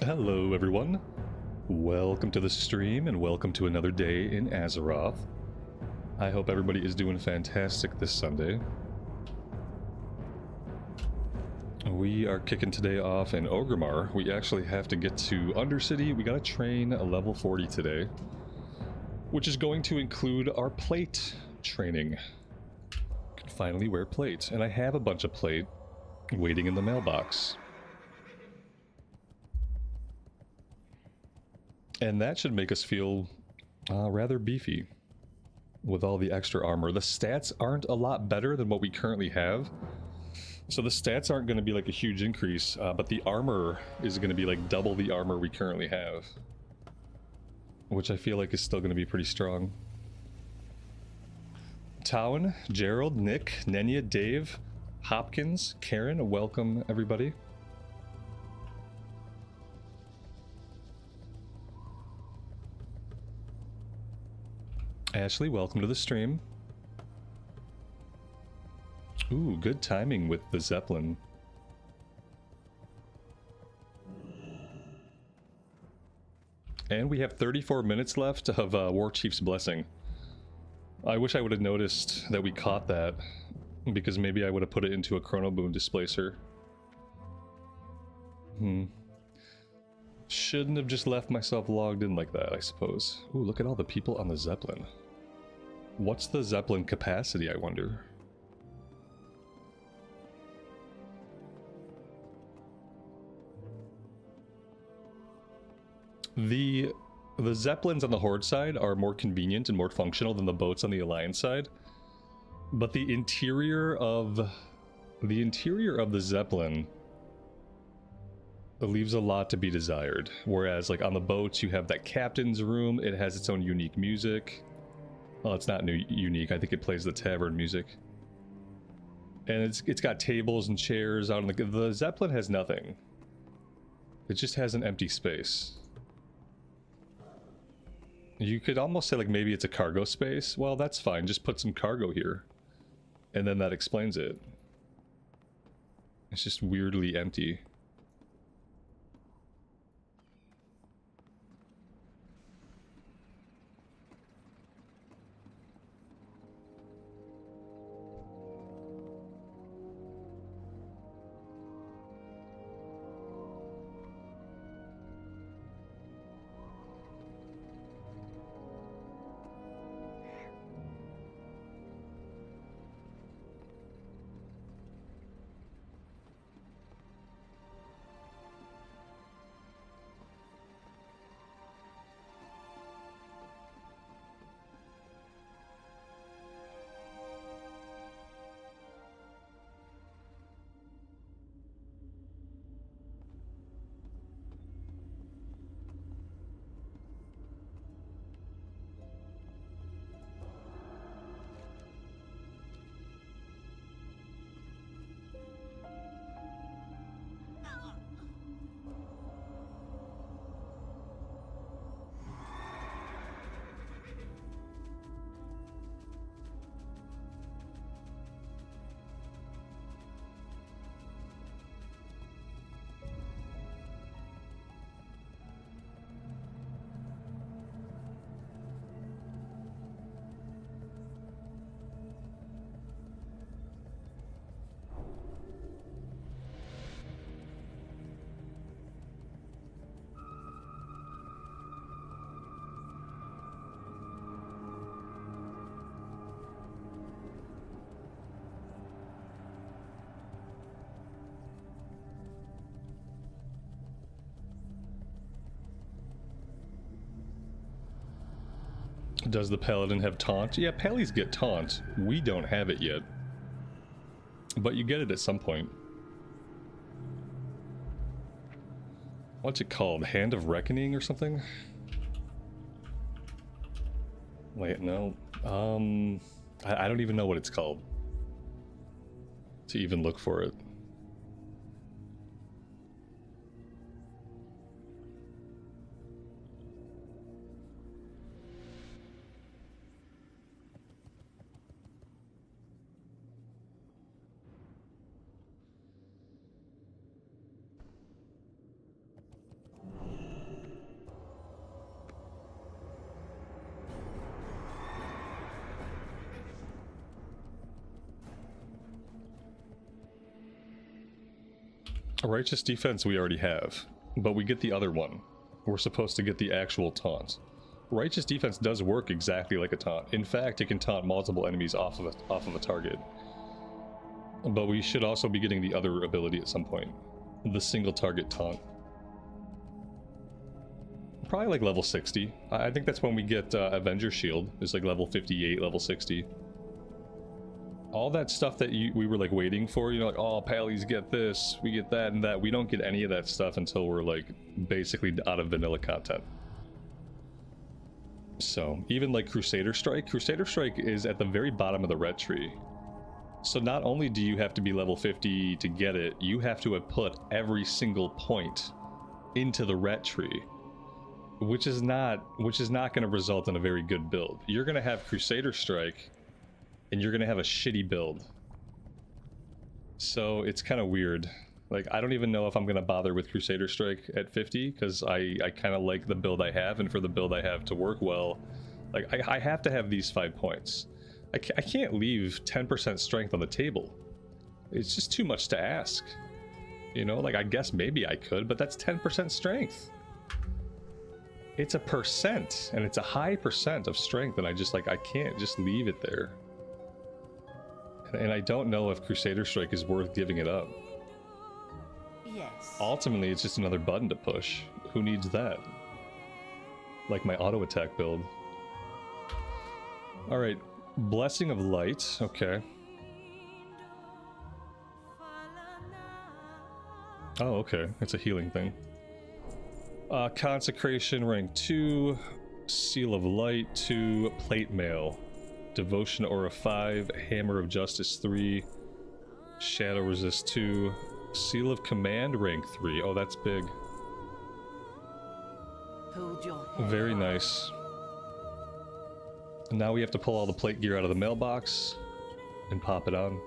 Hello everyone, welcome to the stream and welcome to another day in Azeroth. I hope everybody is doing fantastic this Sunday. We are kicking today off in Orgrimmar. We actually have to get to Undercity. We gotta train a level 40 today, which is going to include our plate training. Can finally wear plate, and I have a bunch of plate waiting in the mailbox. And that should make us feel rather beefy with all the extra armor. The stats aren't a lot better than what we currently have. So the stats aren't going to be like a huge increase, but the armor is going to be like double the armor we currently have. Which I feel like is still going to be pretty strong. Towan, Gerald, Nick, Nenya, Dave, Hopkins, Karen, welcome everybody. Ashley, welcome to the stream. Ooh, good timing with the Zeppelin. And we have 34 minutes left of Warchief's Blessing. I wish I would have noticed that we caught that, because maybe I would have put it into a Chrono Boon Displacer. Shouldn't have just left myself logged in like that, I suppose. Ooh, look at all the people on the Zeppelin. What's the Zeppelin capacity, I wonder? The Zeppelins on the Horde side are more convenient and more functional than the boats on the Alliance side. But the interior of the Zeppelin leaves a lot to be desired. Whereas like on the boats you have that captain's room, it has its own unique music. Well, it's not unique, I think it plays the tavern music. And it's got tables and chairs out on the Zeppelin has nothing. It just has an empty space. You could almost say like maybe it's a cargo space. Well, that's fine, just put some cargo here. And then that explains it. It's just weirdly empty. Does the Paladin have taunt? Yeah, Pallies get taunt. We don't have it yet. But you get it at some point. What's it called? Hand of Reckoning or something? Wait, no. I don't even know what it's called. To even look for it. Righteous defense we already have, but we get the other one. We're supposed to get the actual taunt. Righteous defense does work exactly like a taunt. In fact, it can taunt multiple enemies off of a target. But we should also be getting the other ability at some point. The single target taunt. Probably like level 60. I think that's when we get Avenger Shield. It's like level 58, level 60. All that stuff that we were like waiting for, you know, like, oh, Pallies get this, we get that and that. We don't get any of that stuff until we're like basically out of vanilla content. So even like Crusader Strike is at the very bottom of the ret tree. So not only do you have to be level 50 to get it, you have to have put every single point into the ret tree, which is not going to result in a very good build. You're going to have Crusader Strike and you're gonna have a shitty build. So it's kind of weird. Like, I don't even know if I'm gonna bother with Crusader Strike at 50, because I kind of like the build I have, and for the build I have to work well, like, I have to have these 5 points. I can't leave 10% strength on the table. It's just too much to ask. You know, like, I guess maybe I could, but that's 10% strength. It's a percent, and it's a high percent of strength, and I can't just leave it there. And I don't know if Crusader Strike is worth giving it up. Yes. Ultimately, it's just another button to push. Who needs that? Like my auto attack build. Alright, Blessing of Light, okay. Oh, okay, it's a healing thing. Consecration, rank 2. Seal of Light, 2. Plate Mail. Devotion Aura 5, Hammer of Justice 3, Shadow Resist 2, Seal of Command rank 3. Oh, that's big. Hold your head. Very nice. And now we have to pull all the plate gear out of the mailbox and pop it on.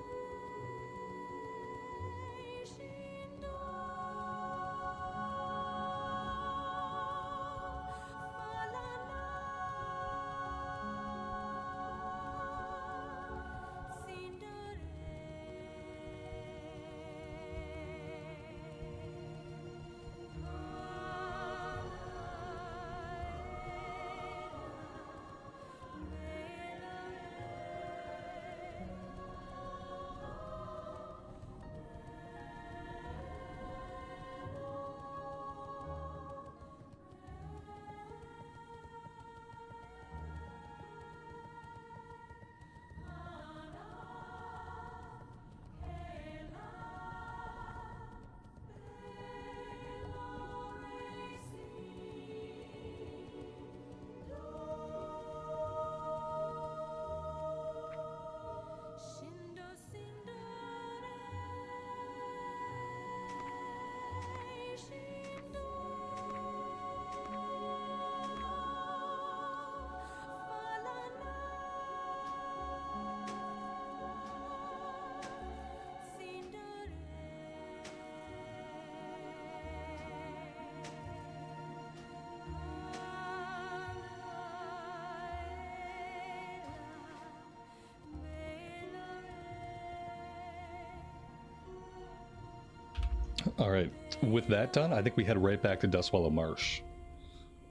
Alright, with that done, I think we head right back to Dustwallow Marsh.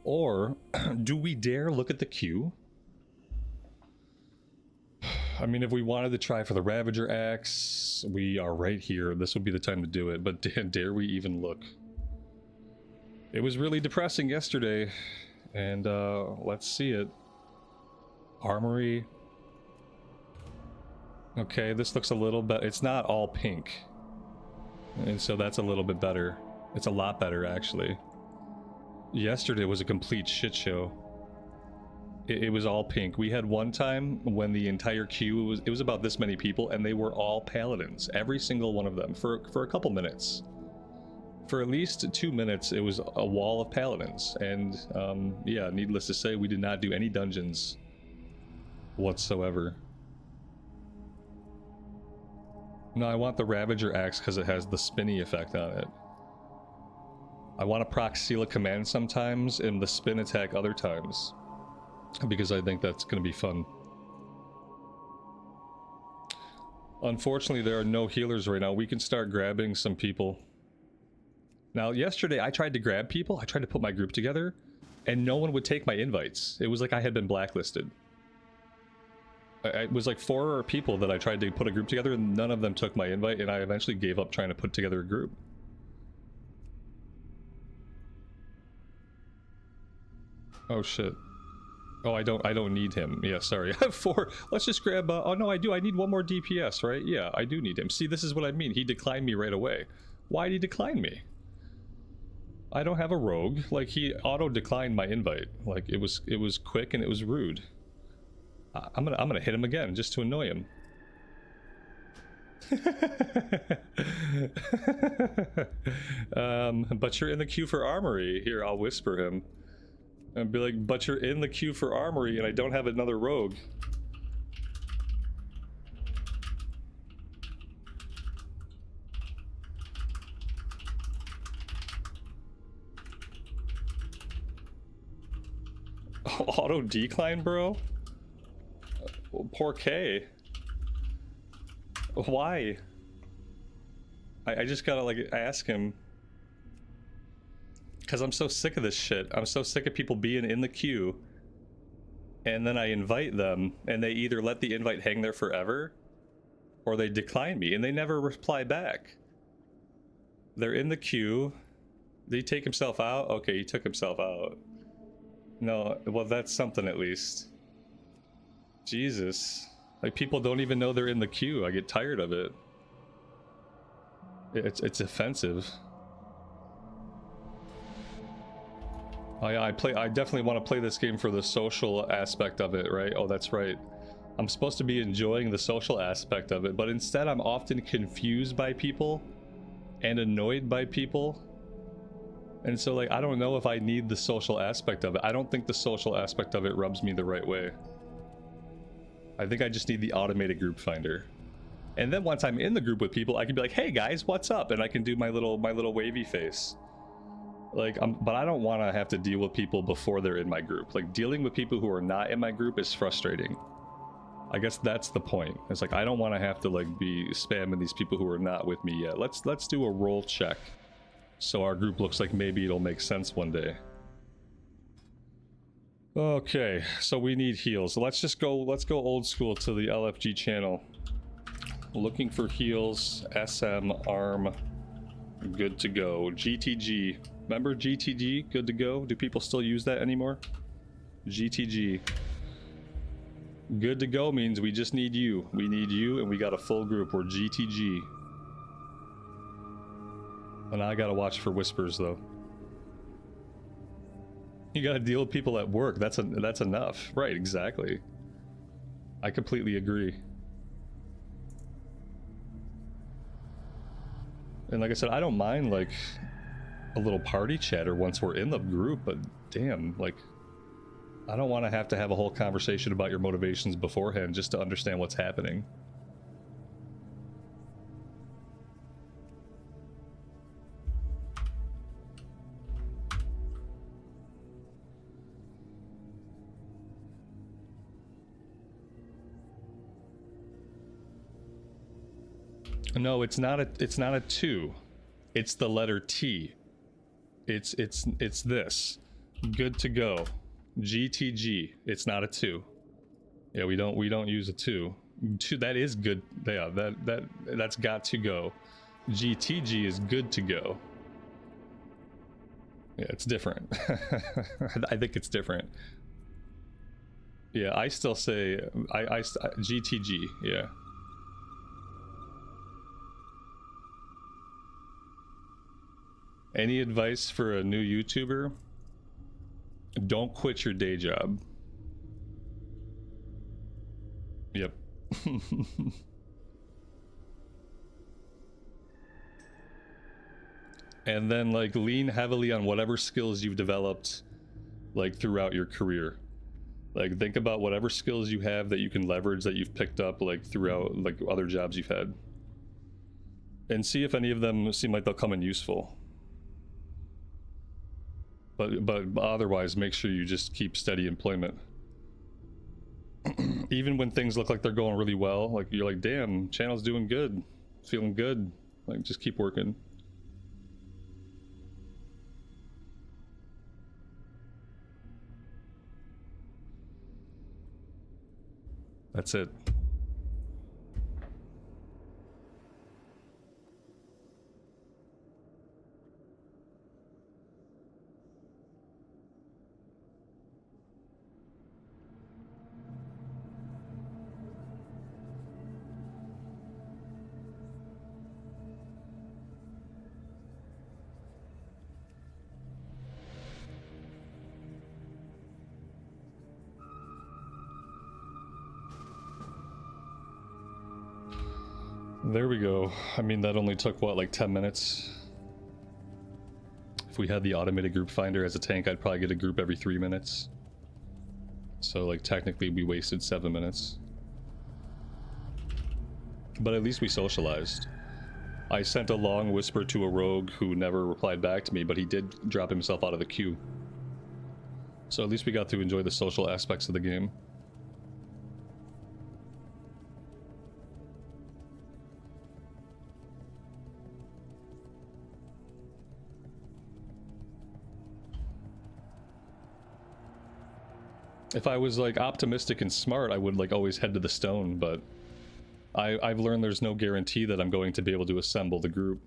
Or, do we dare look at the queue? I mean, if we wanted to try for the Ravager Axe, we are right here. This would be the time to do it, but dare we even look? It was really depressing yesterday, and let's see it. Armory. Okay, this looks a little better. It's not all pink. And so that's a little bit better. It's a lot better, actually. Yesterday was a complete shit show. It was all pink. We had one time when the entire queue, it was about this many people, and they were all Paladins. Every single one of them, for a couple minutes. For at least 2 minutes, it was a wall of Paladins. And, yeah, needless to say, we did not do any dungeons whatsoever. No, I want the Ravager Axe because it has the spinny effect on it. I want to proc Seal of Command sometimes and the spin attack other times, because I think that's going to be fun. Unfortunately, there are no healers right now. We can start grabbing some people. Now, yesterday I tried to grab people. I tried to put my group together, and no one would take my invites. It was like I had been blacklisted. It was like 4 people that I tried to put a group together, and none of them took my invite, and I eventually gave up trying to put together a group. Oh shit. Oh, I don't need him. Yeah, sorry. I have 4. Let's just grab, oh no, I do. I need 1 more DPS, right? Yeah, I do need him. See, this is what I mean. He declined me right away. Why did he decline me? I don't have a rogue. Like, he auto-declined my invite. Like, it was quick and it was rude. I'm gonna hit him again just to annoy him. But you're in the queue for armory. Here, I'll whisper him. And be like, but you're in the queue for armory and I don't have another rogue. Auto decline, bro? Poor K. Why? I just gotta like ask him. Because I'm so sick of this shit. I'm so sick of people being in the queue. And then I invite them, and they either let the invite hang there forever, or they decline me, and they never reply back. They're in the queue. Did he take himself out? Okay, he took himself out. No, well, that's something at least. Jesus. Like, people don't even know they're in the queue. I get tired of it. It's offensive. I definitely want to play this game for the social aspect of it, right? Oh, that's right. I'm supposed to be enjoying the social aspect of it, but instead I'm often confused by people and annoyed by people. And so, like, I don't know if I need the social aspect of it. I don't think the social aspect of it rubs me the right way. I think I just need the automated group finder. And then once I'm in the group with people, I can be like, hey guys, what's up? And I can do my little wavy face. Like, but I don't want to have to deal with people before they're in my group. Like, dealing with people who are not in my group is frustrating. I guess that's the point. It's like, I don't want to have to, like, be spamming these people who are not with me yet. Let's do a roll check. So our group looks like maybe it'll make sense one day. Okay, so we need heals. So let's go old school to the LFG channel. Looking for heals, SM, ARM, good to go. GTG. Remember GTG, good to go? Do people still use that anymore? GTG. Good to go means we just need you. We need you and we got a full group. We're GTG. And I gotta watch for whispers though. You gotta deal with people at work. That's enough. Right, exactly. I completely agree. And like I said, I don't mind like a little party chatter once we're in the group, but damn, like, I don't want to have a whole conversation about your motivations beforehand just to understand what's happening. No, it's not a 2. It's the letter T. It's this. Good to go. GTG. It's not a 2. Yeah, we don't use a 2. That is good. Yeah, that's got to go. GTG is good to go. Yeah, it's different. I think it's different. Yeah, I still say GTG. Yeah. Any advice for a new YouTuber? Don't quit your day job. Yep. And then like lean heavily on whatever skills you've developed like throughout your career. Like think about whatever skills you have that you can leverage that you've picked up like throughout like other jobs you've had. And see if any of them seem like they'll come in useful. But otherwise, make sure you just keep steady employment. Even when things look like they're going really well, like you're like, damn, channel's doing good, feeling good. Like just keep working. That's it. There we go. I mean, that only took, what, like 10 minutes? If we had the automated group finder as a tank, I'd probably get a group every 3 minutes. So, like, technically we wasted 7 minutes. But at least we socialized. I sent a long whisper to a rogue who never replied back to me, but he did drop himself out of the queue. So at least we got to enjoy the social aspects of the game. If I was like optimistic and smart, I would like always head to the stone, but I've learned there's no guarantee that I'm going to be able to assemble the group.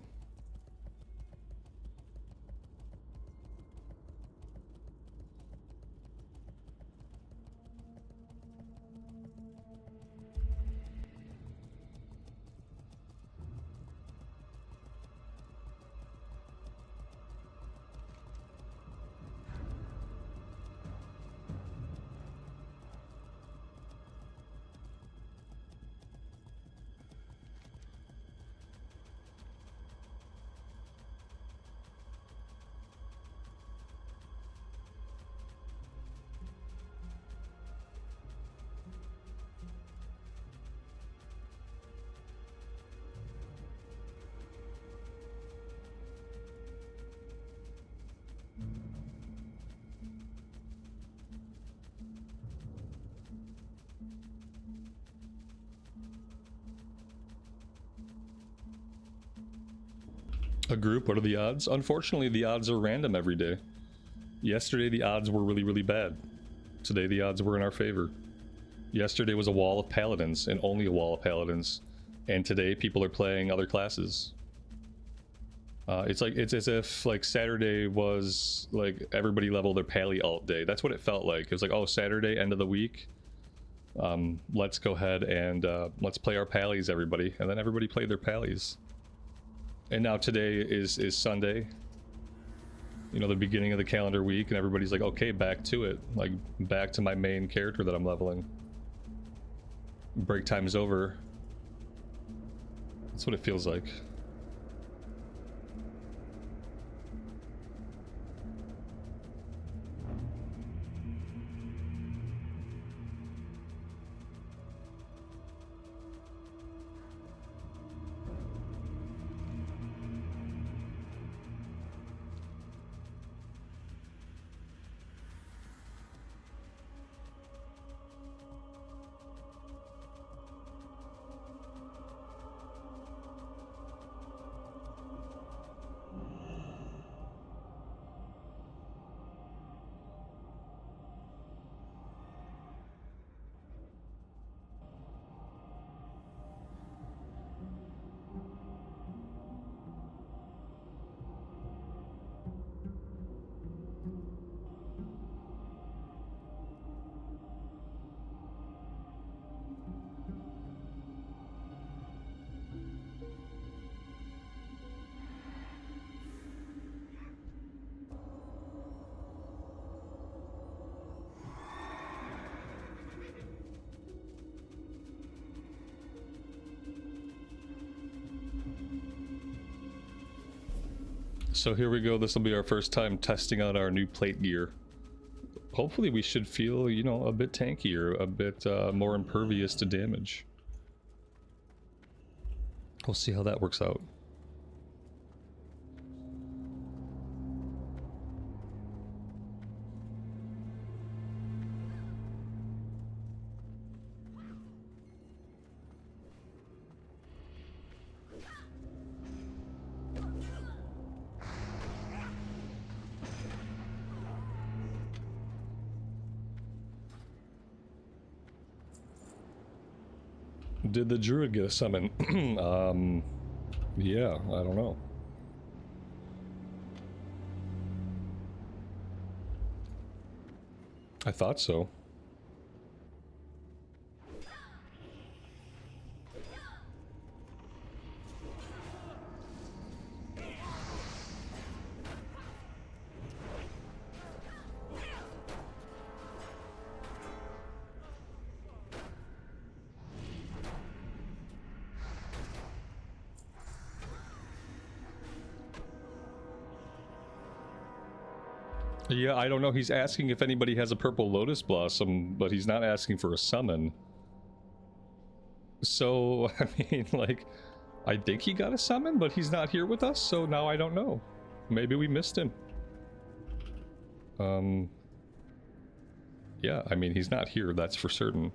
A group? What are the odds? Unfortunately, the odds are random every day. Yesterday, the odds were really, really bad. Today, the odds were in our favor. Yesterday was a wall of Paladins, and only a wall of Paladins. And today, people are playing other classes. It's as if, like, Saturday was, like, everybody leveled their Pally alt day. That's what it felt like. It was like, oh, Saturday, end of the week. Let's go ahead and let's play our Pallies, everybody. And then everybody played their Pallies. And now today is Sunday, you know, the beginning of the calendar week, and everybody's like, okay, back to it, like back to my main character that I'm leveling. Break time is over. That's what it feels like. So here we go. This will be our first time testing out our new plate gear. Hopefully we should feel, you know, a bit tankier, a bit more impervious to damage. We'll see how that works out. Did the druid get a summon? Yeah, I don't know. I thought so. Yeah, I don't know. He's asking if anybody has a purple lotus blossom, but he's not asking for a summon. So, I mean, like, I think he got a summon, but he's not here with us, so now I don't know. Maybe we missed him. Yeah, I mean, he's not here, that's for certain.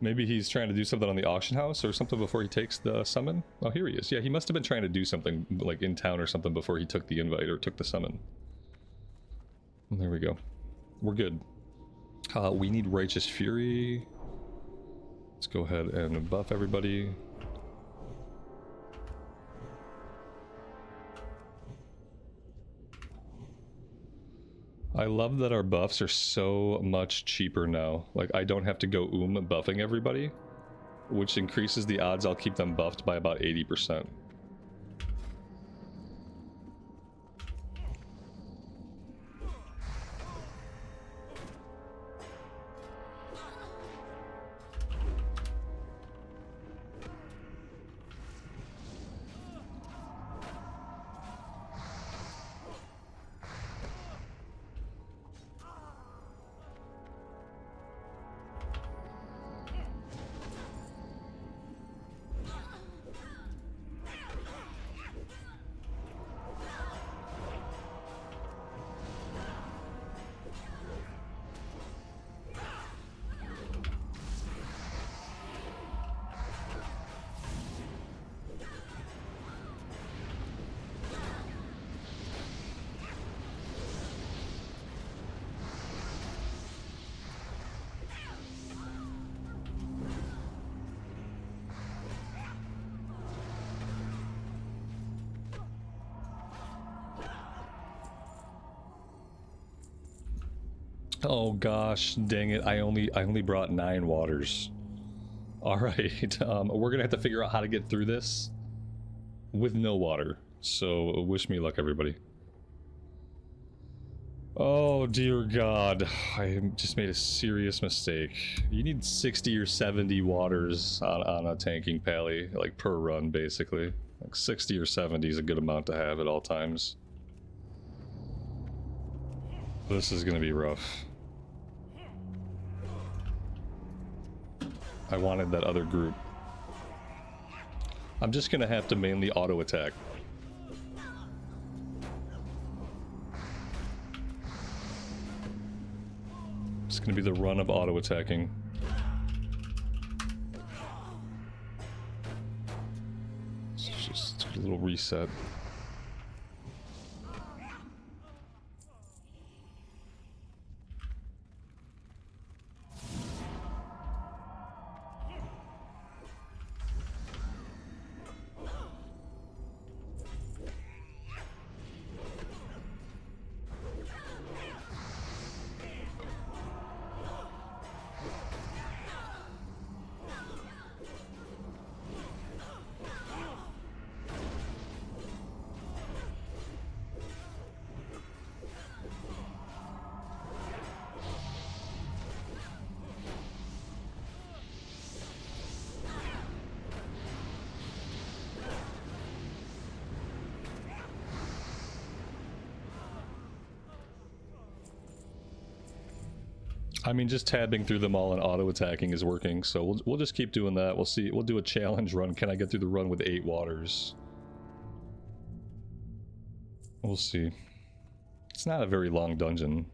Maybe he's trying to do something on the auction house or something before he takes the summon. Oh, here he is. Yeah, he must have been trying to do something, like, in town or something before he took the invite or took the summon. There we go. We're good. We need Righteous Fury. Let's go ahead and buff everybody. I love that our buffs are so much cheaper now. Like, I don't have to go buffing everybody, which increases the odds I'll keep them buffed by about 80%. Oh gosh, dang it! I only brought 9 waters. All right, we're gonna have to figure out how to get through this with no water. So wish me luck, everybody. Oh dear God, I just made a serious mistake. You need 60 or 70 waters on a tanking pally, like per run, basically. Like 60 or 70 is a good amount to have at all times. This is gonna be rough. I wanted that other group. I'm just gonna have to mainly auto attack. It's gonna be the run of auto attacking. Let's just do a little reset. I mean, just tabbing through them all and auto-attacking is working, so we'll just keep doing that. We'll see. We'll do a challenge run. Can I get through the run with 8 waters? We'll see. It's not a very long dungeon.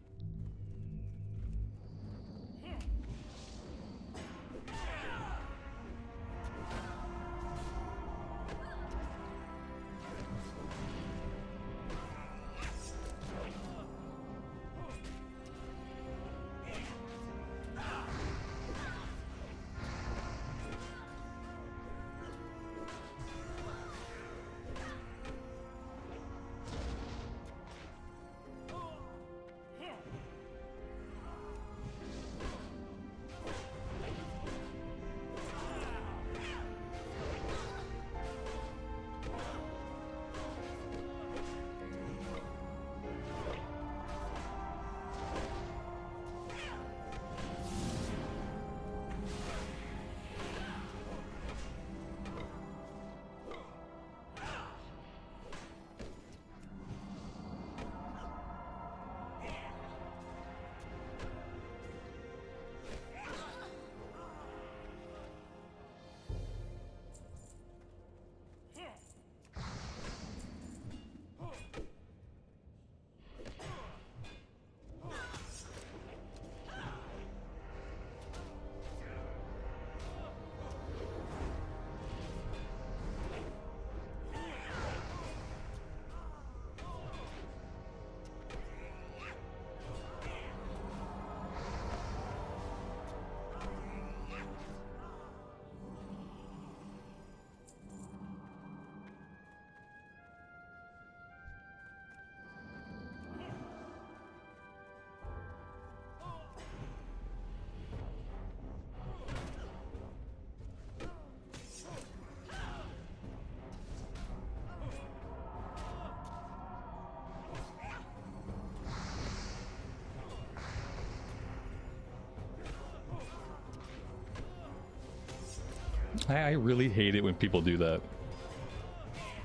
I really hate it when people do that.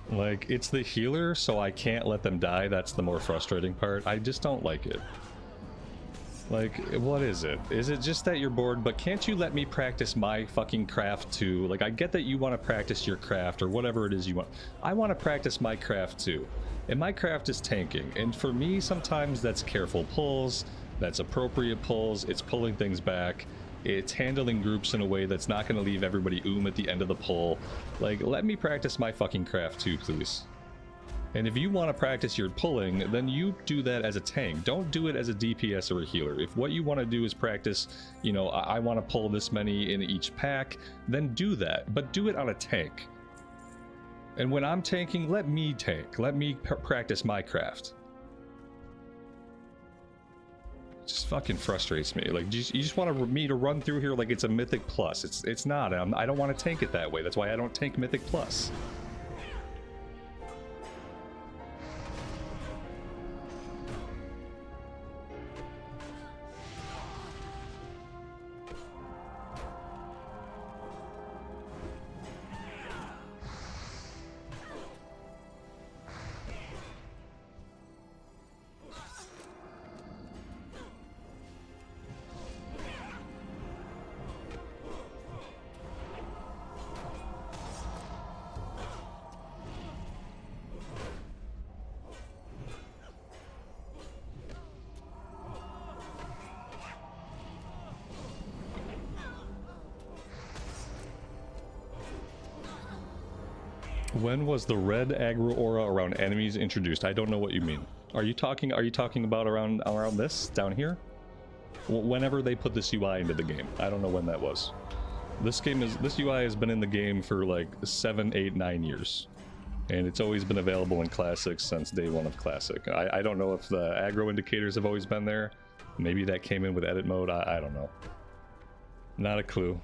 Like, it's the healer, so I can't let them die. That's the more frustrating part. I just don't like it. Like, what is it? Is it just that you're bored, but can't you let me practice my fucking craft too? Like, I get that you want to practice your craft or whatever it is you want. I want to practice my craft too. And my craft is tanking. And for me, sometimes that's careful pulls, that's appropriate pulls, it's pulling things back, it's handling groups in a way that's not going to leave everybody at the end of the pull. Like, let me practice my fucking craft too, please. And if you want to practice your pulling, then you do that as a tank. Don't do it as a DPS or a healer. If what you want to do is practice, you know, I want to pull this many in each pack, then do that. But do it on a tank. And when I'm tanking, let me tank. Let me practice my craft. It just fucking frustrates me. Like, you just want me to run through here like it's a Mythic Plus. It's not. I don't want to tank it that way. That's why I don't tank Mythic Plus. When was the red aggro aura around enemies introduced? I don't know what you mean. Are you talking about around this down here? Whenever they put this UI into the game. I don't know when that was. This UI has been in the game for like 7, 8, 9 years. And it's always been available in Classic since day one of Classic. I don't know if the aggro indicators have always been there. Maybe that came in with edit mode. I don't know. Not a clue.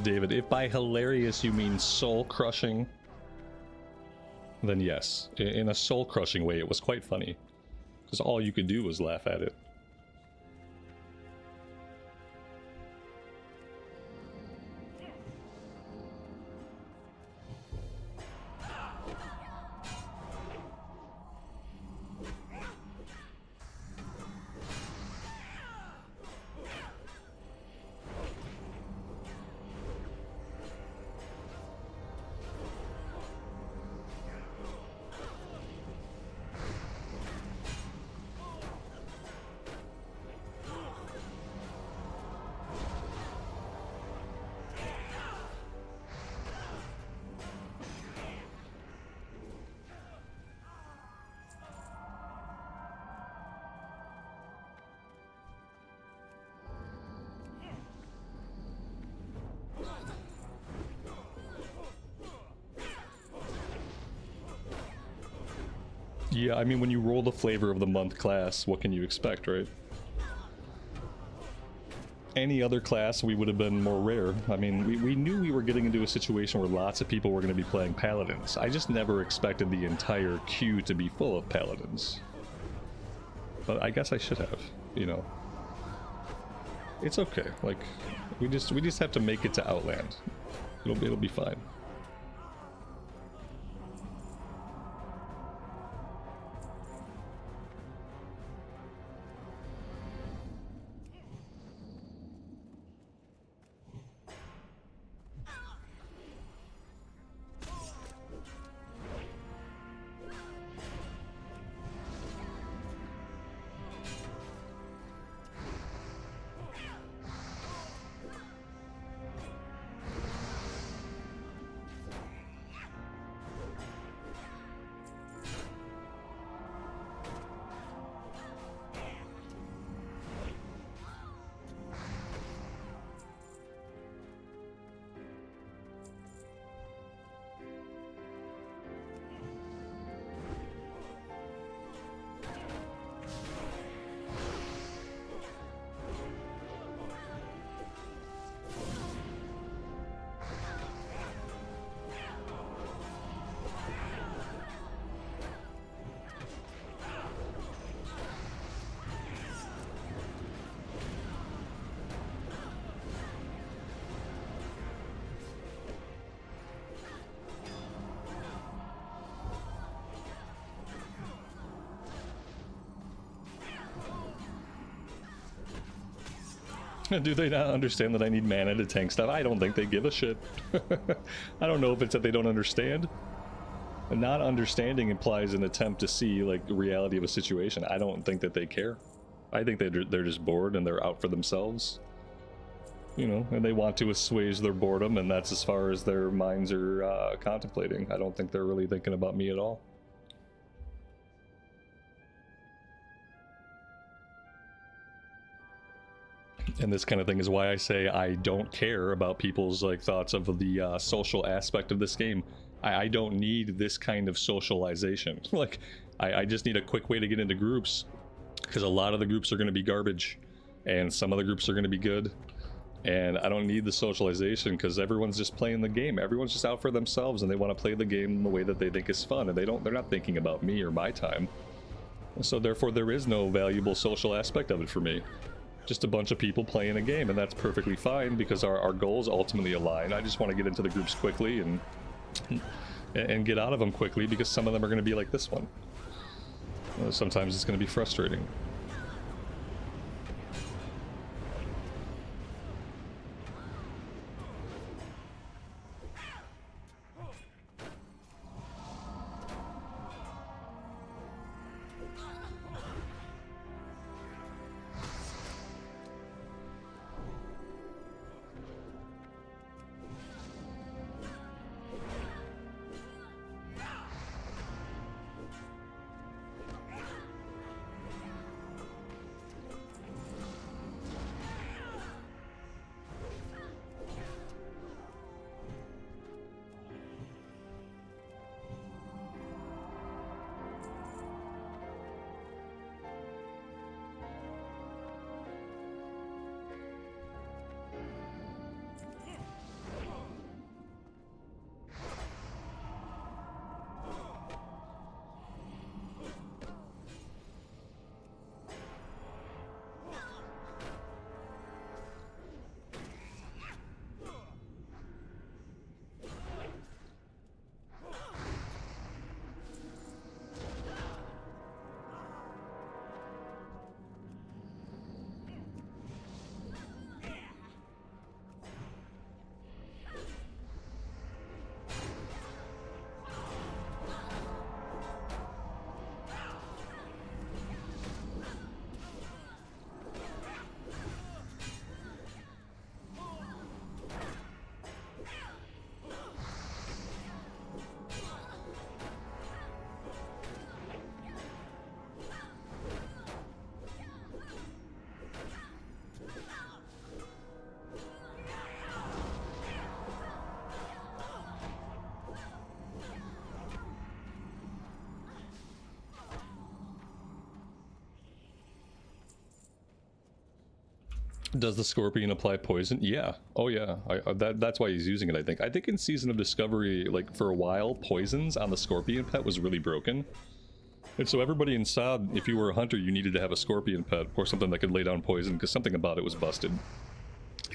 David, if by hilarious you mean soul-crushing, then yes. In a soul-crushing way, it was quite funny. Because all you could do was laugh at it. Yeah, I mean, when you roll the flavor of the month class, what can you expect, right? any other class, we would have been more rare. I mean, we knew we were getting into a situation where lots of people were going to be playing Paladins. I just never expected the entire queue to be full of Paladins. But I guess I should have, you know. It's okay. Like, we just have to make it to Outland. It'll be fine. Do they not understand that I need mana to tank stuff? I don't think they give a shit. I don't know if it's that they don't understand. Not understanding implies an attempt to see, like, the reality of a situation. I don't think that they care. I think they're just bored and they're out for themselves. You know, and they want to assuage their boredom, and that's as far as their minds are contemplating. I don't think they're really thinking about me at all. And this kind of thing is why I say I don't care about people's like thoughts of the social aspect of this game. I don't need this kind of socialization. Like, I just need a quick way to get into groups, because a lot of the groups are going to be garbage, and some of the groups are going to be good. And I don't need the socialization because everyone's just playing the game. Everyone's just out for themselves, and they want to play the game in the way that they think is fun, and they're not thinking about me or my time. So therefore, there is no valuable social aspect of it for me. Just a bunch of people playing a game, and that's perfectly fine because our goals ultimately align. I just want to get into the groups quickly and get out of them quickly, because some of them are going to be like this one. Sometimes it's going to be frustrating. Does the scorpion apply poison? Yeah. Oh yeah. That's why he's using it, I think. I think in Season of Discovery, like, for a while, poisons on the scorpion pet was really broken. And so everybody in SOD, if you were a hunter, you needed to have a scorpion pet or something that could lay down poison, because something about it was busted.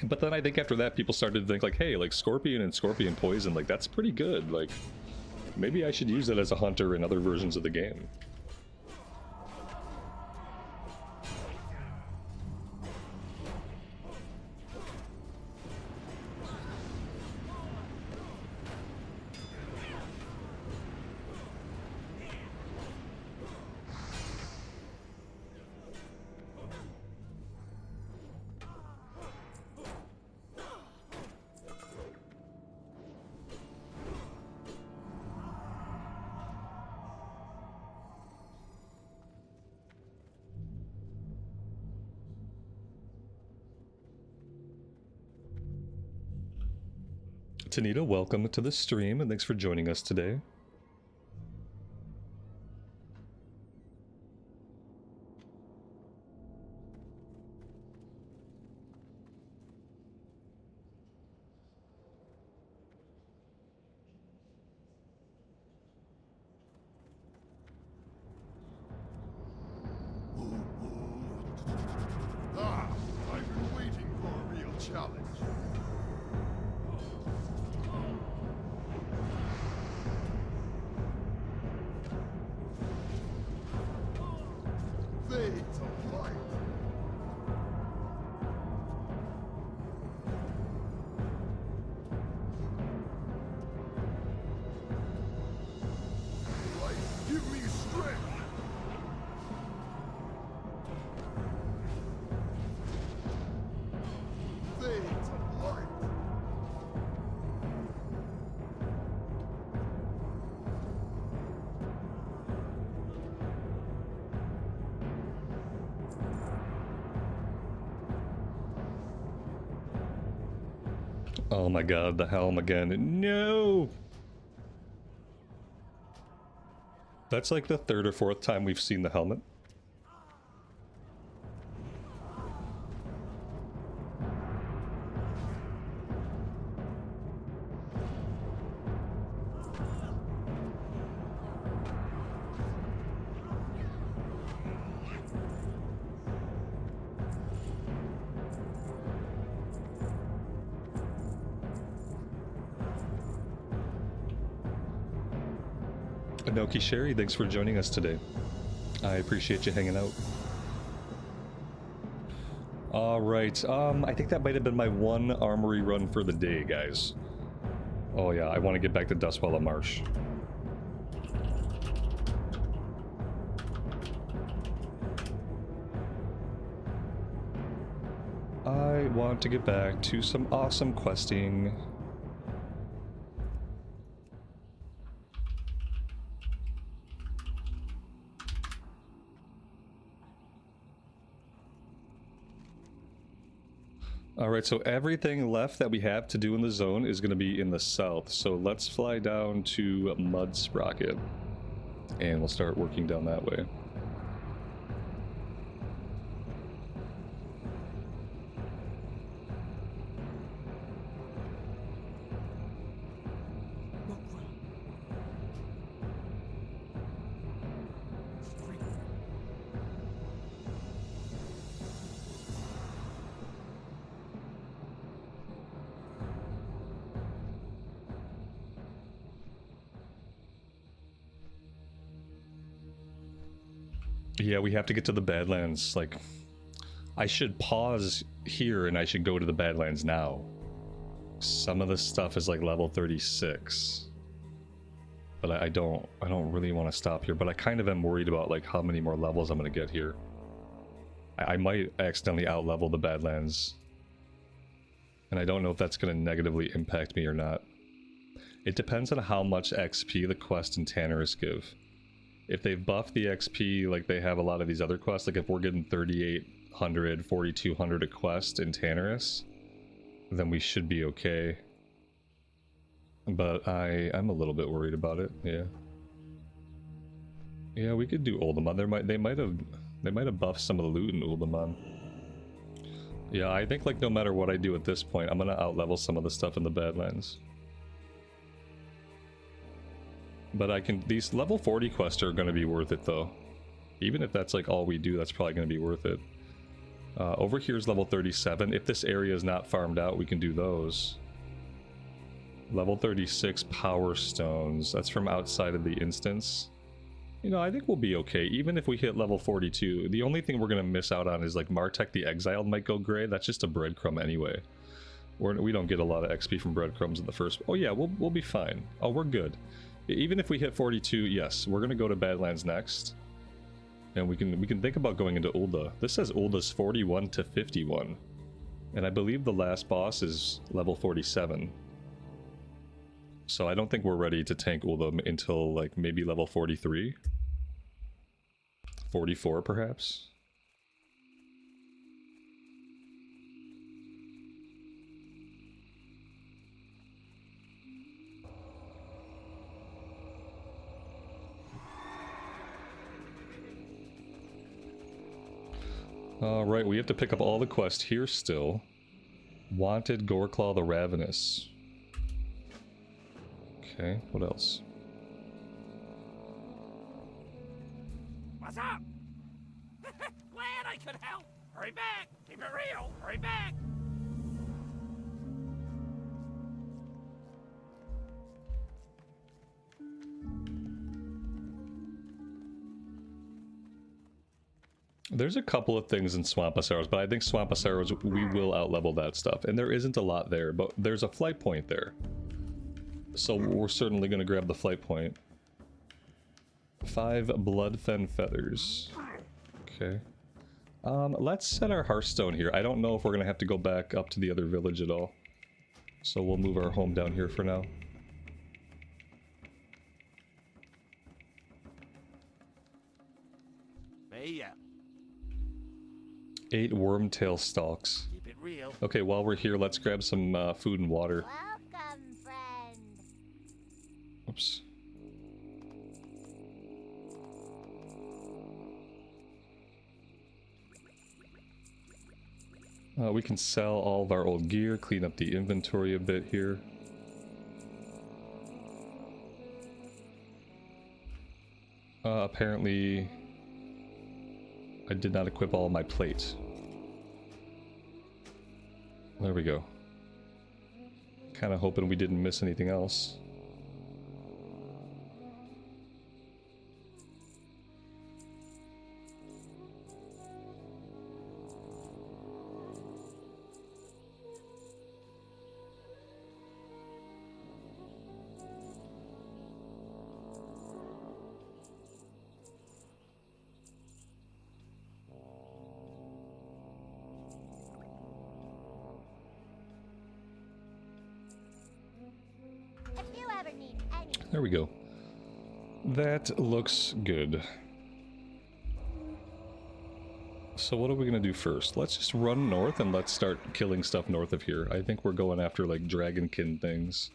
But then I think after that, people started to think, like, hey, like, scorpion and scorpion poison, like, that's pretty good. Like, maybe I should use it as a hunter in other versions of the game. Tanita, welcome to the stream, and thanks for joining us today. I've been waiting for a real challenge. Fades of light. Light, give me strength. Fades of light. Oh my god, the helm again. No! That's like the third or fourth time we've seen the helmet. Anoki Sherry, thanks for joining us today. I appreciate you hanging out. Alright, I think that might have been my one armory run for the day, guys. Oh yeah, I want to get back to Dustwallow Marsh. I want to get back to some awesome questing. Alright, so everything left that we have to do in the zone is going to be in the south. So let's fly down to Mud Sprocket, and we'll start working down that way. Yeah, we have to get to the Badlands. Like, I should pause here and I should go to the Badlands now. Some of this stuff is like level 36. But I don't really want to stop here, but I kind of am worried about like how many more levels I'm going to get here. I might accidentally out-level the Badlands. And I don't know if that's going to negatively impact me or not. It depends on how much XP the quest and Tannerus give. If they've buffed the XP like they have a lot of these other quests, like if we're getting 3,800, 4,200 a quest in Tannerus, then we should be okay. But I'm a little bit worried about it, yeah. Yeah, we could do Uldaman. They might have buffed some of the loot in Uldaman. Yeah, I think like no matter what I do at this point, I'm gonna outlevel some of the stuff in the Badlands. But I can, these level 40 quests are gonna be worth it though. Even if that's like all we do, that's probably gonna be worth it. Over here's level 37. If this area is not farmed out, we can do those. Level 36 power stones. That's from outside of the instance. You know, I think we'll be okay. Even if we hit level 42, the only thing we're going to miss out on is like Martek the Exiled might go gray. That's just a breadcrumb anyway. We don't get a lot of XP from breadcrumbs in the first... Oh yeah, we'll be fine. Oh, we're good. Even if we hit 42, yes, we're going to go to Badlands next. And we can think about going into Ul'dah. This says Ul'dah's 41 to 51. And I believe the last boss is level 47. So I don't think we're ready to tank Ul'dah until like maybe level 43? 44 perhaps? Alright, we have to pick up all the quests here still. Wanted Goreclaw the Ravenous. Okay, what else? What's up? Glad I could help. Hurry back. Keep it real. Hurry back. There's a couple of things in Swamp Arrows, but I think Swamp Arrows, we will outlevel that stuff. And there isn't a lot there, but there's a flight point there. So we're certainly going to grab the flight point. 5 Bloodfen Feathers. Okay. Let's set our Hearthstone here. I don't know if we're going to have to go back up to the other village at all. So we'll move our home down here for now. Hey, 8 Wormtail Stalks. keep it real. Okay, while we're here, let's grab some food and water. Welcome, friend. Oops. We can sell all of our old gear, clean up the inventory a bit here. Apparently, I did not equip all of my plate. There we go. Kind of hoping we didn't miss anything else. If you ever need any There we go. That looks good. So what are we going to do first? Let's just run north and let's start killing stuff north of here. I think we're going after like dragonkin things.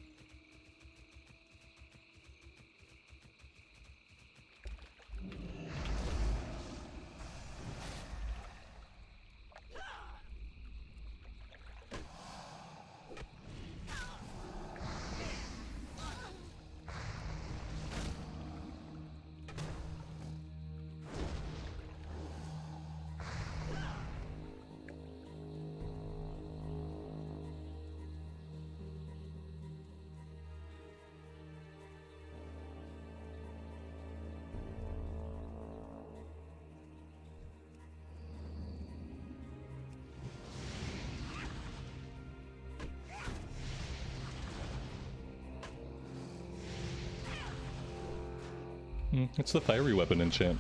It's the fiery weapon enchant.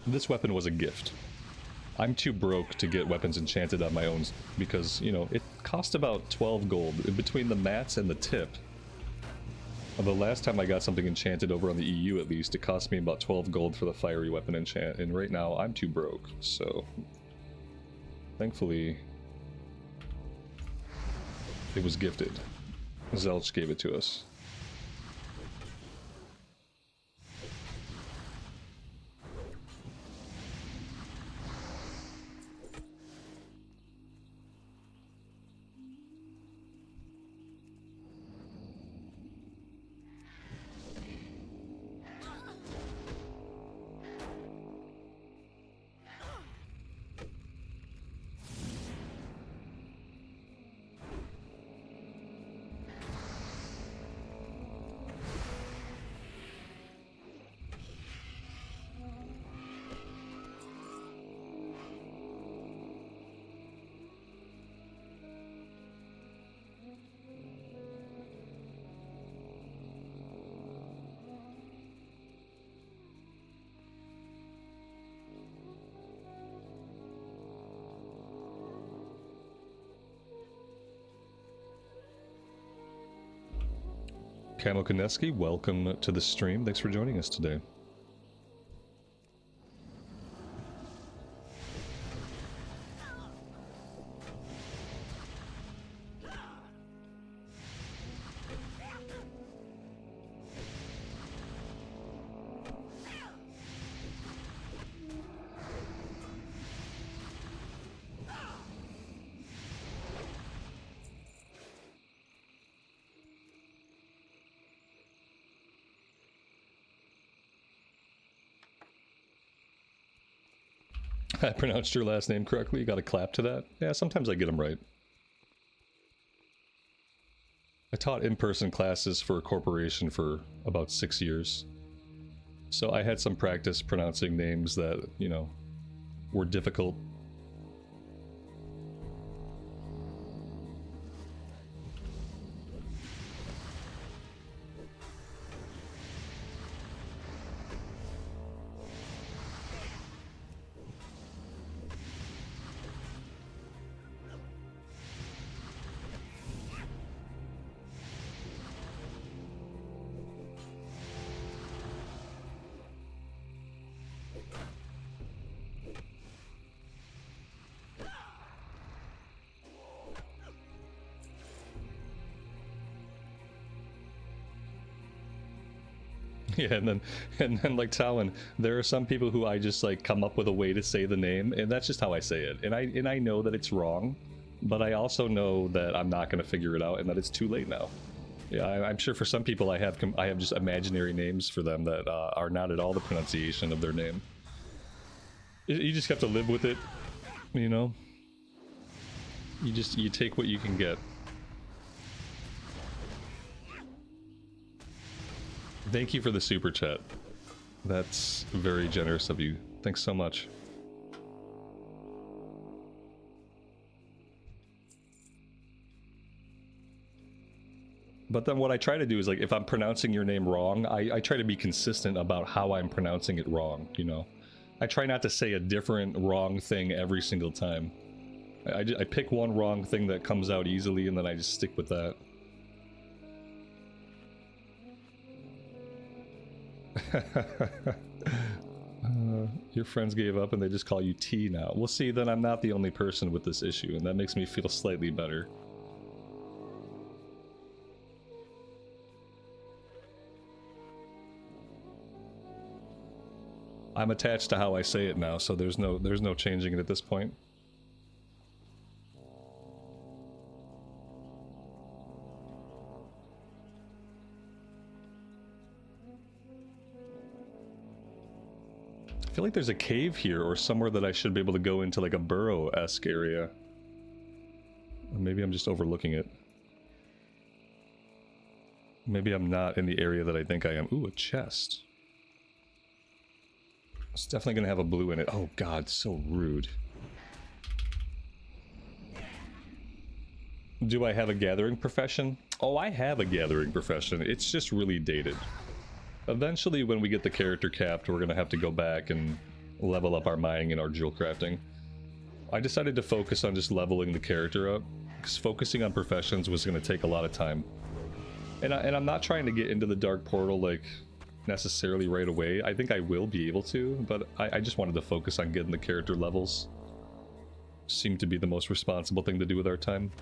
This weapon was a gift. I'm too broke to get weapons enchanted on my own because, you know, it cost about 12 gold. Between the mats and the tip, the last time I got something enchanted over on the EU at least, it cost me about 12 gold for the fiery weapon enchant, and right now I'm too broke, so... Thankfully, it was gifted. Zelch gave it to us. Camo Koneski, welcome to the stream. Thanks for joining us today. I pronounced your last name correctly. You got a clap to that? Yeah, sometimes I get them right. I taught in-person classes for a corporation for about 6 years. So I had some practice pronouncing names that, you know, were difficult. Yeah, and then like Talon, there are some people who I just like come up with a way to say the name, and that's just how I say it. And I know that it's wrong, but I also know that I'm not going to figure it out, and that it's too late now. Yeah, I'm sure for some people I have just imaginary names for them that are not at all the pronunciation of their name. You just have to live with it, you know. You take what you can get. Thank you for the super chat. That's very generous of you. Thanks so much. But then what I try to do is, like, if I'm pronouncing your name wrong, I try to be consistent about how I'm pronouncing it wrong, you know? I try not to say a different wrong thing every single time. I pick one wrong thing that comes out easily, and then I just stick with that. Your friends gave up and they just call you T now. Well, see, then I'm not the only person with this issue, and that makes me feel slightly better. I'm attached to how I say it now, so there's no changing it at this point. I feel like there's a cave here or somewhere that I should be able to go into, like a burrow-esque area. Or maybe I'm just overlooking it. Maybe I'm not in the area that I think I am. Ooh, a chest. It's definitely gonna have a blue in it. Oh god, so rude. Do I have a gathering profession? Oh, I have a gathering profession. It's just really dated. Eventually, when we get the character capped, we're gonna have to go back and level up our mining and our jewel crafting. I decided to focus on just leveling the character up, because focusing on professions was gonna take a lot of time. And I'm not trying to get into the Dark Portal, like, necessarily right away. I think I will be able to, but I just wanted to focus on getting the character levels. Seemed to be the most responsible thing to do with our time.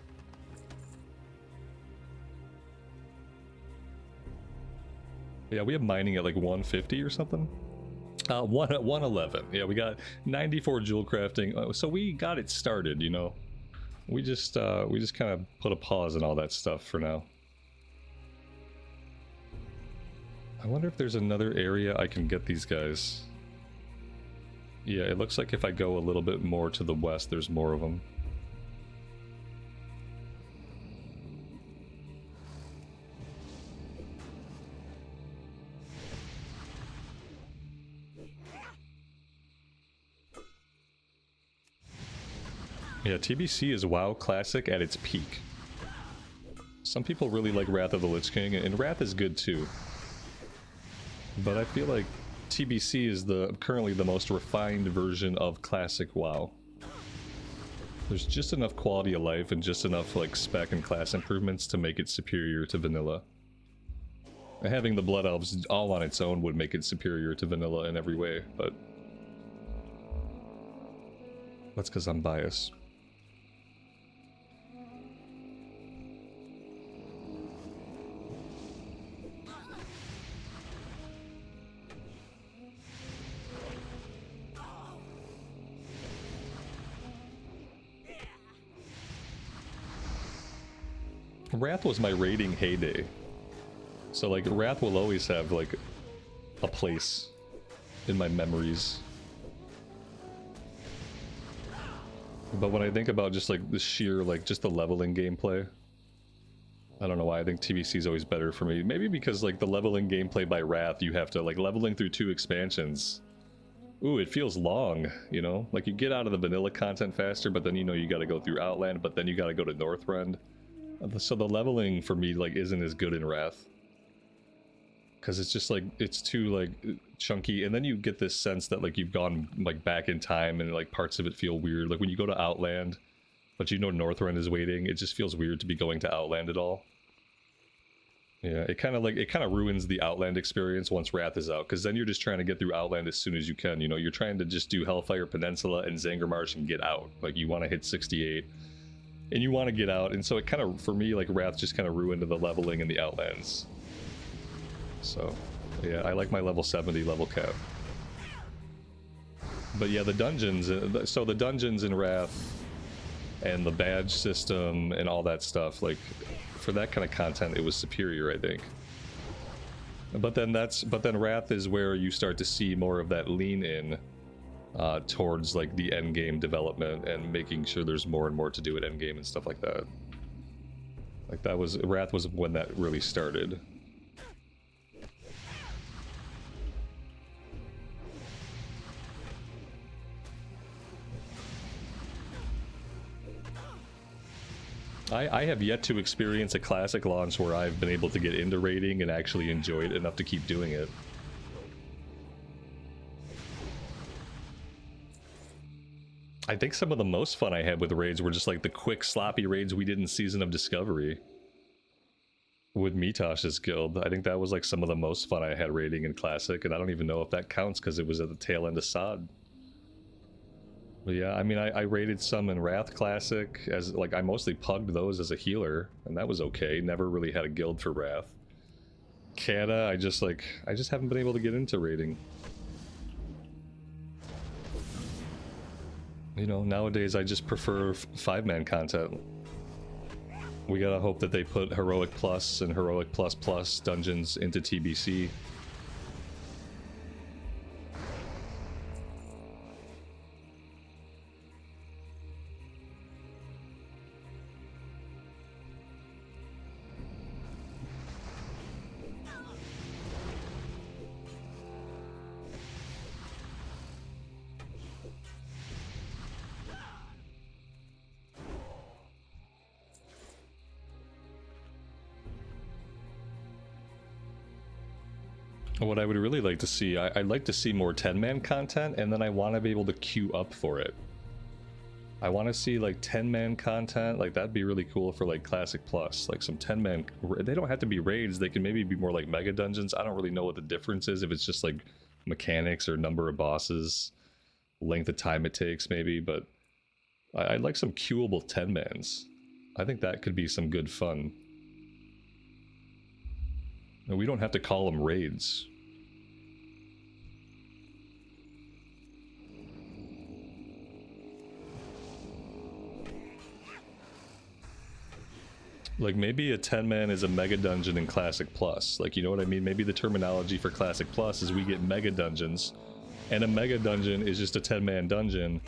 Yeah, we have mining at like 150 or something. 111. Yeah, we got 94 jewel crafting. So we got it started, you know. We just kind of put a pause on all that stuff for now. I wonder if there's another area I can get these guys. Yeah, it looks like if I go a little bit more to the west, there's more of them. Yeah, TBC is WoW Classic at its peak. Some people really like Wrath of the Lich King, and Wrath is good too. But I feel like TBC is currently the most refined version of Classic WoW. There's just enough quality of life and just enough like spec and class improvements to make it superior to vanilla. Having the Blood Elves all on its own would make it superior to vanilla in every way, but that's because I'm biased. Wrath was my raiding heyday. So like Wrath will always have like a place in my memories. But when I think about just like the sheer like just the leveling gameplay, I don't know why I think TBC is always better for me. Maybe because like the leveling gameplay by Wrath, you have to like leveling through 2 expansions. Ooh, it feels long, you know? Like you get out of the vanilla content faster, but then you know you gotta go through Outland, but then you gotta go to Northrend. So the leveling for me like isn't as good in Wrath. Because it's just like, it's too like chunky, and then you get this sense that like you've gone like back in time and like parts of it feel weird. Like when you go to Outland, but you know Northrend is waiting, it just feels weird to be going to Outland at all. Yeah, it kind of ruins the Outland experience once Wrath is out, because then you're just trying to get through Outland as soon as you can. You know, you're trying to just do Hellfire Peninsula and Zanger Marsh and get out. Like you want to hit 68. And you want to get out, and so it kind of, for me, like Wrath just kind of ruined the leveling in the Outlands. So, yeah, I like my level 70 level cap. But yeah, the dungeons, so the dungeons in Wrath and the badge system and all that stuff, like, for that kind of content, it was superior, I think. But then Wrath is where you start to see more of that lean in towards like the end game development and making sure there's more and more to do at end game and stuff like that. Like that was, Wrath was when that really started. I have yet to experience a classic launch where I've been able to get into raiding and actually enjoy it enough to keep doing it. I think some of the most fun I had with raids were just like the quick sloppy raids we did in Season of Discovery with Mitosh's guild. I think that was like some of the most fun I had raiding in Classic, and I don't even know if that counts because it was at the tail end of SOD. But yeah, I mean, I raided some in Wrath Classic, as like I mostly pugged those as a healer, and that was okay. Never really had a guild for Wrath. Kata, I just haven't been able to get into raiding. You know, nowadays I just prefer 5-man content. We gotta hope that they put Heroic Plus and Heroic Plus Plus dungeons into TBC. What I would really like to see, I'd like to see more 10-man content, and then I want to be able to queue up for it. I want to see like 10-man content, like that'd be really cool for like Classic Plus, like some 10-man, they don't have to be raids, they can maybe be more like mega dungeons. I don't really know what the difference is, if it's just like mechanics or number of bosses, length of time it takes maybe, but I'd like some queuable 10-mans. I think that could be some good fun. We don't have to call them raids. Like maybe a 10-man is a mega dungeon in Classic Plus. Like, you know what I mean? Maybe the terminology for Classic Plus is we get mega dungeons, and a mega dungeon is just a 10-man dungeon.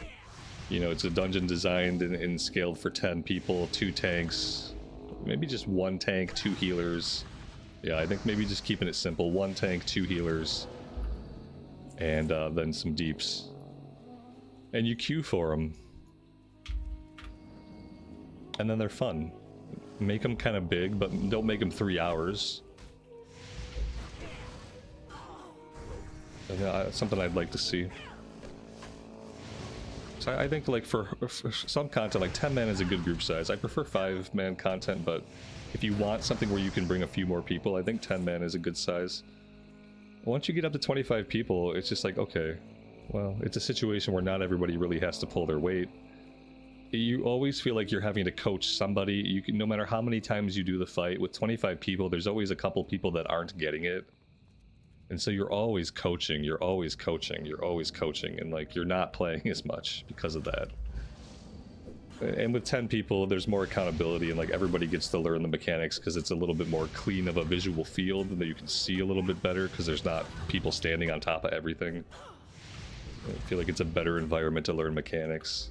You know, it's a dungeon designed and scaled for 10 people, 2 tanks, maybe just 1 tank, 2 healers. Yeah, I think maybe just keeping it simple. 1 tank, 2 healers, and then some deeps. And you queue for them. And then they're fun. Make them kind of big, but don't make them 3 hours. And, something I'd like to see. So I think like for some content, like 10 man is a good group size. I prefer 5-man content, but if you want something where you can bring a few more people, I think 10 man is a good size. Once you get up to 25 people, it's just like, okay, well, it's a situation where not everybody really has to pull their weight. You always feel like you're having to coach somebody. You can, no matter how many times you do the fight, with 25 people, there's always a couple people that aren't getting it. And so you're always coaching, you're always coaching, you're always coaching, and like you're not playing as much because of that. And with 10 people, there's more accountability, and like everybody gets to learn the mechanics because it's a little bit more clean of a visual field, and that you can see a little bit better because there's not people standing on top of everything. I feel like it's a better environment to learn mechanics.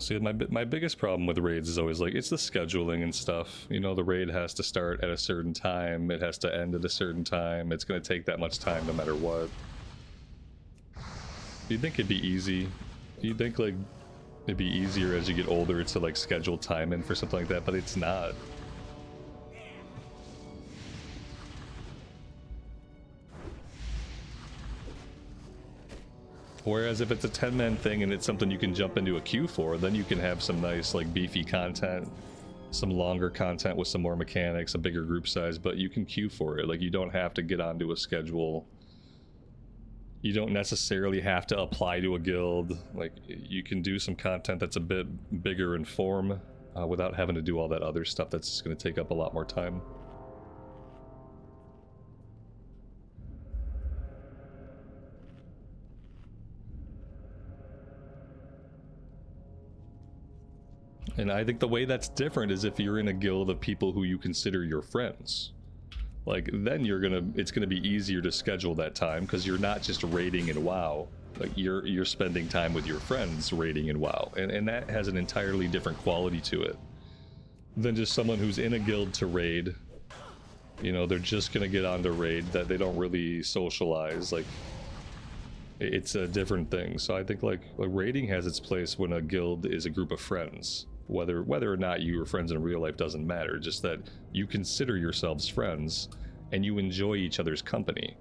See, my biggest problem with raids is always like, it's the scheduling and stuff. You know, the raid has to start at a certain time, it has to end at a certain time, it's going to take that much time no matter what. You'd think it'd be easy. You'd think like it'd be easier as you get older to like schedule time in for something like that, but it's not. Whereas if it's a 10-man thing and it's something you can jump into a queue for, then you can have some nice like beefy content, some longer content with some more mechanics, a bigger group size, but you can queue for it. Like you don't have to get onto a schedule. You don't necessarily have to apply to a guild. Like you can do some content that's a bit bigger in form without having to do all that other stuff that's just going to take up a lot more time. And I think the way that's different is if you're in a guild of people who you consider your friends. Like, then it's gonna be easier to schedule that time because you're not just raiding in WoW. Like, you're spending time with your friends raiding in WoW. And that has an entirely different quality to it than just someone who's in a guild to raid. You know, they're just gonna get on to raid, that they don't really socialize. Like, it's a different thing. So I think like raiding has its place when a guild is a group of friends. Whether or not you are friends in real life doesn't matter, just that you consider yourselves friends and you enjoy each other's company.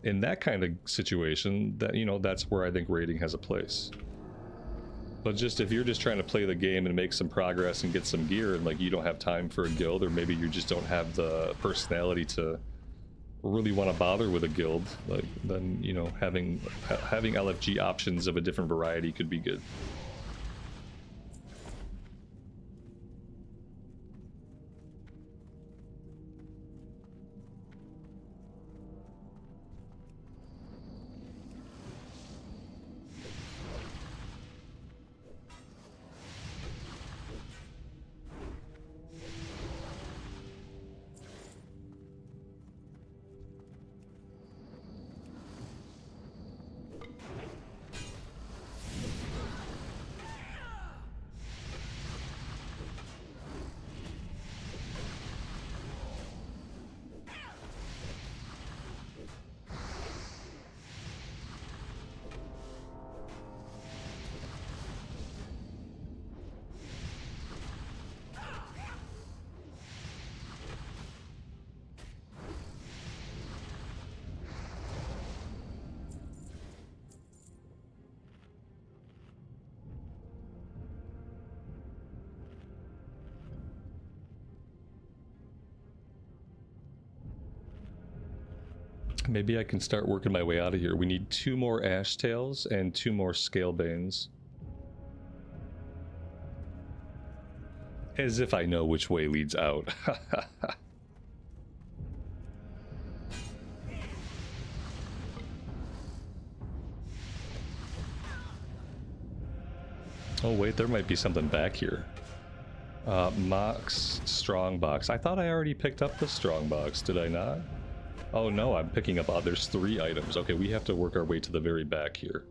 In that kind of situation, that, you know, that's where I think raiding has a place. But just if you're just trying to play the game and make some progress and get some gear, and like you don't have time for a guild, or maybe you just don't have the personality to really want to bother with a guild, like, then, you know, having LFG options of a different variety could be good. Maybe I can start working my way out of here. We need 2 more Ash Tails and 2 more Scalebanes. As if I know which way leads out. Oh wait, there might be something back here. Mox Strongbox. I thought I already picked up the Strongbox, did I not? Oh no, I'm picking up, there's 3 items. Okay, we have to work our way to the very back here.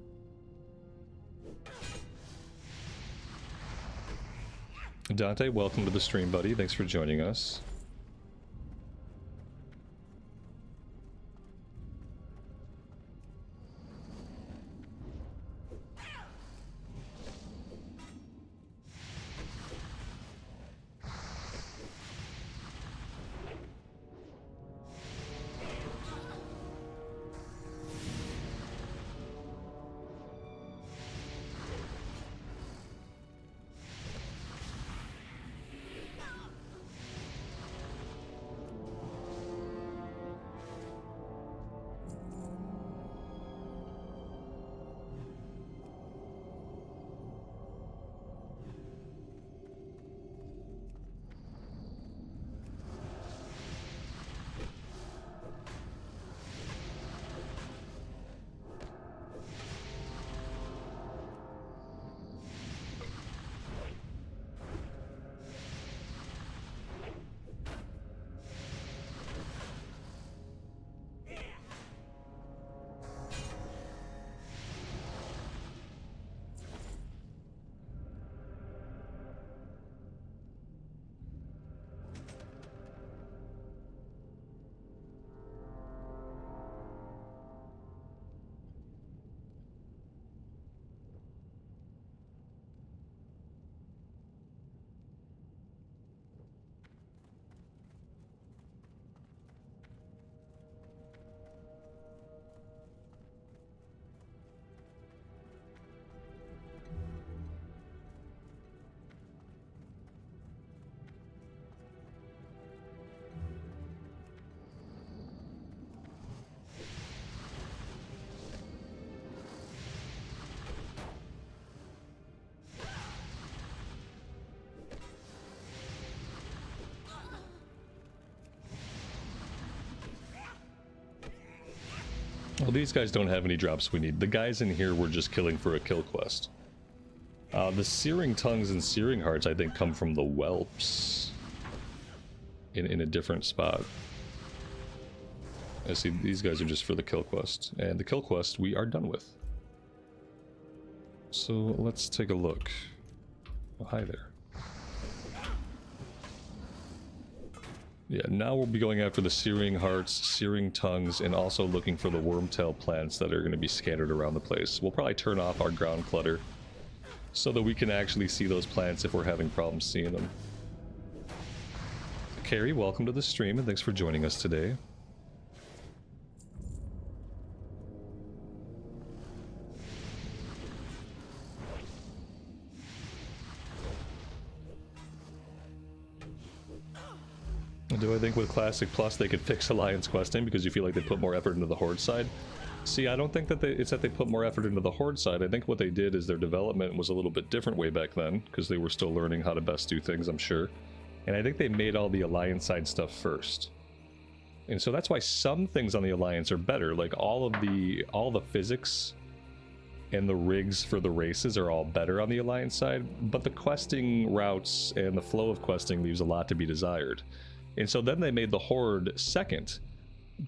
Dante, welcome to the stream, buddy. Thanks for joining us. Well, these guys don't have any drops we need. The guys in here were just killing for a kill quest. The Searing Tongues and Searing Hearts, I think, come from the Whelps. In a different spot. I see these guys are just for the kill quest. And the kill quest we are done with. So let's take a look. Oh, hi there. Yeah, now we'll be going after the Searing Hearts, Searing Tongues, and also looking for the Wormtail plants that are going to be scattered around the place. We'll probably turn off our ground clutter so that we can actually see those plants if we're having problems seeing them. Carrie, welcome to the stream, and thanks for joining us today. Do I think with Classic Plus they could fix Alliance questing because you feel like they put more effort into the Horde side? See, I don't think that it's that they put more effort into the Horde side. I think what they did is their development was a little bit different way back then because they were still learning how to best do things, I'm sure. And I think they made all the Alliance side stuff first. And so that's why some things on the Alliance are better. Like all the physics and the rigs for the races are all better on the Alliance side, but the questing routes and the flow of questing leaves a lot to be desired. And so then they made the Horde second.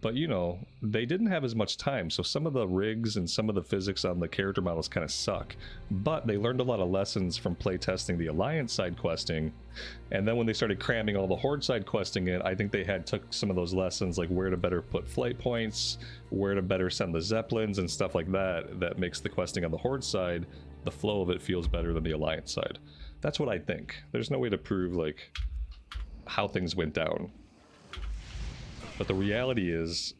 But, you know, they didn't have as much time, so some of the rigs and some of the physics on the character models kind of suck. But they learned a lot of lessons from playtesting the Alliance side questing. And then when they started cramming all the Horde side questing in, I think they took some of those lessons, like where to better put flight points, where to better send the Zeppelins and stuff like that, that makes the questing on the Horde side, the flow of it feels better than the Alliance side. That's what I think. There's no way to prove, like, how things went down. But the reality is,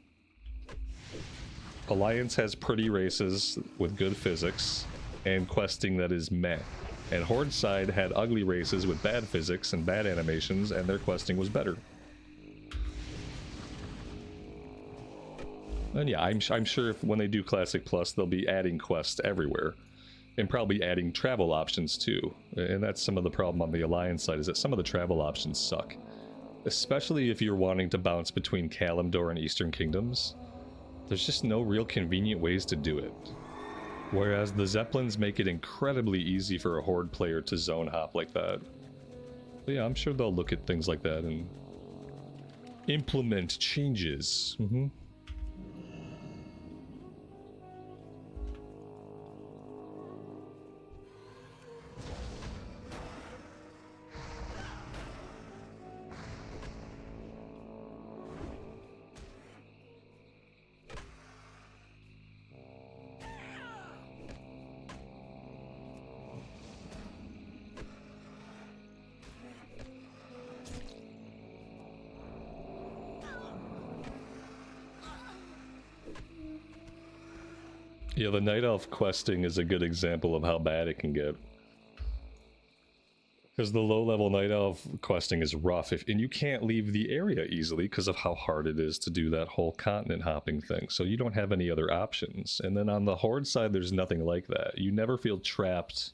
Alliance has pretty races with good physics and questing that is meh. And Horde side had ugly races with bad physics and bad animations, and their questing was better. And yeah, I'm sure when they do Classic Plus, they'll be adding quests everywhere. And probably adding travel options too. And that's some of the problem on the Alliance side, is that some of the travel options suck. Especially if you're wanting to bounce between Kalimdor and Eastern Kingdoms. There's just no real convenient ways to do it. Whereas the Zeppelins make it incredibly easy for a Horde player to zone hop like that. But yeah, I'm sure they'll look at things like that and implement changes. Yeah, the Night Elf questing is a good example of how bad it can get. Because the low-level Night Elf questing is rough, and you can't leave the area easily because of how hard it is to do that whole continent hopping thing, so you don't have any other options. And then on the Horde side, there's nothing like that. You never feel trapped.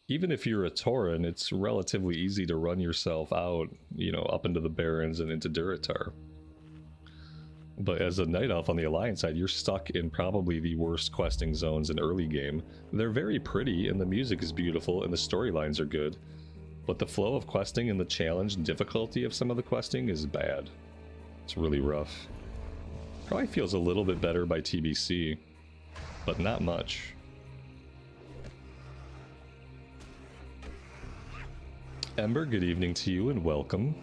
Even if you're a Tauren, it's relatively easy to run yourself out, you know, up into the Barrens and into Durotar. But as a Night Elf on the Alliance side, you're stuck in probably the worst questing zones in early game. They're very pretty, and the music is beautiful, and the storylines are good. But the flow of questing and the challenge and difficulty of some of the questing is bad. It's really rough. Probably feels a little bit better by TBC, but not much. Ember, good evening to you and welcome.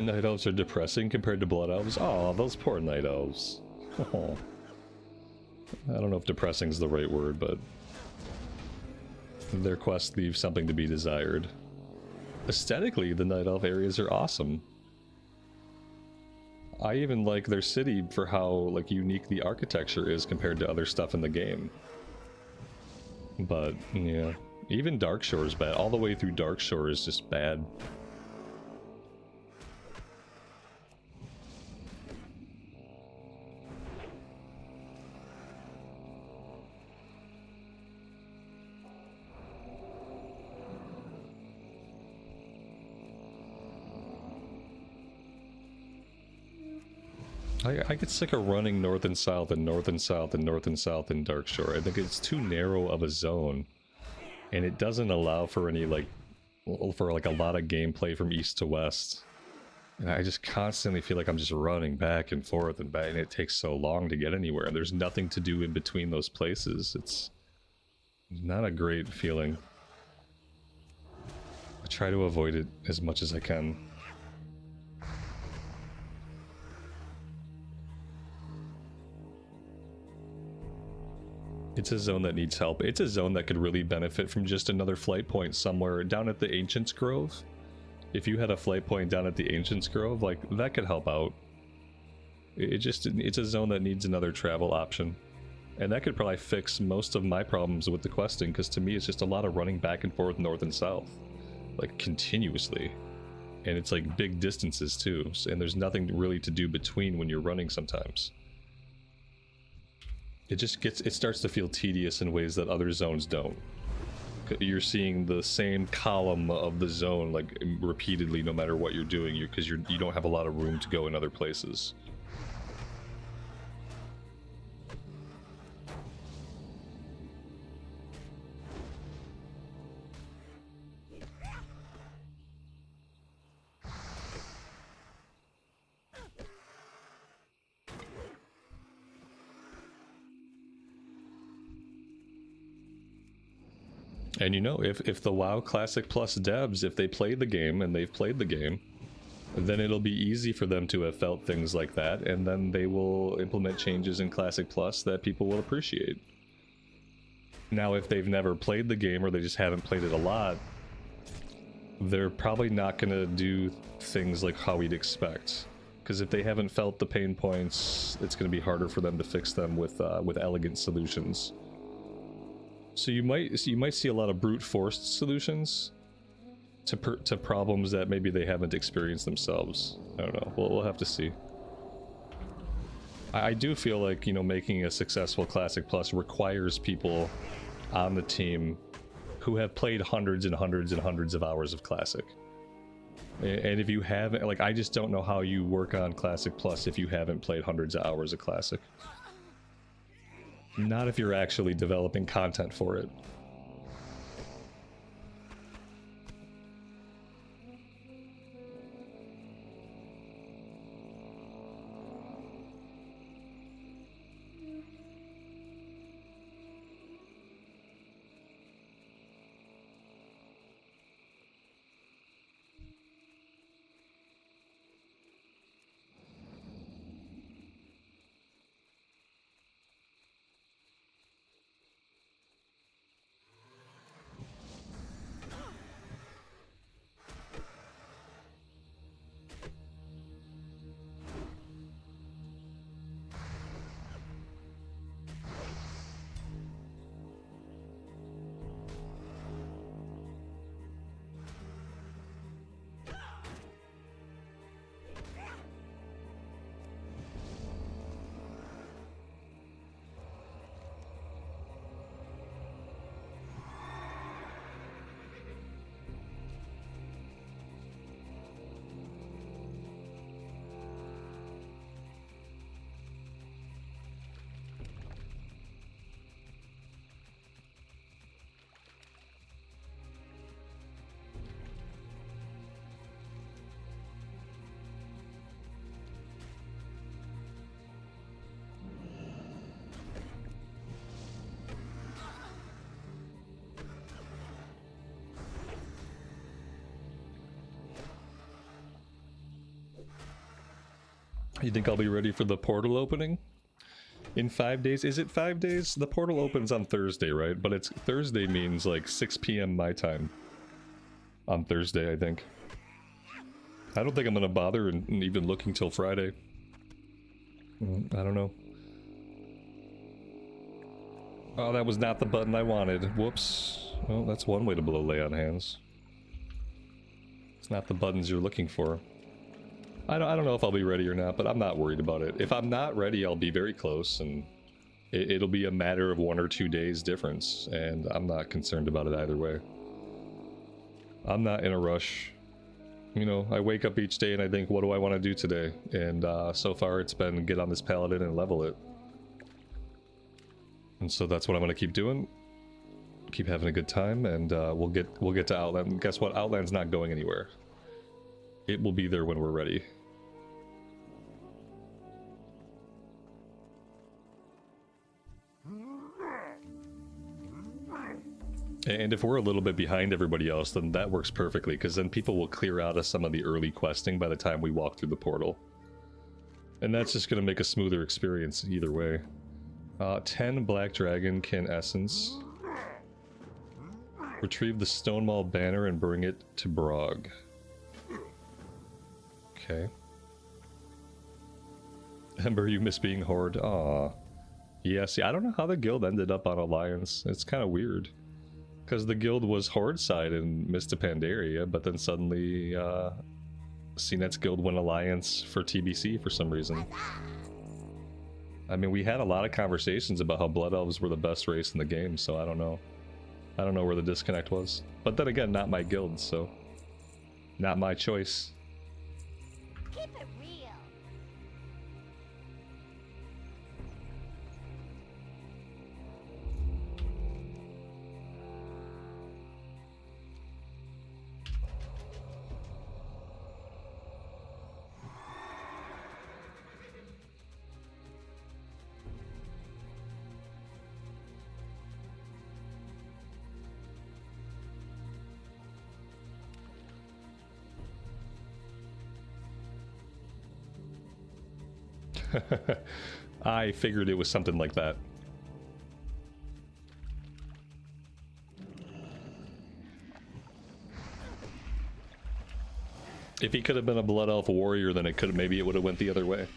Night Elves are depressing compared to Blood Elves. Oh, those poor Night Elves. Oh. I don't know if depressing is the right word, but their quests leave something to be desired. Aesthetically, the Night Elf areas are awesome. I even like their city for how like unique the architecture is compared to other stuff in the game. But yeah, even Darkshore is bad. All the way through Darkshore is just bad. I get sick of running north and south and north and south and north and south in Darkshore. I think it's too narrow of a zone, and it doesn't allow for any like a lot of gameplay from east to west. And I just constantly feel like I'm just running back and forth and back, and it takes so long to get anywhere. And there's nothing to do in between those places. It's not a great feeling. I try to avoid it as much as I can. It's a zone that needs help. It's a zone that could really benefit from just another flight point somewhere down at the Ancients Grove. If you had a flight point down at the Ancients Grove, like, that could help out. It's a zone that needs another travel option. And that could probably fix most of my problems with the questing, because to me it's just a lot of running back and forth north and south. Like, continuously. And it's like big distances too, and there's nothing really to do between when you're running sometimes. It starts to feel tedious in ways that other zones don't. You're seeing the same column of the zone like repeatedly no matter what you're doing, because you don't have a lot of room to go in other places. And you know, if the WoW Classic Plus devs, if they play the game and they've played the game, then it'll be easy for them to have felt things like that, and then they will implement changes in Classic Plus that people will appreciate. Now, if they've never played the game or they just haven't played it a lot, they're probably not going to do things like how we'd expect. Because if they haven't felt the pain points, it's going to be harder for them to fix them with elegant solutions. So you might see a lot of brute force solutions, to problems that maybe they haven't experienced themselves. I don't know. We'll have to see. I do feel like, you know, making a successful Classic Plus requires people on the team who have played hundreds and hundreds and hundreds of hours of Classic. And if you haven't, like, I just don't know how you work on Classic Plus if you haven't played hundreds of hours of Classic. Not if you're actually developing content for it. You think I'll be ready for the portal opening? In 5 days? Is it 5 days? The portal opens on Thursday, right? But it's Thursday means like 6 p.m. my time. On Thursday, I think. I don't think I'm gonna bother and even looking till Friday. I don't know. Oh, that was not the button I wanted. Whoops. Well, that's one way to blow lay on hands. It's not the buttons you're looking for. I don't know if I'll be ready or not, but I'm not worried about it. If I'm not ready, I'll be very close, and it'll be a matter of 1 or 2 days difference, and I'm not concerned about it either way. I'm not in a rush. You know, I wake up each day and I think, what do I want to do today? And so far it's been get on this Paladin and level it. And so that's what I'm going to keep doing. Keep having a good time, and we'll get to Outland. Guess what? Outland's not going anywhere. It will be there when we're ready. And if we're a little bit behind everybody else, then that works perfectly, because then people will clear out of some of the early questing by the time we walk through the portal. And that's just going to make a smoother experience either way. 10 Black Dragonkin Essence. Retrieve the Stonemaul banner and bring it to Brog. Okay. Ember, you miss being Horde. Aw. Yeah, see, I don't know how the guild ended up on Alliance. It's kind of weird. Because the guild was Horde side in Mista Pandaria, but then suddenly, CNET's guild went Alliance for TBC for some reason. I mean, we had a lot of conversations about how Blood Elves were the best race in the game, so I don't know. I don't know where the disconnect was. But then again, not my guild, so... not my choice. Keep it real. I figured it was something like that. If he could have been a Blood Elf warrior, then maybe it would have went the other way.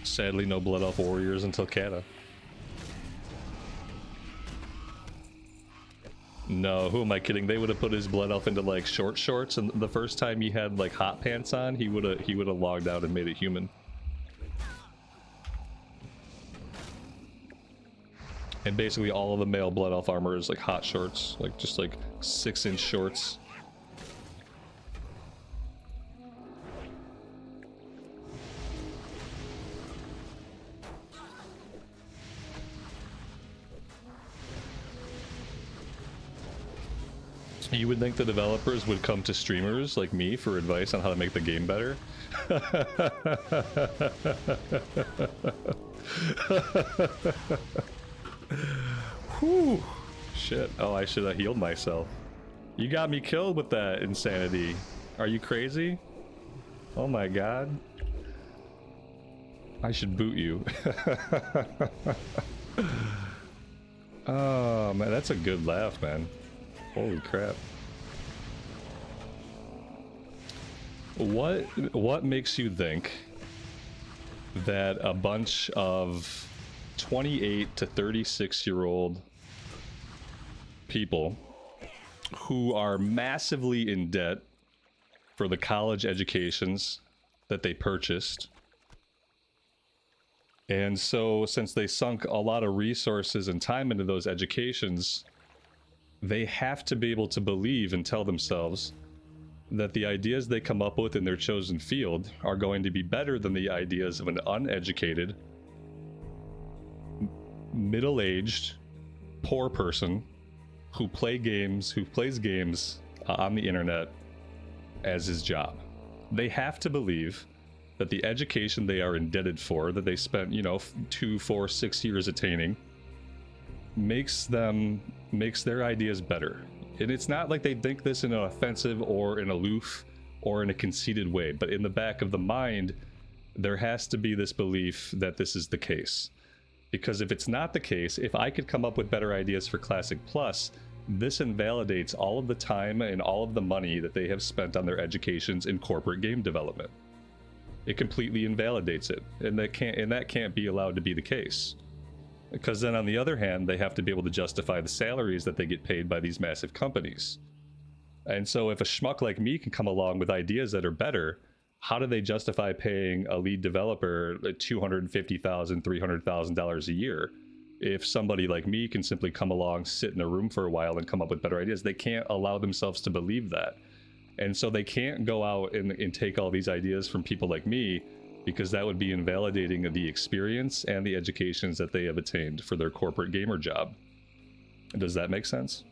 Sadly, no Blood Elf warriors until Kata. No, who am I kidding? They would have put his blood elf into like short shorts, and the first time he had like hot pants on, he would have logged out and made it human. And basically all of the male blood elf armor is like hot shorts, like just like 6-inch shorts. You would think the developers would come to streamers like me for advice on how to make the game better. Whew. Shit. Oh, I should have healed myself. You got me killed with that insanity. Are you crazy? Oh my god. I should boot you. Oh man, that's a good laugh, man. Holy crap. What makes you think that a bunch of 28 to 36-year-old people who are massively in debt for the college educations that they purchased, and so since they sunk a lot of resources and time into those educations, they have to be able to believe and tell themselves that the ideas they come up with in their chosen field are going to be better than the ideas of an uneducated, middle-aged, poor person who plays games on the internet as his job. They have to believe that the education they are indebted for, that they spent, 2, 4, 6 years attaining, makes their ideas better. And it's not like they think this in an offensive or an aloof or in a conceited way, but in the back of the mind, there has to be this belief that this is the case. Because if it's not the case, if I could come up with better ideas for Classic Plus, this invalidates all of the time and all of the money that they have spent on their educations in corporate game development. It completely invalidates it, and that can't be allowed to be the case. Because then on the other hand, they have to be able to justify the salaries that they get paid by these massive companies. And so if a schmuck like me can come along with ideas that are better, how do they justify paying a lead developer $250,000, $300,000 a year? If somebody like me can simply come along, sit in a room for a while and come up with better ideas, they can't allow themselves to believe that. And so they can't go out and take all these ideas from people like me, because that would be invalidating of the experience and the educations that they have attained for their corporate gamer job. Does that make sense?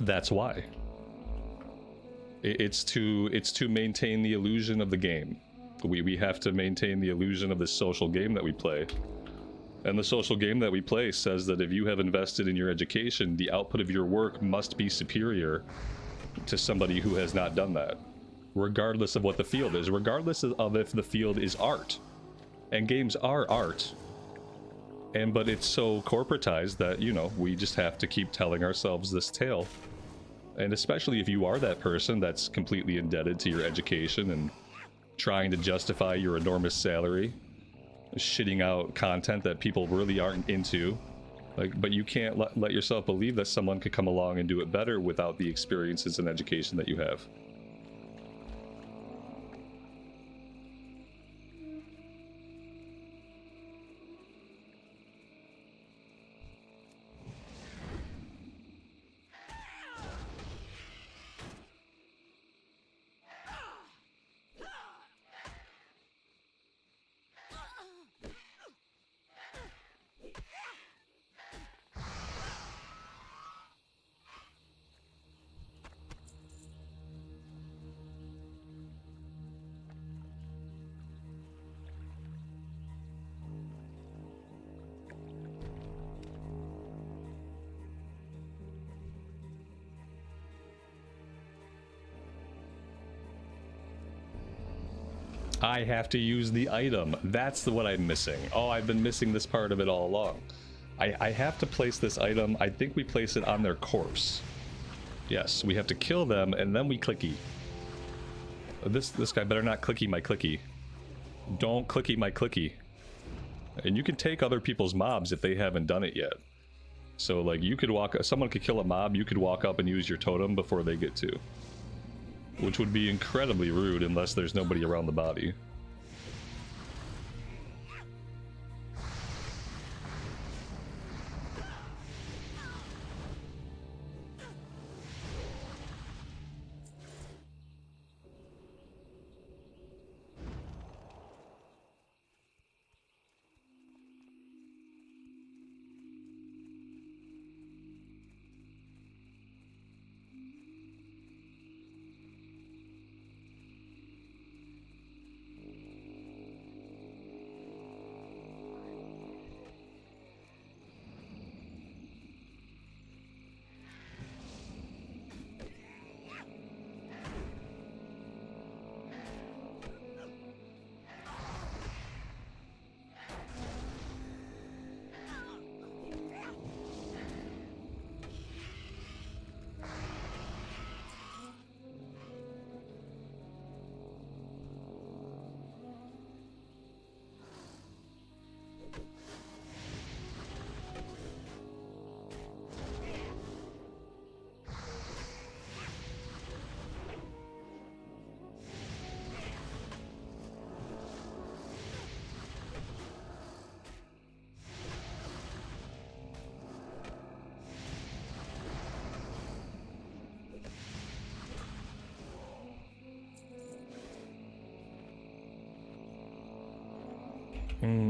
That's why. It's to maintain the illusion of the game. We have to maintain the illusion of this social game that we play. And the social game that we play says that if you have invested in your education, the output of your work must be superior to somebody who has not done that, regardless of what the field is, regardless of if the field is art. And games are art. But it's so corporatized that, we just have to keep telling ourselves this tale. And especially if you are that person that's completely indebted to your education and trying to justify your enormous salary, shitting out content that people really aren't into. But you can't let yourself believe that someone could come along and do it better without the experiences and education that you have. I have to use the item. That's what I'm missing. Oh, I've been missing this part of it all along. I have to place this item. I think we place it on their corpse. Yes, we have to kill them and then we clicky. This guy better not clicky my clicky. Don't clicky my clicky. And you can take other people's mobs if they haven't done it yet. So like you could someone could kill a mob, you could walk up and use your totem before they get to. Which would be incredibly rude unless there's nobody around the body.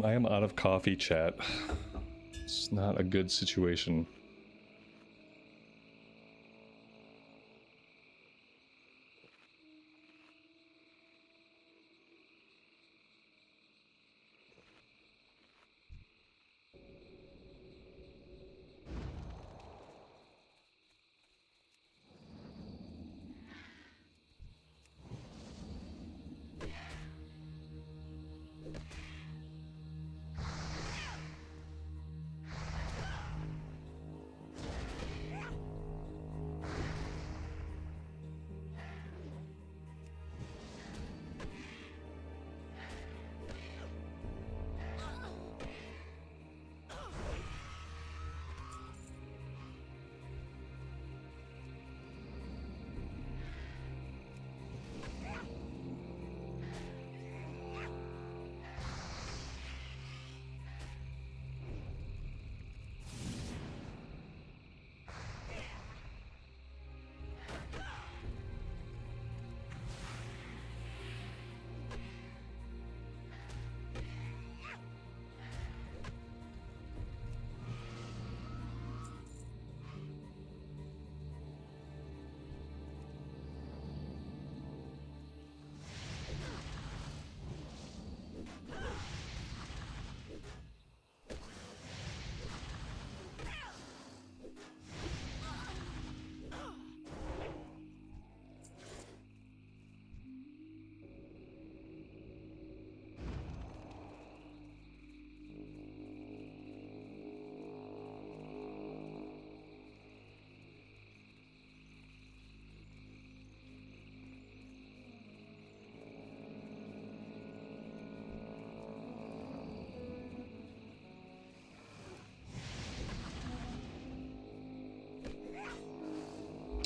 I am out of coffee, chat. It's not a good situation.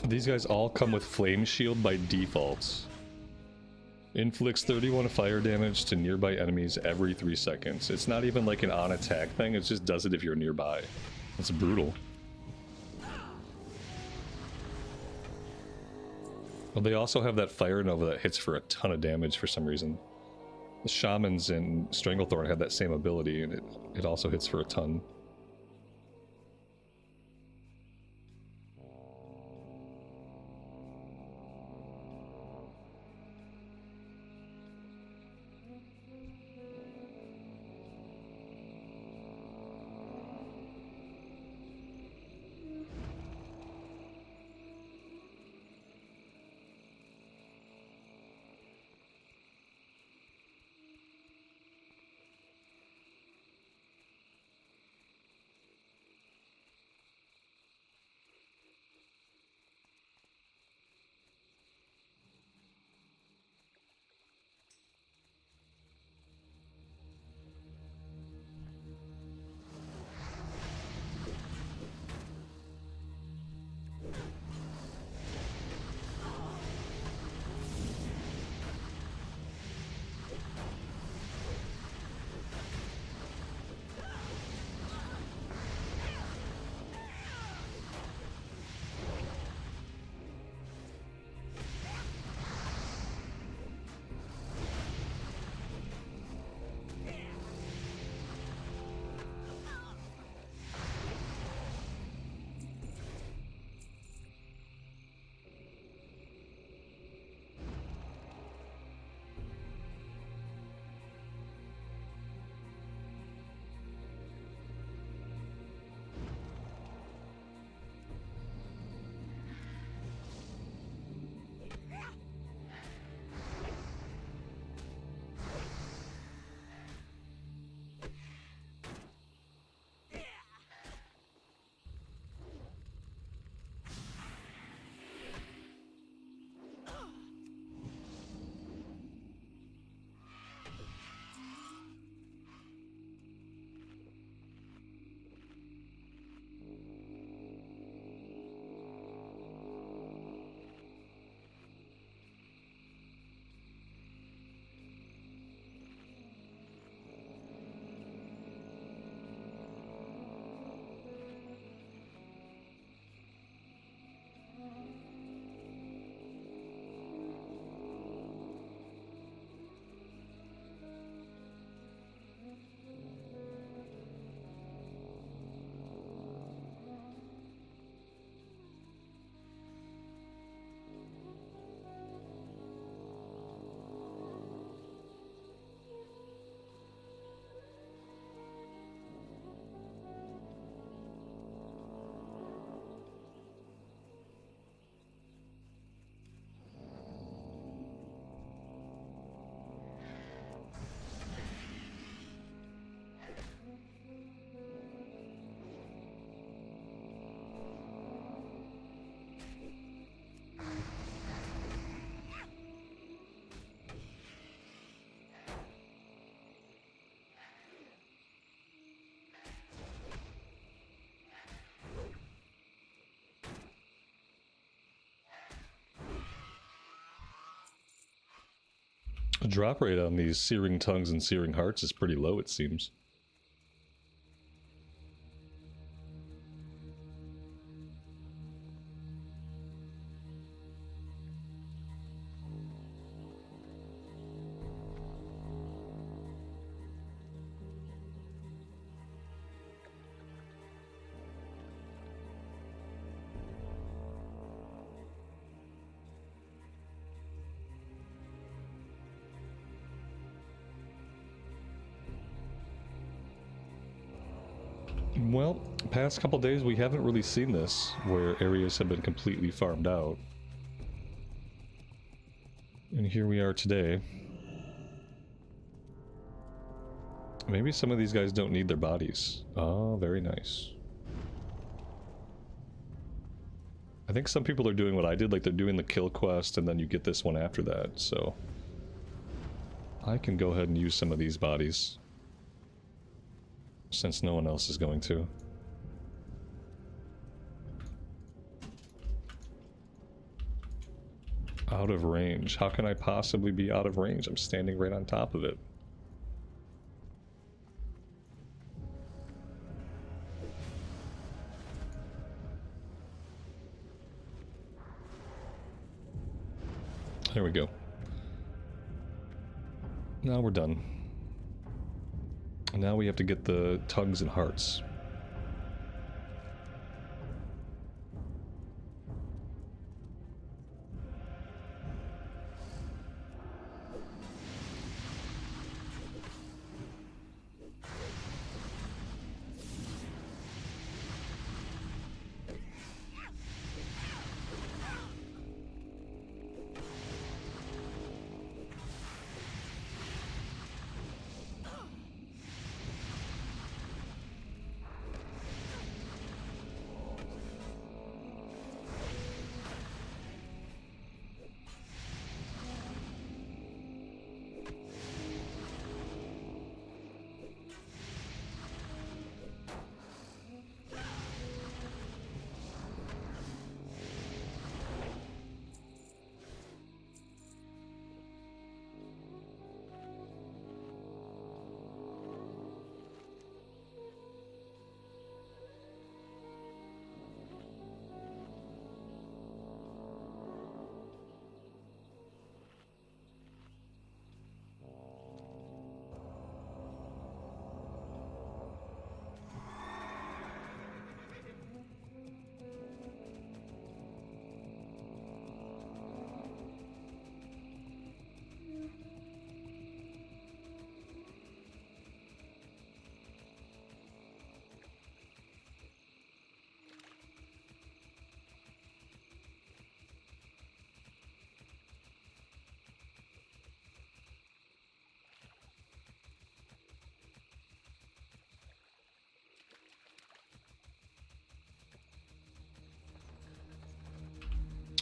These guys all come with Flame Shield by default. Inflicts 31 fire damage to nearby enemies every 3 seconds. It's not even like an on-attack thing, it just does it if you're nearby. It's brutal. Well, they also have that Fire Nova that hits for a ton of damage for some reason. The Shamans in Stranglethorn have that same ability, and it also hits for a ton. The drop rate on these searing tongues and searing hearts is pretty low, it seems. Well, past couple days we haven't really seen this, where areas have been completely farmed out. And here we are today. Maybe some of these guys don't need their bodies. Oh, very nice. I think some people are doing what I did, like they're doing the kill quest and then you get this one after that, so... I can go ahead and use some of these bodies. Since no one else is going to. Out of range. How can I possibly be out of range? I'm standing right on top of it. There we go. Now we're done. Now we have to get the tongues and hearts.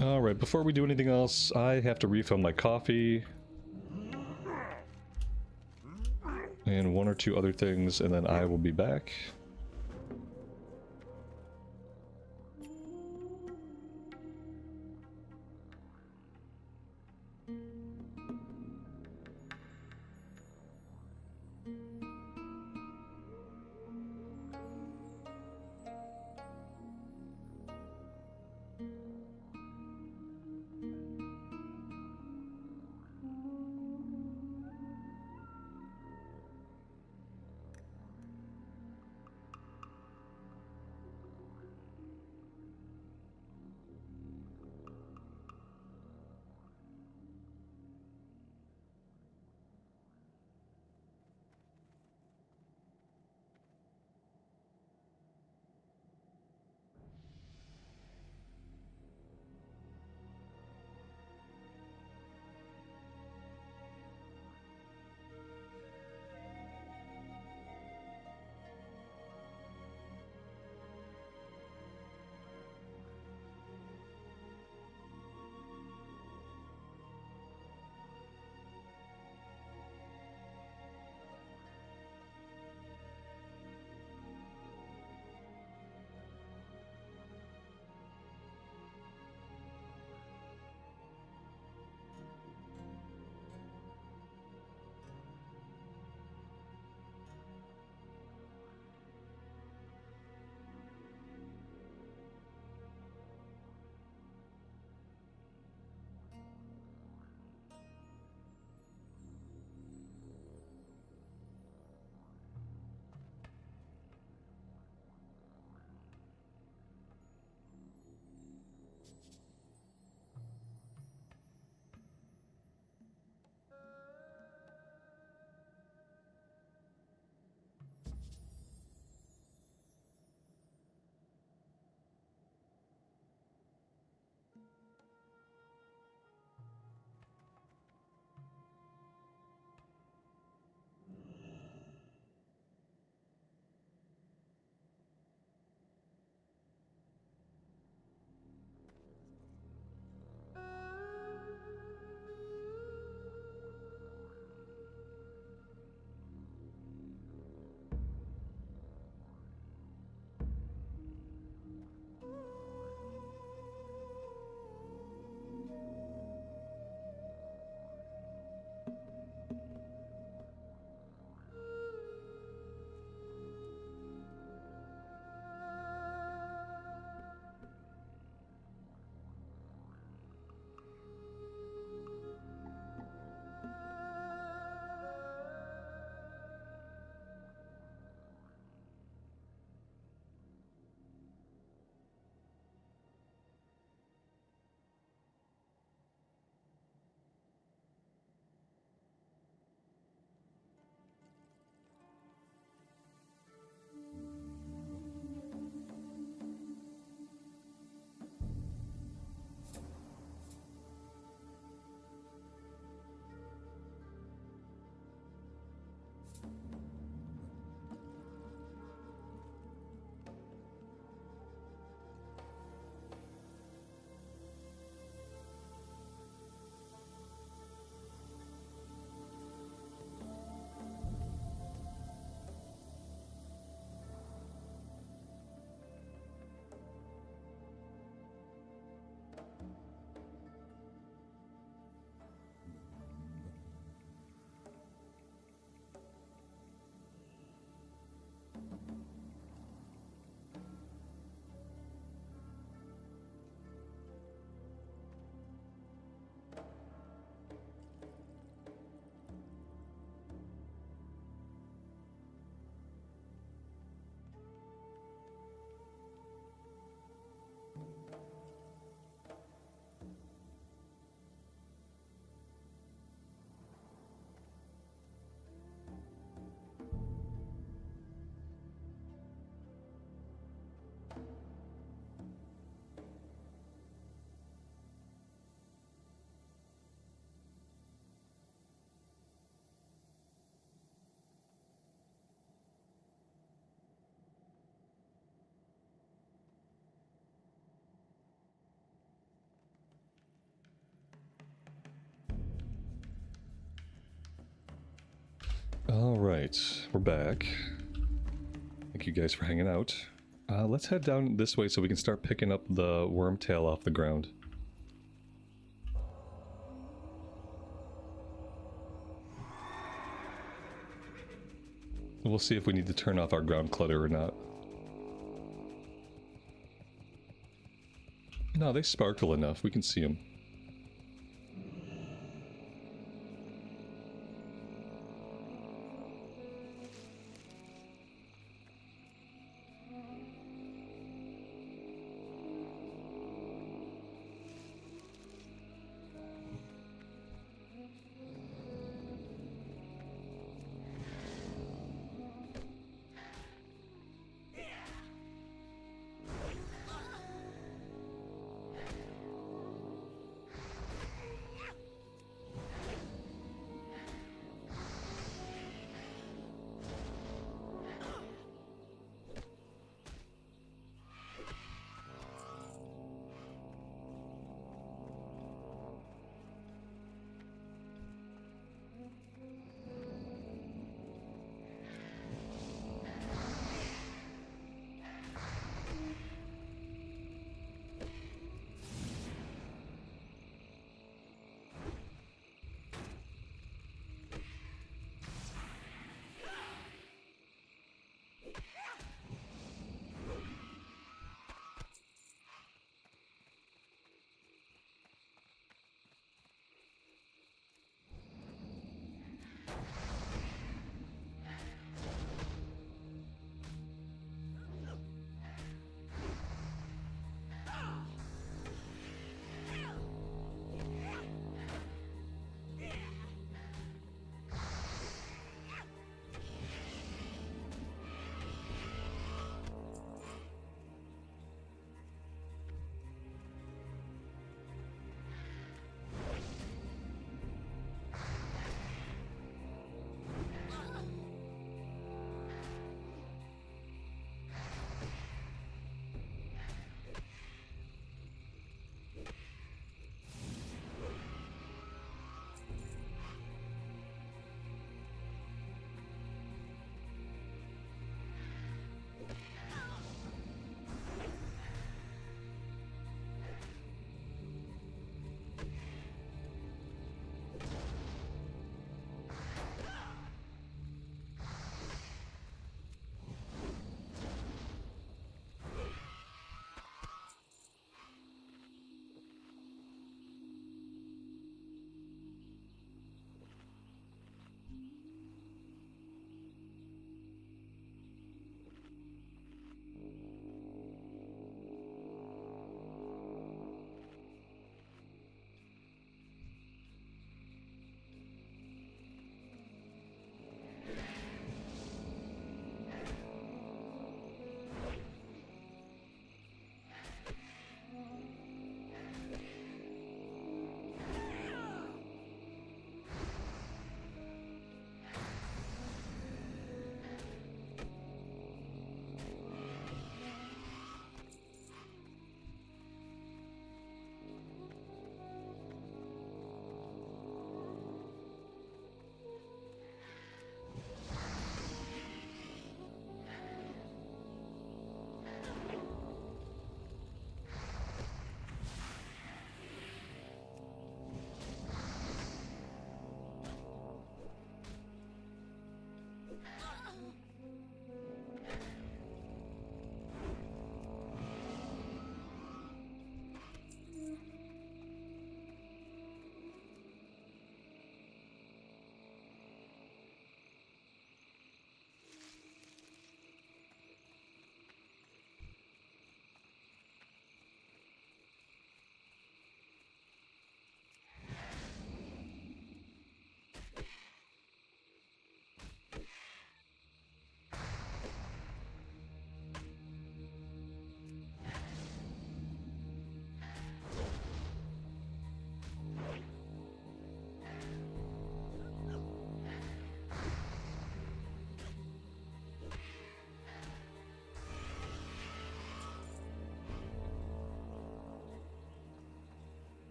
Alright, before we do anything else, I have to refill my coffee. And one or two other things, and then I will be back. Alright, we're back. Thank you guys for hanging out. Let's head down this way so we can start picking up the wormtail off the ground. We'll see if we need to turn off our ground clutter or not. No, they sparkle enough. We can see them.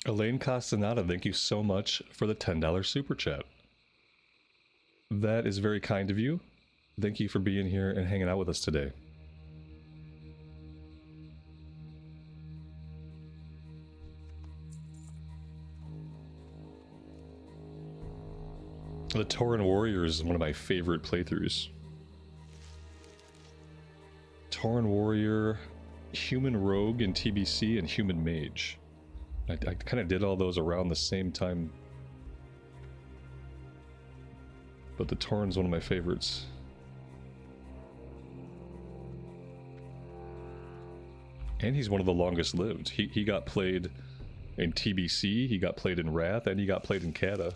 Elaine Castaneda, thank you so much for the $10 super chat. That is very kind of you. Thank you for being here and hanging out with us today. The Tauren Warriors is one of my favorite playthroughs. Tauren Warrior, Human Rogue in TBC, and Human Mage. I kind of did all those around the same time. But the Tauren's one of my favorites. And he's one of the longest lived. He got played in TBC, he got played in Wrath, and he got played in Kata.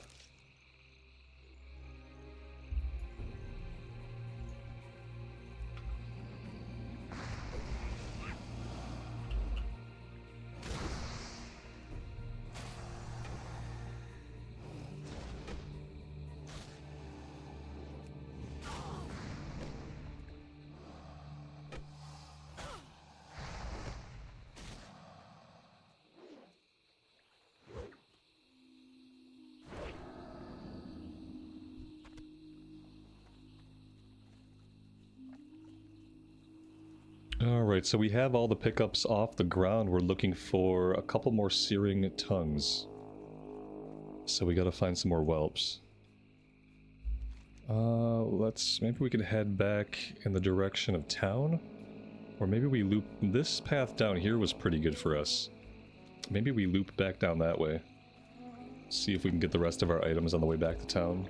Alright, so we have all the pickups off the ground. We're looking for a couple more searing tongues. So we gotta find some more whelps. Maybe we can head back in the direction of town? Or maybe we loop... This path down here was pretty good for us. Maybe we loop back down that way. See if we can get the rest of our items on the way back to town.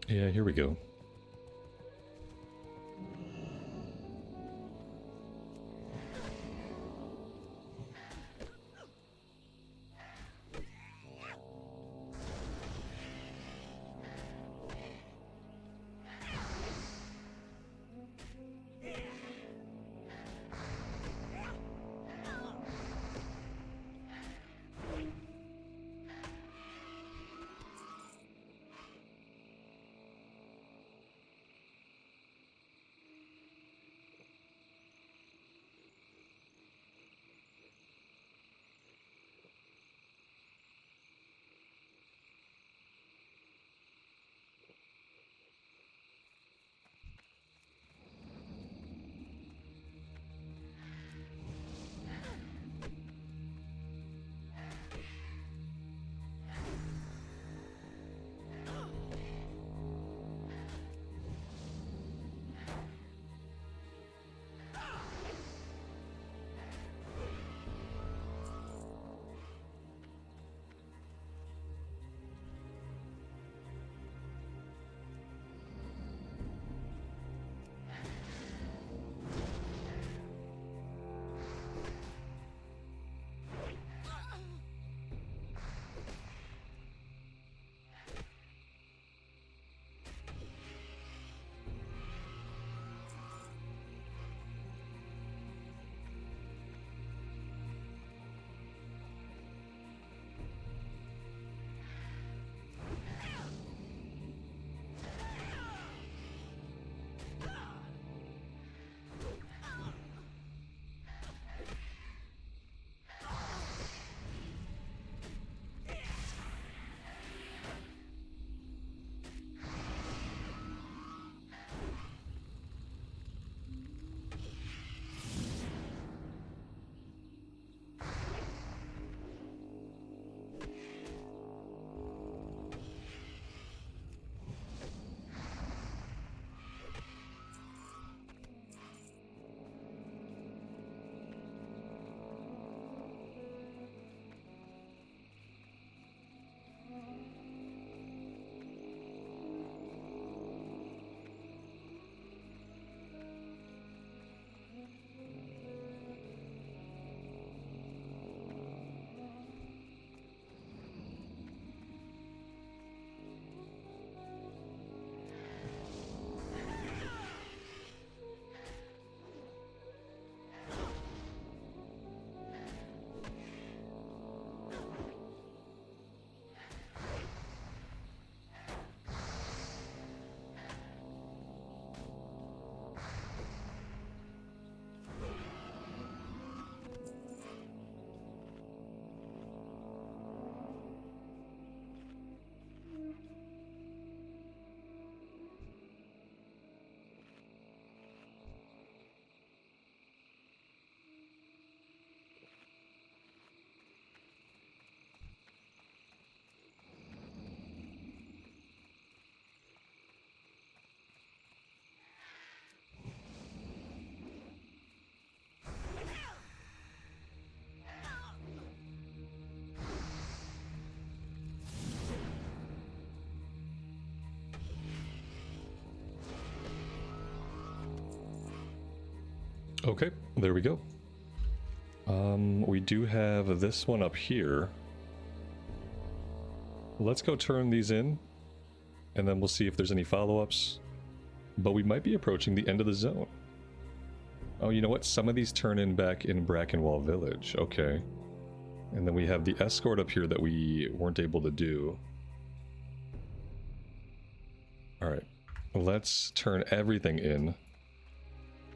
Yeah, here we go. Okay, there we go. We do have this one up here. Let's go turn these in, and then we'll see if there's any follow-ups. But we might be approaching the end of the zone. Oh, you know what? Some of these turn in back in Brackenwall Village. Okay. And then we have the escort up here that we weren't able to do. Alright. Let's turn everything in.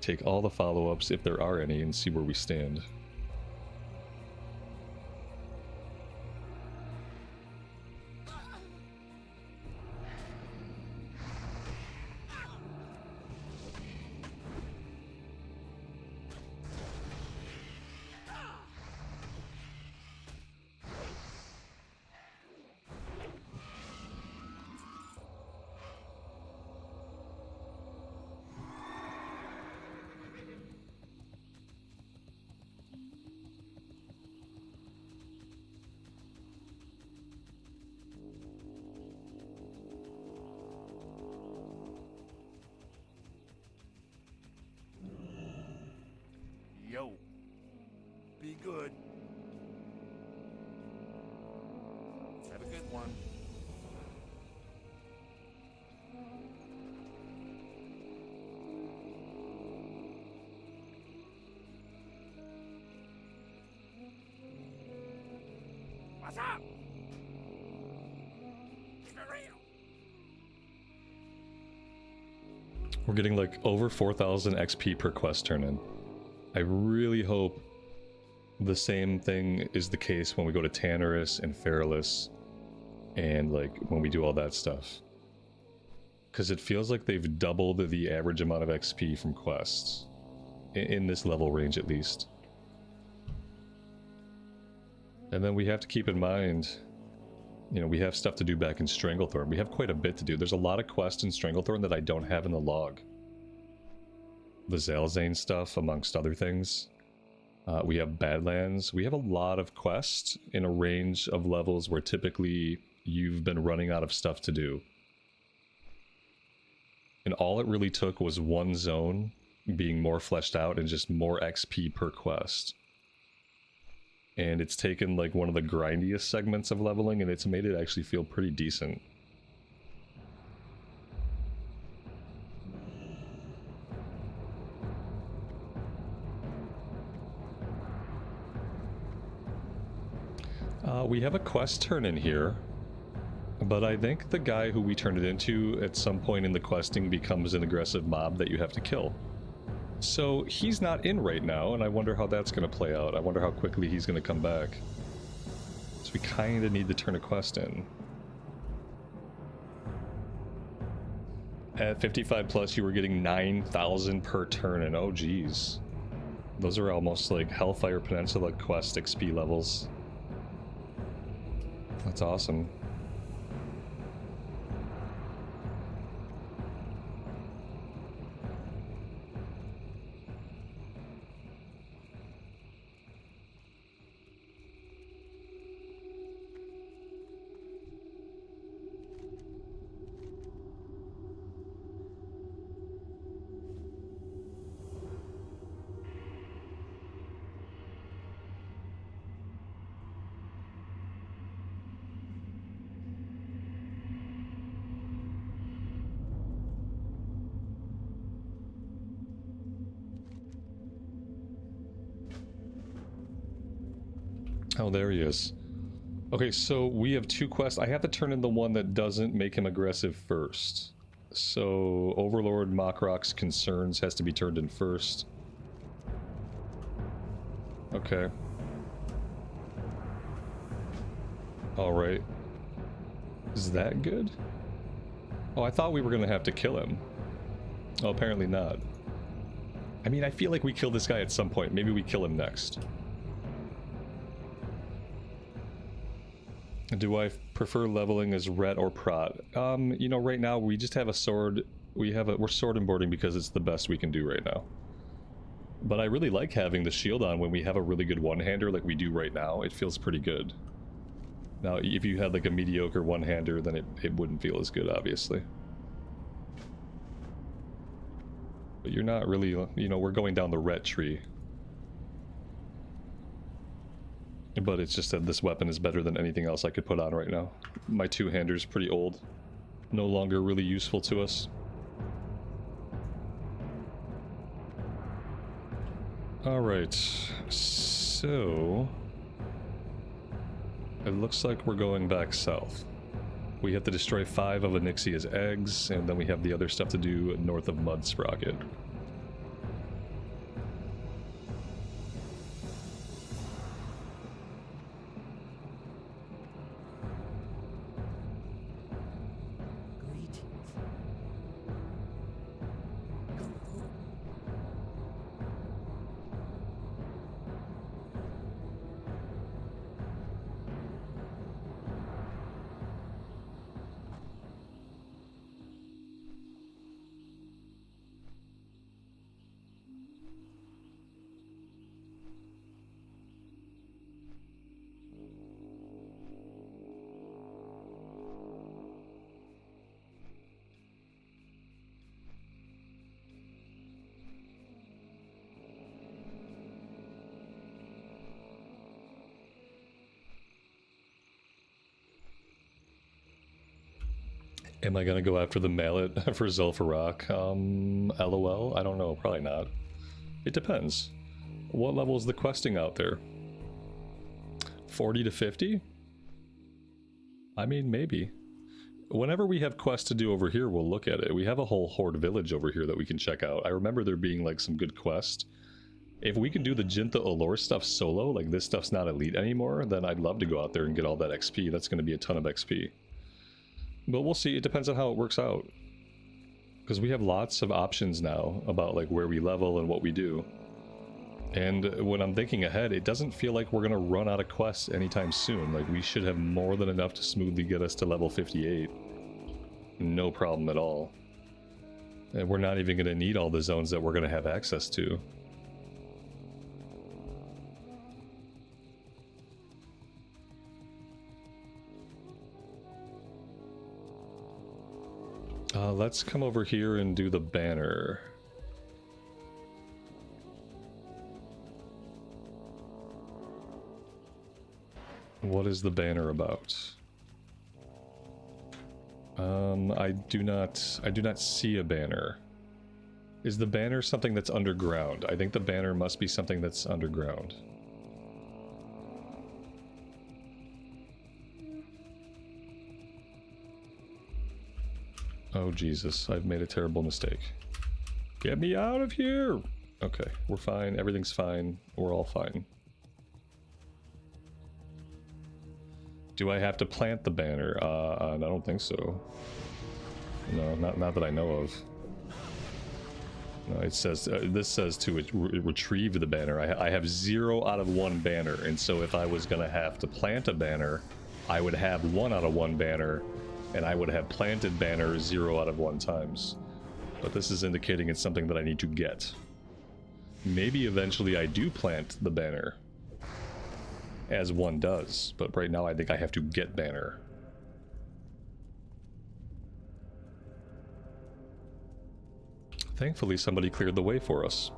Take all the follow-ups, if there are any, and see where we stand. Yo. Be good. Have a good one. What's up? Keep it real. We're getting like over 4,000 XP per quest turn in. I really hope the same thing is the case when we go to Tannerus and Feralus and like when we do all that stuff. Because it feels like they've doubled the average amount of XP from quests. In this level range at least. And then we have to keep in mind, you know, we have stuff to do back in Stranglethorn. We have quite a bit to do. There's a lot of quests in Stranglethorn that I don't have in the log. The Zalzane stuff, amongst other things. We have Badlands. We have a lot of quests in a range of levels where typically you've been running out of stuff to do. And all it really took was one zone being more fleshed out and just more XP per quest. And it's taken like one of the grindiest segments of leveling and it's made it actually feel pretty decent. We have a quest turn in here, but I think the guy who we turned it into at some point in the questing becomes an aggressive mob that you have to kill. So he's not in right now, and I wonder how that's going to play out. I wonder how quickly he's going to come back. So we kind of need to turn a quest in. At 55 plus, you were getting 9,000 per turn, and oh geez. Those are almost like Hellfire Peninsula quest XP levels. That's awesome. Oh, there he is. Okay, so we have two quests. I have to turn in the one that doesn't make him aggressive first. So, Overlord Mockrock's Concerns has to be turned in first. Okay. Alright. Is that good? Oh, I thought we were gonna have to kill him. Oh, apparently not. I mean, I feel like we kill this guy at some point. Maybe we kill him next. Do I prefer leveling as Ret or Prot? You know, right now we just have a sword. We're sword and boarding because it's the best we can do right now. But I really like having the shield on when we have a really good one-hander like we do right now. It feels pretty good. Now, if you had like a mediocre one-hander, then it wouldn't feel as good, obviously. But you're not really, you know, we're going down the ret tree. But it's just that this weapon is better than anything else I could put on right now. My two-hander's pretty old. No longer really useful to us. Alright, so... it looks like we're going back south. We have to destroy 5 of Onyxia's eggs, and then we have the other stuff to do north of Mud Sprocket. Am I gonna go after the mallet for Zul'Farrak? LOL? I don't know, probably not. It depends. What level is the questing out there? 40 to 50? I mean, maybe. Whenever we have quests to do over here, we'll look at it. We have a whole Horde village over here that we can check out. I remember there being like some good quests. If we can do the Jinta Allure stuff solo, like this stuff's not elite anymore, then I'd love to go out there and get all that XP. That's gonna be a ton of XP. But we'll see, it depends on how it works out. Because we have lots of options now about like where we level and what we do. And when I'm thinking ahead, it doesn't feel like we're going to run out of quests anytime soon. Like we should have more than enough to smoothly get us to level 58. No problem at all. And we're not even going to need all the zones that we're going to have access to. Let's come over here and do the banner. What is the banner about? I do not see a banner. Is the banner something that's underground? I think the banner must be something that's underground. Oh Jesus, I've made a terrible mistake. Get me out of here! Okay, we're fine, everything's fine, we're all fine. Do I have to plant the banner? I don't think so. No, not that I know of. No, it says, this says to retrieve the banner. I have 0 out of 1 banner, and so if I was gonna have to plant a banner, I would have 1 out of 1 banner, and I would have planted banner 0 out of 1 times. But this is indicating it's something that I need to get. Maybe eventually I do plant the banner, as one does, but right now I think I have to get banner. Thankfully somebody cleared the way for us.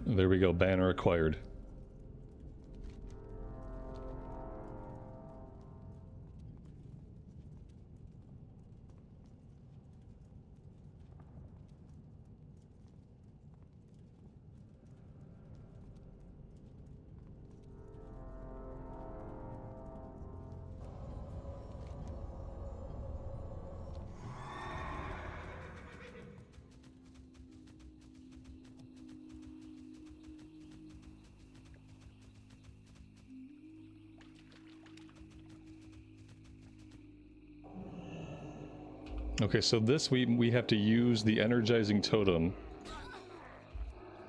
There we go, banner acquired. Okay, so this we have to use the energizing totem,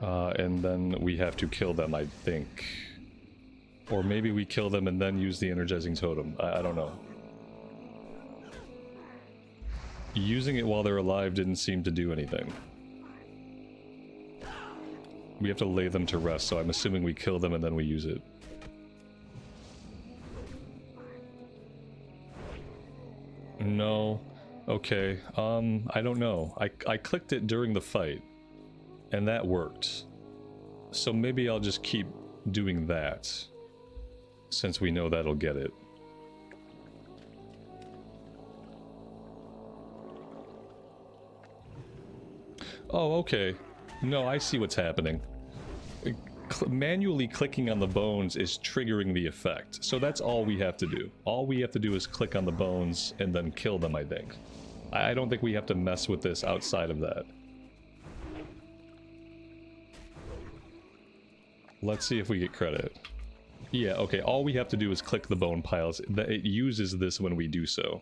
and then we have to kill them, I think. Or maybe we kill them and then use the energizing totem. I don't know. using it while they're alive didn't seem to do anything. We have to lay them to rest, so I'm assuming we kill them and then we use it. No. Okay. I don't know. I clicked it during the fight, and that worked. So maybe I'll just keep doing that, since we know that'll get it. Oh, okay. No, I see what's happening. Manually clicking on the bones is triggering the effect. So that's all we have to do. All we have to do is click on the bones and then kill them, I think. I don't think we have to mess with this outside of that. Let's see if we get credit. Yeah, okay, all we have to do is click the bone piles. It uses this when we do so.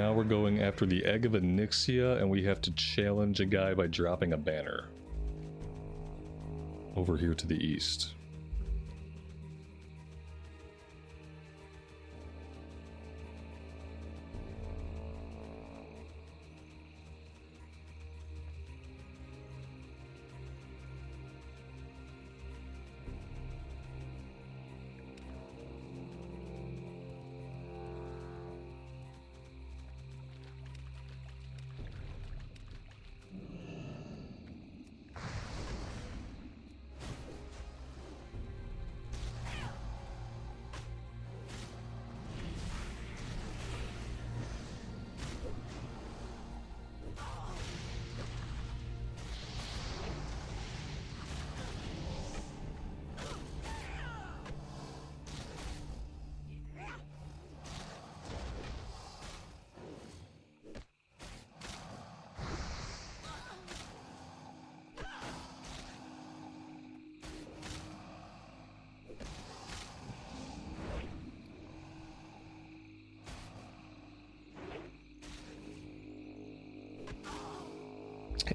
now we're going after the Egg of Onyxia, and we have to challenge a guy by dropping a banner. Over here to the east.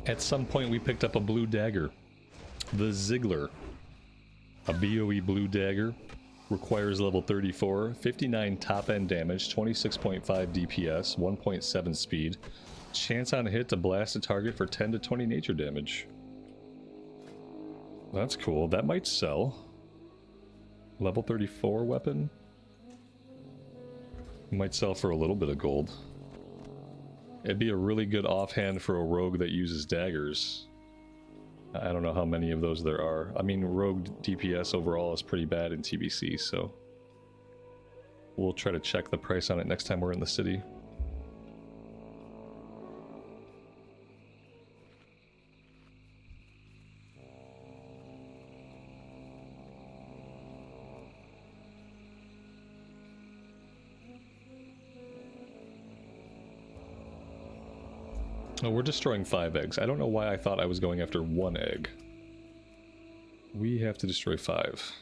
At some point we picked up a blue dagger. The Ziggler. A BOE blue dagger. Requires level 34, 59 top end damage, 26.5 DPS, 1.7 speed. Chance on hit to blast a target for 10 to 20 nature damage. That's cool. That might sell. Level 34 weapon. Might sell for a little bit of gold. It'd be a really good offhand for a rogue that uses daggers. I don't know how many of those there are. I mean, rogue DPS overall is pretty bad in TBC, so we'll try to check the price on it next time we're in the city. Oh, we're destroying 5 eggs. I don't know why I thought I was going after 1 egg. We have to destroy 5.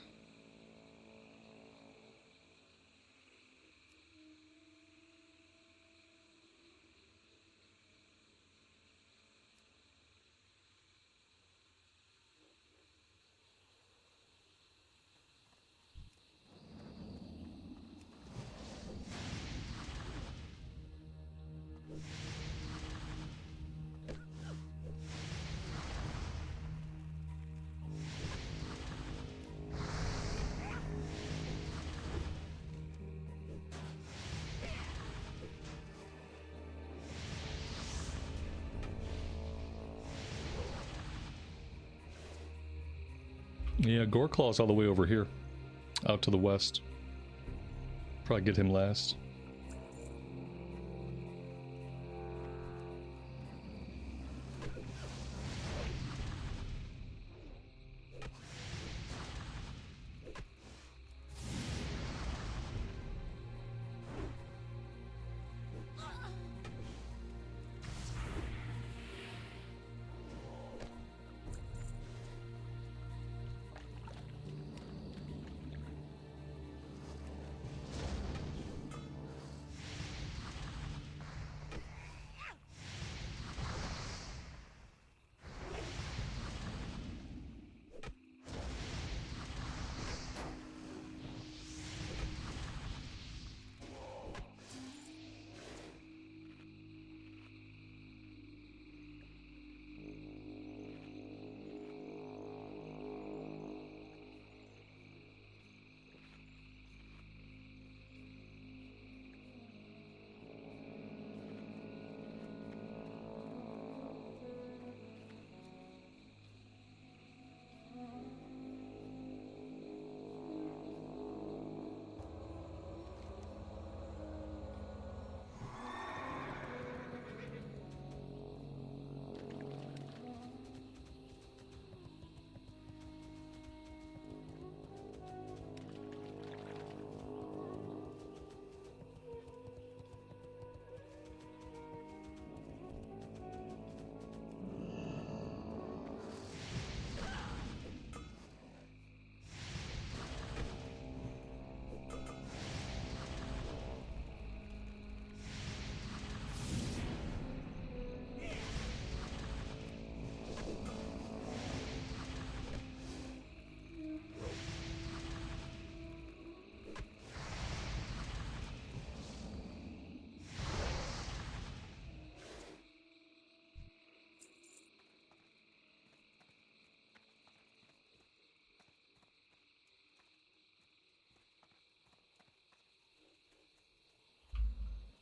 Yeah, Goreclaw's all the way over here. Out to the west. Probably get him last.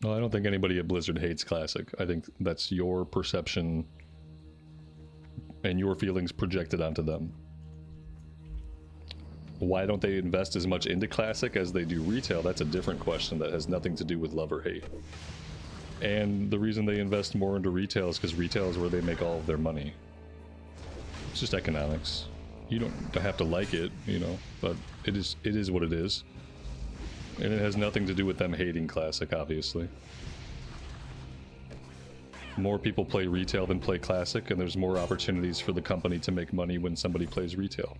Well, I don't think anybody at Blizzard hates Classic. I think that's your perception and your feelings projected onto them. Why don't they invest as much into Classic as they do retail? That's a different question that has nothing to do with love or hate. And the reason they invest more into retail is because retail is where they make all of their money. It's just economics. You don't have to like it, you know, but it is what it is. And it has nothing to do with them hating Classic, obviously. More people play retail than play Classic, and there's more opportunities for the company to make money when somebody plays retail.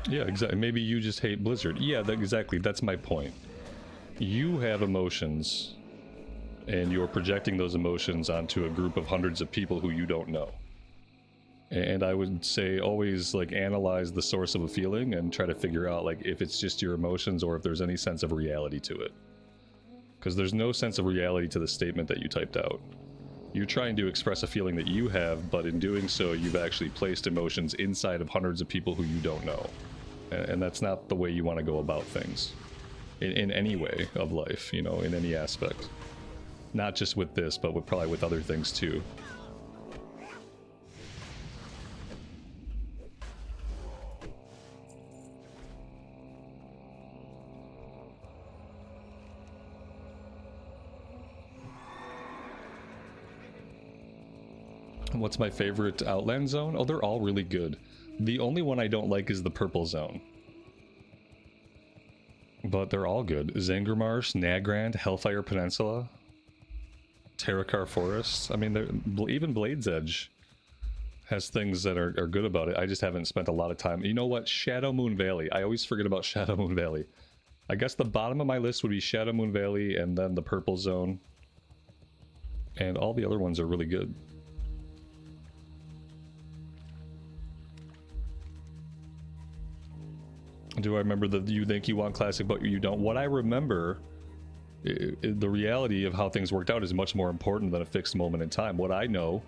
Yeah, exactly. Maybe you just hate Blizzard. Yeah, exactly. That's my point. You have emotions, and you're projecting those emotions onto a group of hundreds of people who you don't know. And I would say always, like, analyze the source of a feeling and try to figure out, like, if it's just your emotions or if there's any sense of reality to it. Because there's no sense of reality to the statement that you typed out. You're trying to express a feeling that you have, but in doing so, you've actually placed emotions inside of hundreds of people who you don't know. And that's not the way you want to go about things. In any way of life, you know, in any aspect. Not just with this, but probably with other things too. What's my favorite Outland zone? Oh, they're all really good. The only one I don't like is the purple zone. But they're all good. Zangarmarsh, Nagrand, Hellfire Peninsula, Terrakar Forest. I mean, even Blade's Edge has things that are good about it. I just haven't spent a lot of time. You know what? Shadow Moon Valley. I always forget about Shadow Moon Valley. I guess the bottom of my list would be Shadow Moon Valley and then the purple zone. And all the other ones are really good. Do I remember that you think you want Classic but you don't? What I remember, the reality of how things worked out is much more important than a fixed moment in time. What I know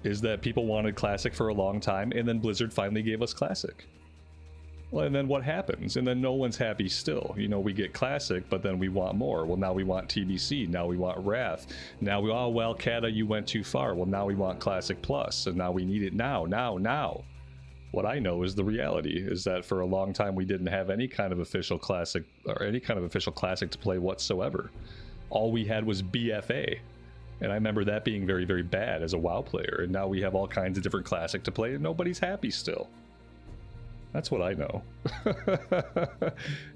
is that people wanted Classic for a long time, and then Blizzard finally gave us Classic. Well, and then what happens? And then no one's happy still. You know, we get Classic, but then we want more. Well, now we want TBC. Now we want Wrath. Now we, oh, well, Kata, you went too far. Well, now we want Classic Plus, and now we need it now. What I know is the reality is that for a long time we didn't have any kind of official Classic or any kind of official Classic to play whatsoever. All we had was BFA. And I remember that being very, very bad as a WoW player. And now we have all kinds of different Classic to play and nobody's happy still. That's what I know.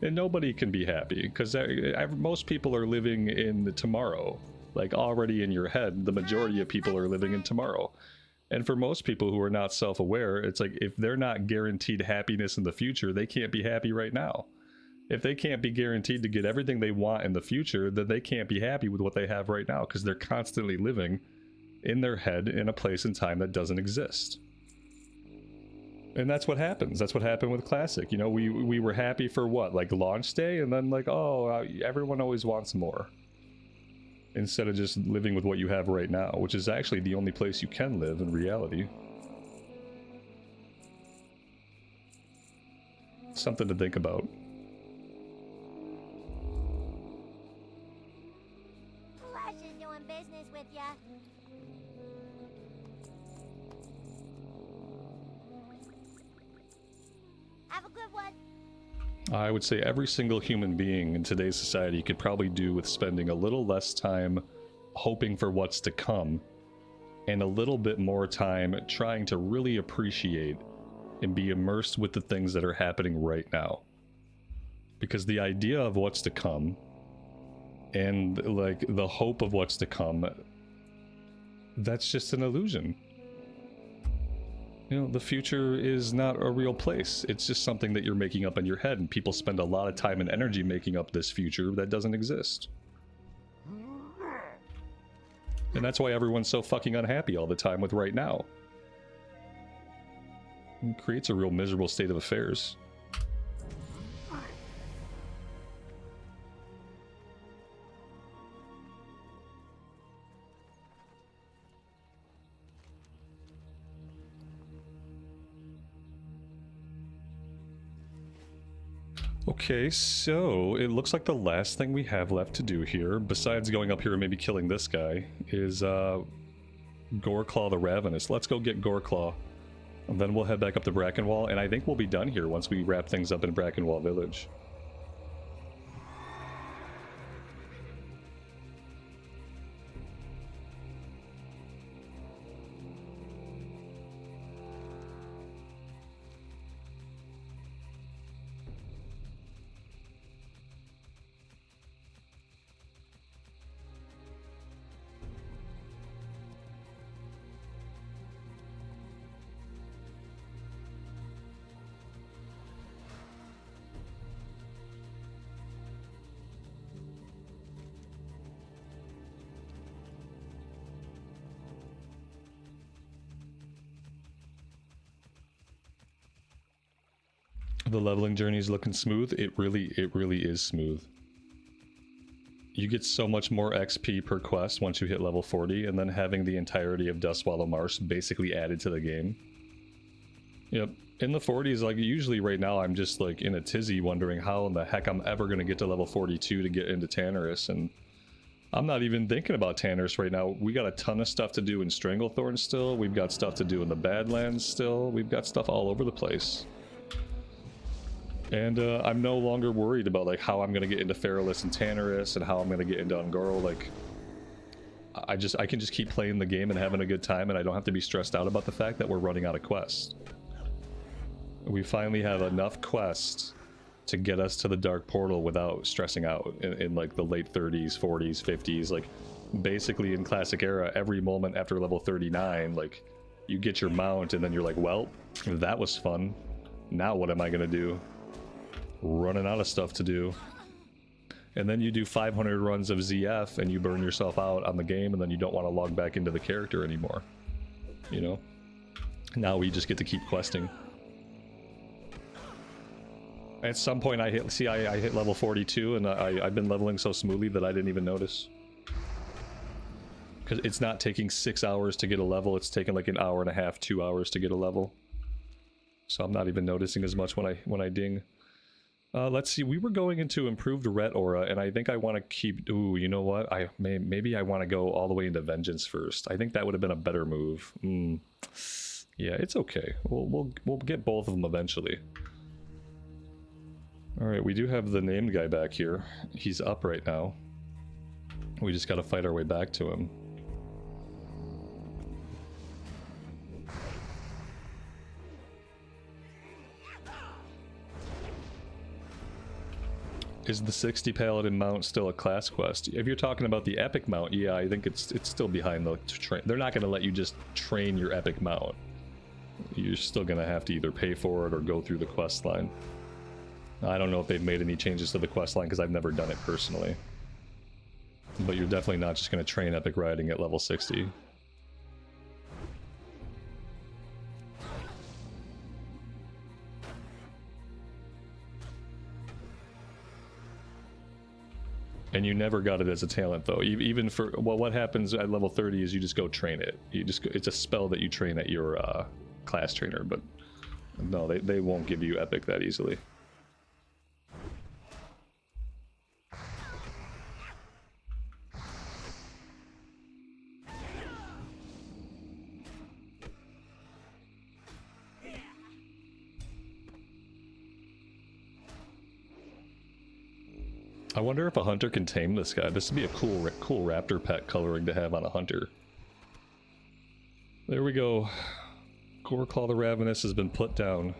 And nobody can be happy because most people are living in the tomorrow. Like already in your head, the majority of people are living in tomorrow. And for most people who are not self-aware, it's like if they're not guaranteed happiness in the future, they can't be happy right now. If they can't be guaranteed to get everything they want in the future, then they can't be happy with what they have right now because they're constantly living in their head in a place and time that doesn't exist. And that's what happens. That's what happened with Classic. You know, we were happy for what? Like launch day? And then like, oh, everyone always wants more. Instead of just living with what you have right now, which is actually the only place you can live in reality. Something to think about. Pleasure doing business with ya. Have a good one. I would say every single human being in today's society could probably do with spending a little less time hoping for what's to come and a little bit more time trying to really appreciate and be immersed with the things that are happening right now. Because the idea of what's to come and like the hope of what's to come, that's just an illusion. You know, the future is not a real place. It's just something that you're making up in your head, and people spend a lot of time and energy making up this future that doesn't exist. And that's why everyone's so fucking unhappy all the time with right now. It creates a real miserable state of affairs. Okay, so it looks like the last thing we have left to do here, besides going up here and maybe killing this guy, is Goreclaw the Ravenous. Let's go get Goreclaw, and then we'll head back up to Brackenwall, and I think we'll be done here once we wrap things up in Brackenwall Village. The leveling journey is looking smooth. It really is smooth. You get so much more XP per quest once you hit level 40, and then having the entirety of Dustwallow Marsh basically added to the game. Yep, in the 40s, like usually right now I'm just like in a tizzy wondering how in the heck I'm ever going to get to level 42 to get into Tannerus, and I'm not even thinking about Tannerus right now. We got a ton of stuff to do in Stranglethorn still, we've got stuff to do in the Badlands still, we've got stuff all over the place. And I'm no longer worried about like how I'm gonna get into Feralus and Tannerus and how I'm gonna get into Ungoro. Like, I can just keep playing the game and having a good time, and I don't have to be stressed out about the fact that we're running out of quests. We finally have enough quests to get us to the Dark Portal without stressing out in like the late 30s, 40s, 50s. Like, basically in Classic Era, every moment after level 39, like, you get your mount and then you're like, well, that was fun. Now what am I gonna do? Running out of stuff to do. And then you do 500 runs of ZF and you burn yourself out on the game, and then you don't want to log back into the character anymore. You know? Now we just get to keep questing. At some point I hit level 42, and I've been leveling so smoothly that I didn't even notice. Because it's not taking 6 hours to get a level, it's taking like an hour and a half, 2 hours to get a level. So I'm not even noticing as much when I ding. Let's see, we were going into improved Ret Aura, and I think I want to keep... Ooh, you know what? Maybe I want to go all the way into Vengeance first. I think that would have been a better move. Yeah, it's okay. We'll get both of them eventually. Alright, we do have the named guy back here. He's up right now. We just gotta fight our way back to him. Is the 60 Paladin mount still a class quest? If you're talking about the epic mount, yeah, I think it's still behind the train. They're not going to let you just train your epic mount. You're still going to have to either pay for it or go through the quest line. I don't know if they've made any changes to the quest line because I've never done it personally. But you're definitely not just going to train epic riding at level 60. And you never got it as a talent though. Even for, well, what happens at level 30 is you just go train it. It's a spell that you train at your class trainer, but no, they won't give you epic that easily. I wonder if a hunter can tame this guy. This would be a cool raptor pet coloring to have on a hunter. There we go. Goreclaw the Ravenous has been put down.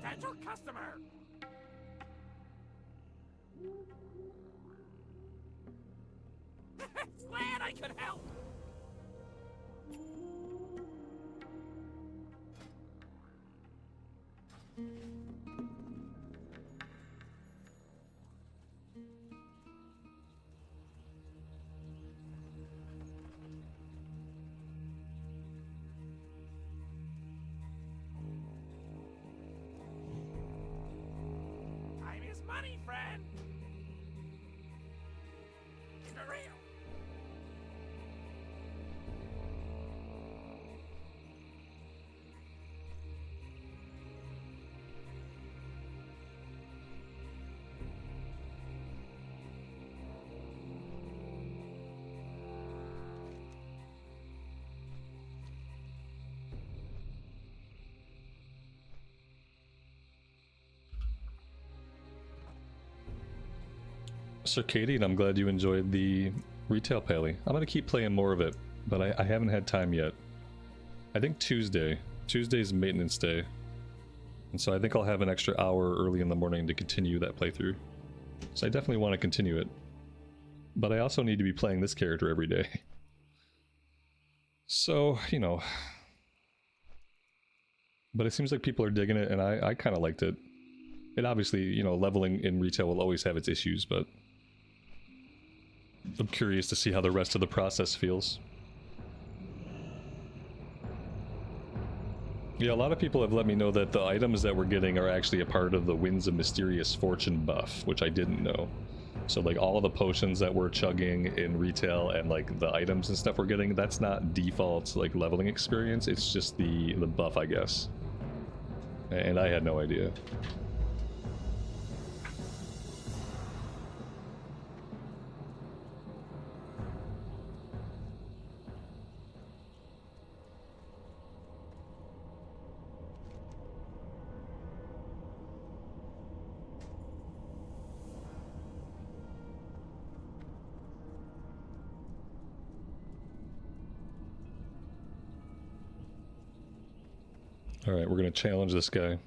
Potential customer. Glad I could help. Time is money, friend. Keep it real. Circadian, I'm glad you enjoyed the retail pally. I'm gonna keep playing more of it, but I haven't had time yet. I think Tuesday's maintenance day, and so I think I'll have an extra hour early in the morning to continue that playthrough. So I definitely want to continue it, but I also need to be playing this character every day. So, you know, but it seems like people are digging it, and I kind of liked it. It obviously, you know, leveling in retail will always have its issues, but I'm curious to see how the rest of the process feels. Yeah, a lot of people have let me know that the items that we're getting are actually a part of the Winds of Mysterious Fortune buff, which I didn't know. So like all the potions that we're chugging in retail and like the items and stuff we're getting, that's not default like leveling experience, it's just the buff, I guess. And I had no idea. Alright, we're gonna challenge this guy.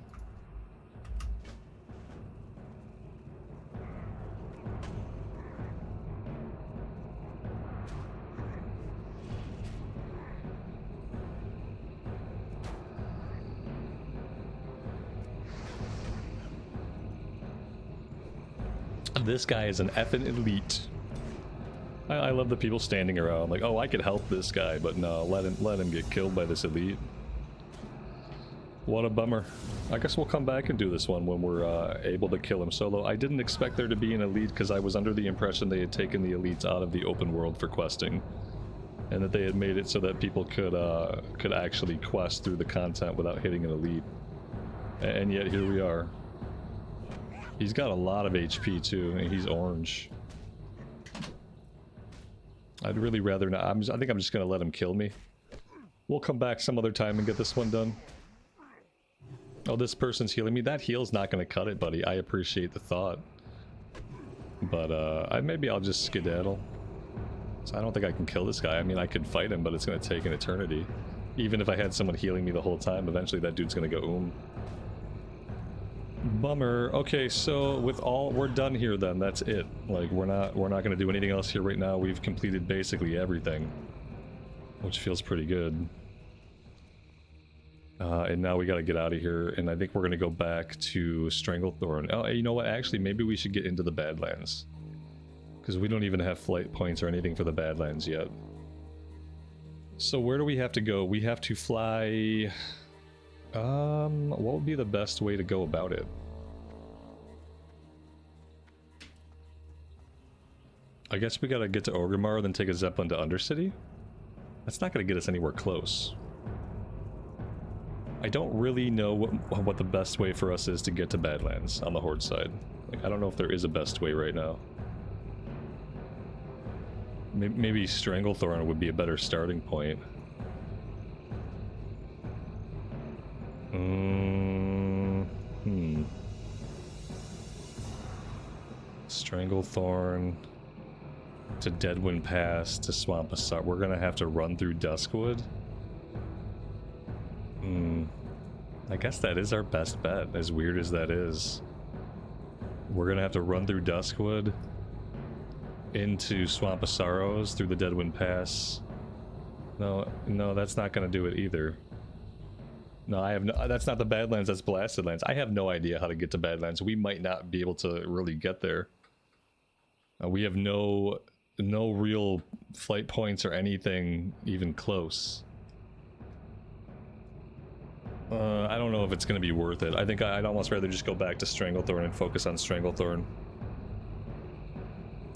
This guy is an effing elite. I love the people standing around like, oh, I could help this guy, but no, let him get killed by this elite. What a bummer. I guess we'll come back and do this one when we're able to kill him solo. I didn't expect there to be an elite because I was under the impression they had taken the elites out of the open world for questing, and that they had made it so that people could actually quest through the content without hitting an elite. And yet here we are. He's got a lot of HP too, and he's orange. I'd really rather not. I think I'm just gonna let him kill me. We'll come back some other time and get this one done. Oh, this person's healing me. That heal's not gonna cut it, buddy. I appreciate the thought, but maybe I'll just skedaddle. So I don't think I can kill this guy. I mean, I could fight him, but it's gonna take an eternity. Even if I had someone healing me the whole time, eventually that dude's gonna go Bummer. Okay, so we're done here then. That's it. Like we're not gonna do anything else here right now. We've completed basically everything, which feels pretty good. And now we gotta get out of here, and I think we're gonna go back to Stranglethorn. Oh, you know what? Actually, maybe we should get into the Badlands, because we don't even have flight points or anything for the Badlands yet. So where do we have to go? We have to fly... what would be the best way to go about it? I guess we gotta get to Orgrimmar, then take a Zeppelin to Undercity? That's not gonna get us anywhere close. I don't really know what the best way for us is to get to Badlands on the Horde side. Like, I don't know if there is a best way right now. Maybe Stranglethorn would be a better starting point. Stranglethorn to Deadwind Pass to Swamp Assault. We're gonna have to run through Duskwood. I guess that is our best bet, as weird as that is. We're gonna have to run through Duskwood, into Swamp of Sorrows, through the Deadwind Pass. No, that's not gonna do it either. No, I have no. That's not the Badlands. That's Blasted Lands. I have no idea how to get to Badlands. We might not be able to really get there. We have no real flight points or anything even close. I don't know if it's going to be worth it. I think I'd almost rather just go back to Stranglethorn and focus on Stranglethorn.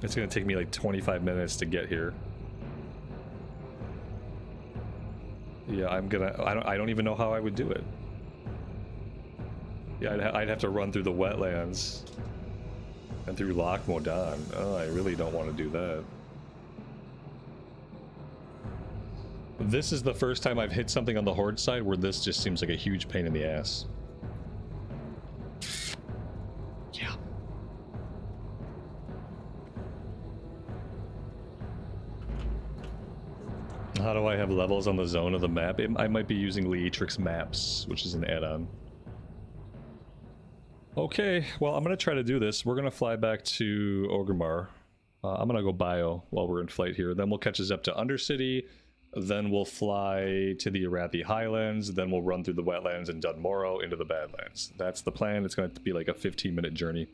It's going to take me like 25 minutes to get here. Yeah, I don't even know how I would do it. Yeah, I'd have to run through the wetlands and through Loch Modan. Oh, I really don't want to do that. This is the first time I've hit something on the Horde side where this just seems like a huge pain in the ass. Yeah. How do I have levels on the zone of the map? I might be using Leatrix maps, which is an add-on. Okay, well, I'm going to try to do this. We're going to fly back to Orgrimmar. I'm going to go bio while we're in flight here. Then we'll catch us up to Undercity. Then we'll fly to the Arathi Highlands. Then we'll run through the wetlands and Dunmorrow into the Badlands. That's the plan. It's going to be like a 15-minute journey.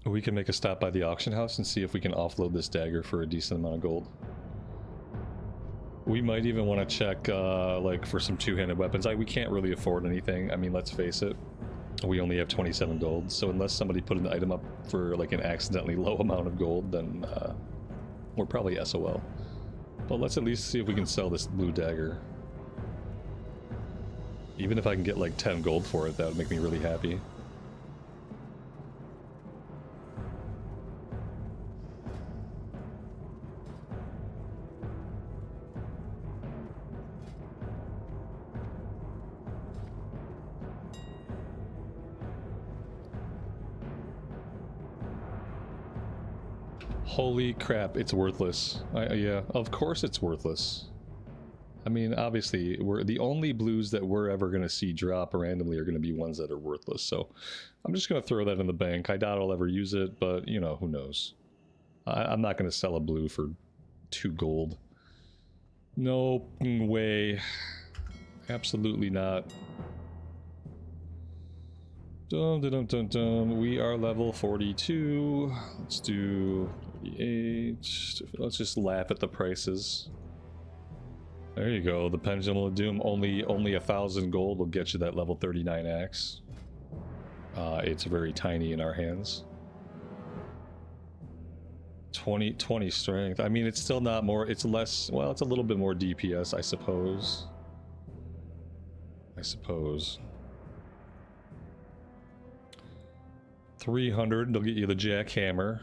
We can make a stop by the auction house and see if we can offload this dagger for a decent amount of gold. We might even want to check like for some two-handed weapons. We can't really afford anything. I mean, let's face it. We only have 27 gold, so unless somebody put an item up for like an accidentally low amount of gold, then we're probably SOL. But let's at least see if we can sell this blue dagger. Even if I can get like 10 gold for it, that would make me really happy. Holy crap, it's worthless. Yeah, of course it's worthless. I mean, obviously, the only blues that we're ever going to see drop randomly are going to be ones that are worthless, so I'm just going to throw that in the bank. I doubt I'll ever use it, but, you know, who knows. I'm not going to sell a blue for 2 gold. No way. Absolutely not. Dum, dum, dum, dum. We are level 42. Let's do 38. Let's just laugh at the prices. There you go. The Pendulum of Doom. Only 1,000 gold will get you that level 39 axe. It's very tiny in our hands. 20 strength. I mean, it's still not more. It's less. Well, it's a little bit more DPS, I suppose. 300, they'll get you the jackhammer.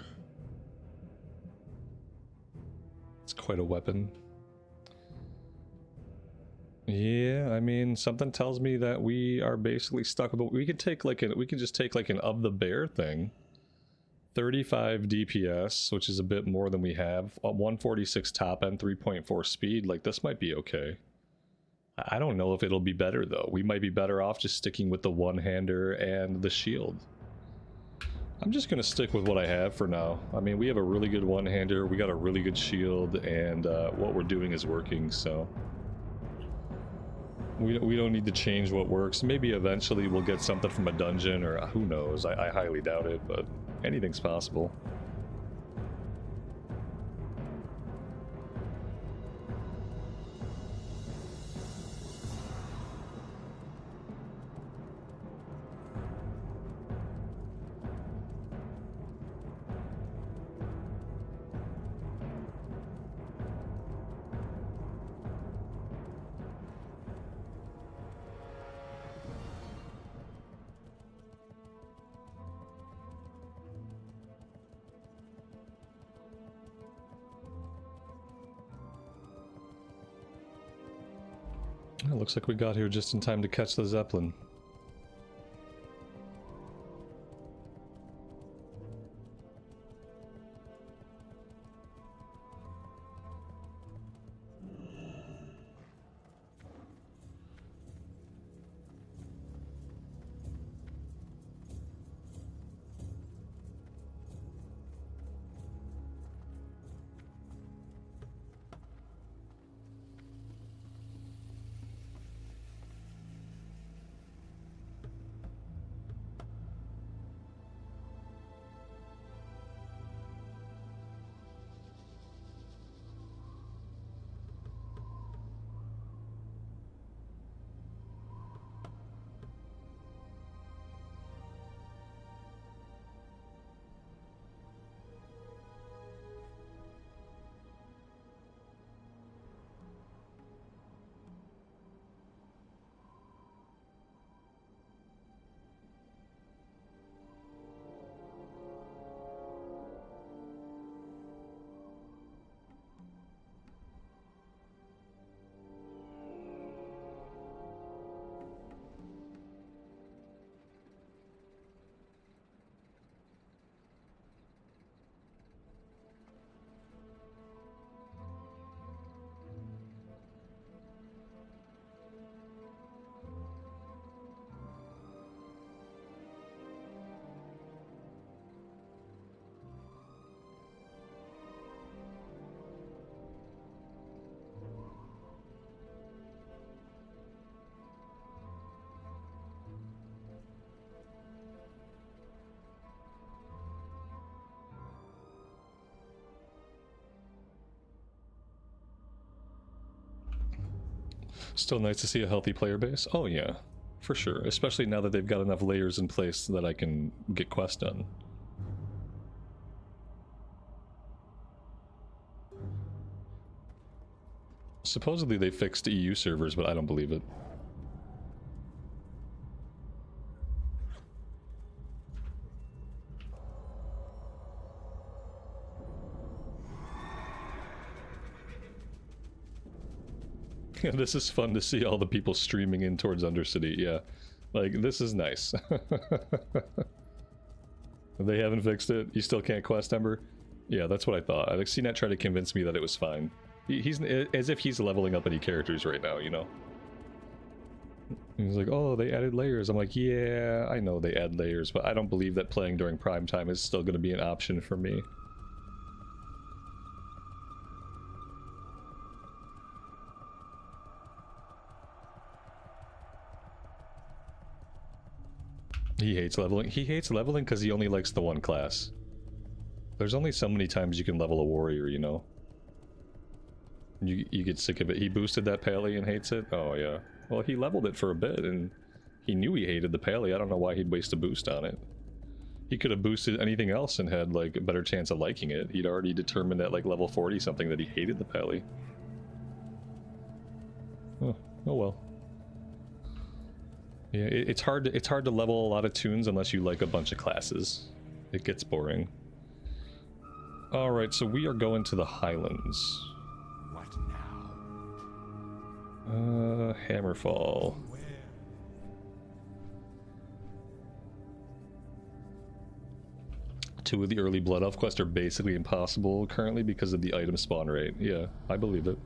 It's quite a weapon. Yeah, I mean, something tells me that we are basically stuck with. We could take like we could just take like an of the bear thing. 35 DPS, which is a bit more than we have. 146 top end, 3.4 speed. Like, this might be okay. I don't know if it'll be better though. We might be better off just sticking with the one-hander and the shield. I'm just gonna stick with what I have for now. I mean, we have a really good one-hander, we got a really good shield, and what we're doing is working, so we don't need to change what works. Maybe eventually we'll get something from a dungeon, or who knows. I highly doubt it, but anything's possible. It looks like we got here just in time to catch the Zeppelin. Still nice to see a healthy player base. Oh yeah, for sure. Especially now that they've got enough layers in place that I can get quests done. Supposedly they fixed EU servers, but I don't believe it. Yeah, this is fun to see all the people streaming in towards Undercity, yeah. Like, this is nice. They haven't fixed it? You still can't quest Ember? Yeah, that's what I thought. Like, CNET tried to convince me that it was fine. He's as if he's leveling up any characters right now, you know? He's like, oh, they added layers. I'm like, yeah, I know they add layers, but I don't believe that playing during prime time is still going to be an option for me. He hates leveling. He hates leveling because he only likes the one class. There's only so many times you can level a warrior, you know? You get sick of it. He boosted that Pally and hates it? Oh, yeah. Well, he leveled it for a bit, and he knew he hated the Pally. I don't know why he'd waste a boost on it. He could have boosted anything else and had, like, a better chance of liking it. He'd already determined at, like, level 40 something that he hated the Pally. Oh well. Yeah, it's hard to level a lot of tunes unless you like a bunch of classes. It gets boring. Alright, so we are going to the Highlands. What now? Hammerfall. Where? Two of the early Blood Elf quests are basically impossible currently because of the item spawn rate. Yeah, I believe it.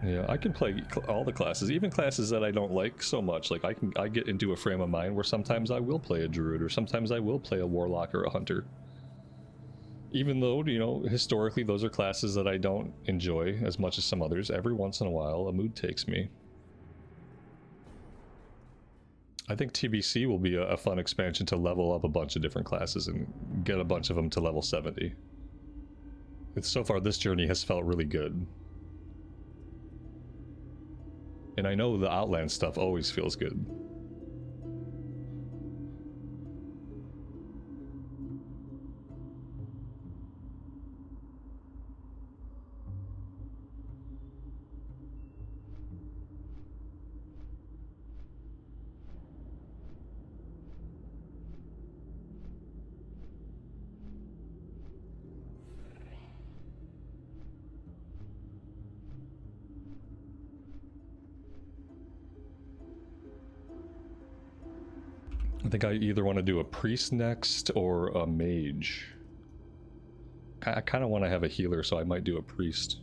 Yeah, I can play all the classes, even classes that I don't like so much. Like, I get into a frame of mind where sometimes I will play a druid, or sometimes I will play a warlock or a hunter. Even though, you know, historically those are classes that I don't enjoy as much as some others. Every once in a while, a mood takes me. I think TBC will be a fun expansion to level up a bunch of different classes and get a bunch of them to level 70. So far, this journey has felt really good. And I know the Outland stuff always feels good. I think I either want to do a priest next or a mage. I kind of want to have a healer, so I might do a priest.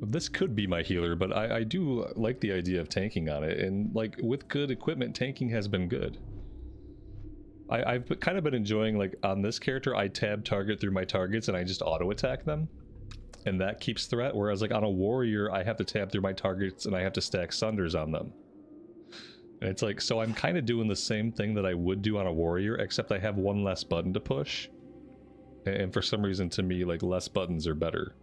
This could be my healer, but I do like the idea of tanking on it, and like with good equipment, tanking has been good. I've kind of been enjoying, like on this character, I tab target through my targets and I just auto attack them, and that keeps threat, whereas like on a warrior, I have to tab through my targets and I have to stack sunders on them. And it's like, so I'm kind of doing the same thing that I would do on a warrior, except I have one less button to push. And for some reason, to me, like, less buttons are better.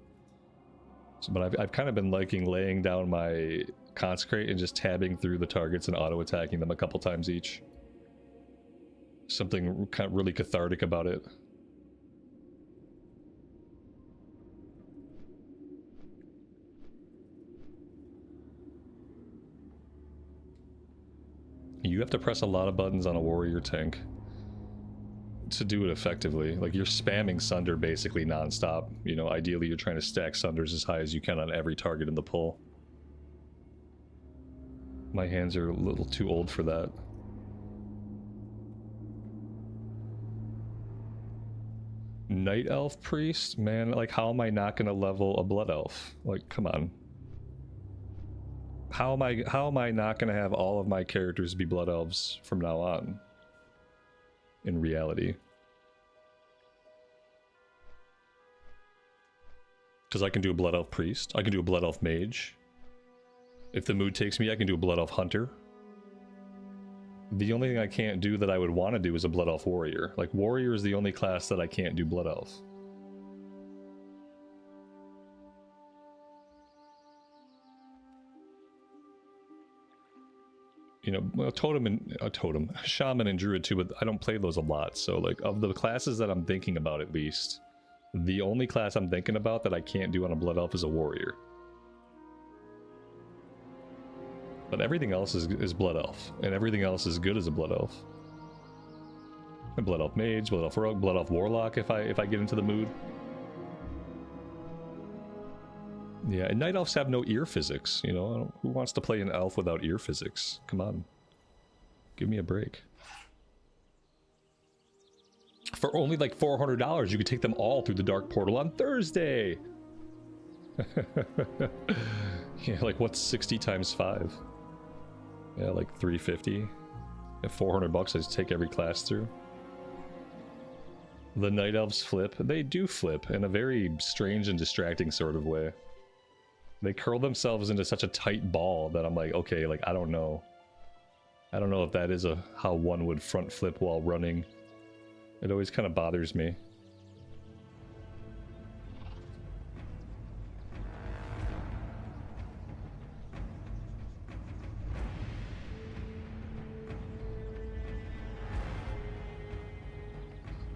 So, but I've kind of been liking laying down my consecrate and just tabbing through the targets and auto-attacking them a couple times each. Something kind of really cathartic about it. You have to press a lot of buttons on a warrior tank to do it effectively. Like, you're spamming Sunder basically non-stop. You know, ideally you're trying to stack Sunders as high as you can on every target in the pull. My hands are a little too old for that. Night Elf Priest? Man, like, how am I not gonna level a Blood Elf? Like, come on. How am I not going to have all of my characters be Blood Elves from now on? In reality. Because I can do a Blood Elf Priest. I can do a Blood Elf Mage. If the mood takes me, I can do a Blood Elf Hunter. The only thing I can't do that I would want to do is a Blood Elf Warrior. Like, Warrior is the only class that I can't do Blood Elf. you know, well, totem, shaman and druid too, but I don't play those a lot. So like of the classes that I'm thinking about, at least, the only class I'm thinking about that I can't do on a blood elf is a warrior. But everything else is blood elf, and everything else is good as a blood elf. A blood elf mage, blood elf rogue, blood elf warlock if I get into the mood. Yeah, and night elves have no ear physics, you know. Who wants to play an elf without ear physics? Come on. Give me a break. For only like $400, you could take them all through the dark portal on Thursday. Yeah, like what's 60 times 5? Yeah, like 350. At 400 bucks, I just take every class through. The night elves flip. They do flip in a very strange and distracting sort of way. They curl themselves into such a tight ball that I'm like, okay, like I don't know. I don't know if that is how one would front flip while running. It always kind of bothers me.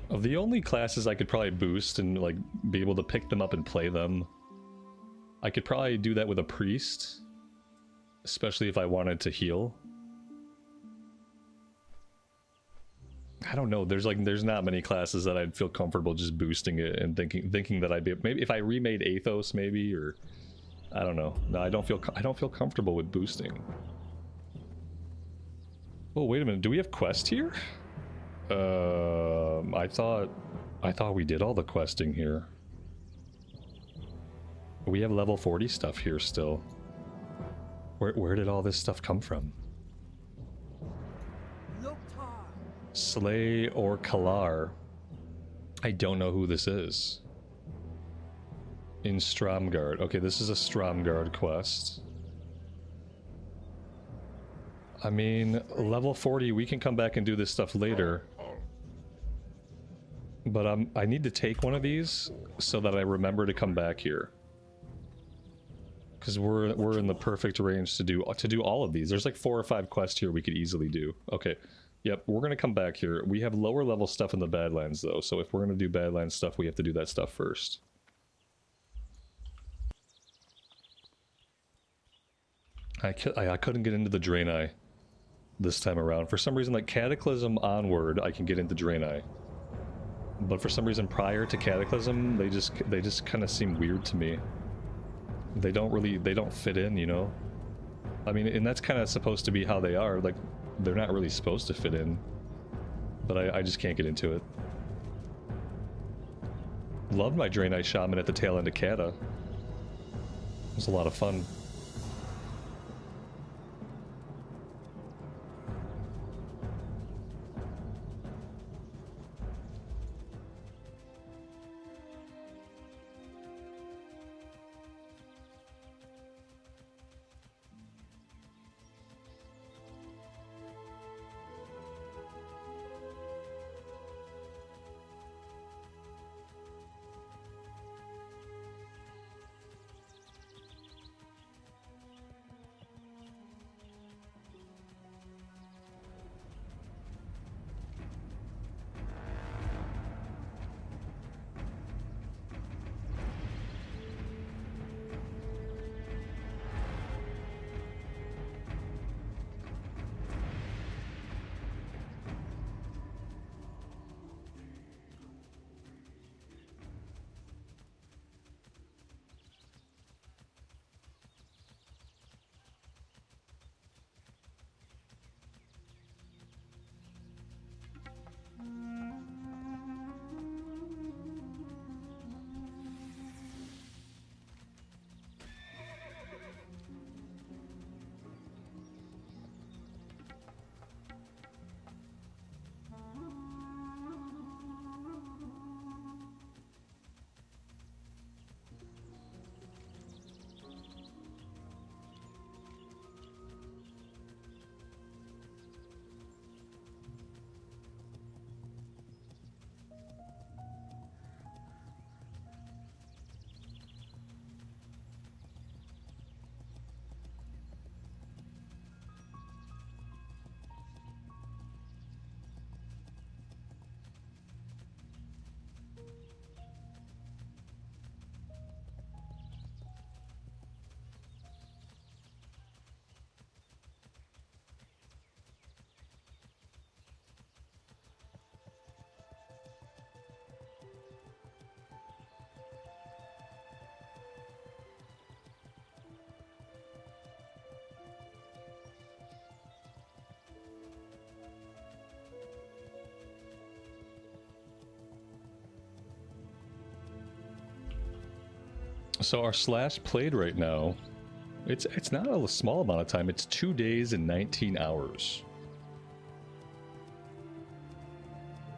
Of the only classes I could probably boost and like be able to pick them up and play them, I could probably do that with a priest, especially if I wanted to heal. I don't know. There's not many classes that I'd feel comfortable just boosting it and thinking that I'd be, maybe if I remade Athos maybe, or I don't know. No, I don't feel comfortable with boosting. Oh, wait a minute. Do we have quest here? I thought we did all the questing here. We have level 40 stuff here still. Where did all this stuff come from? Slay or Kalar. I don't know who this is. In Stromgard. Okay, this is a Stromgard quest. I mean, level 40, we can come back and do this stuff later. But I need to take one of these so that I remember to come back here. Because we're in the perfect range to do all of these. There's like 4 or 5 quests here we could easily do. Okay. Yep, we're gonna come back here. We have lower level stuff in the Badlands though, so if we're gonna do Badlands stuff, we have to do that stuff first. I couldn't get into the Draenei this time around. For some reason, like Cataclysm onward, I can get into Draenei. But for some reason prior to Cataclysm, they just kind of seem weird to me. They don't fit in, you know? I mean, and that's kind of supposed to be how they are, like, they're not really supposed to fit in. But I just can't get into it. Loved my Draenei Shaman at the tail end of Kata. It was a lot of fun. So our slash played right now, it's not a small amount of time. It's 2 days and 19 hours.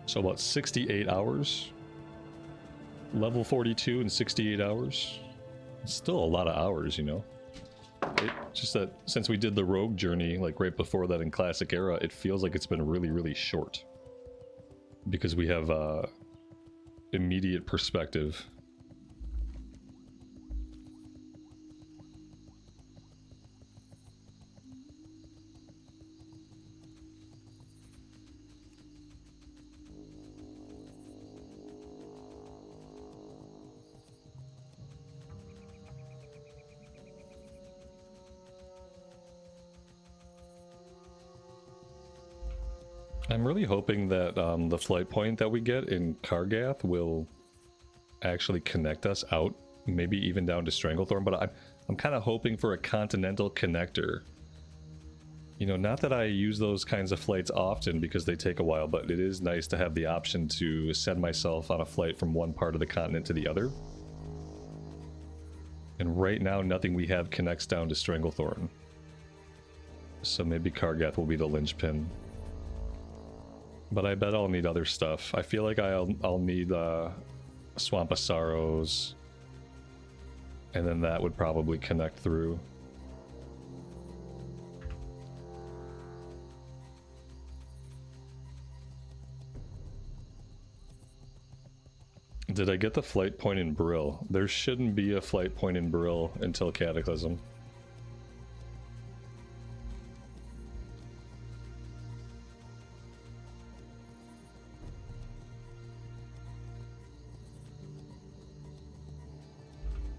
So about 68 hours. Level 42 in 68 hours. It's still a lot of hours, you know. Just that since we did the rogue journey, like right before that in classic era, it feels like it's been really, really short. Because we have immediate perspective. I'm really hoping that the flight point that we get in Kargath will actually connect us out, maybe even down to Stranglethorn, but I'm kind of hoping for a continental connector. You know, not that I use those kinds of flights often because they take a while, but it is nice to have the option to send myself on a flight from one part of the continent to the other. And right now, nothing we have connects down to Stranglethorn. So maybe Kargath will be the linchpin. But I bet I'll need other stuff. I feel like I'll need Swamp of Sorrows. And then that would probably connect through. Did I get the flight point in Brill? There shouldn't be a flight point in Brill until Cataclysm.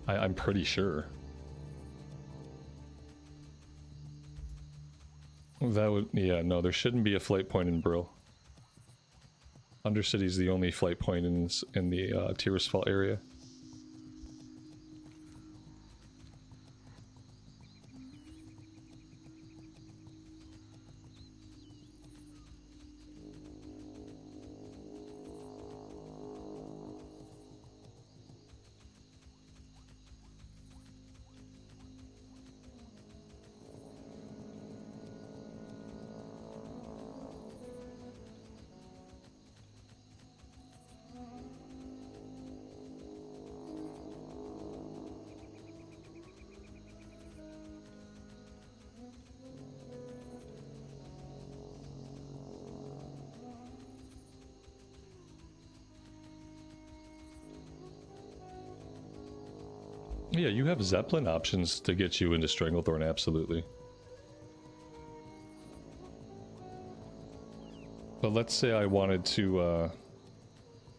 I'm pretty sure. That would, yeah, no, there shouldn't be a flight point in Brill. Undercity is the only flight point in the Tirisfal area. Yeah, you have Zeppelin options to get you into Stranglethorn, absolutely. But let's say I wanted to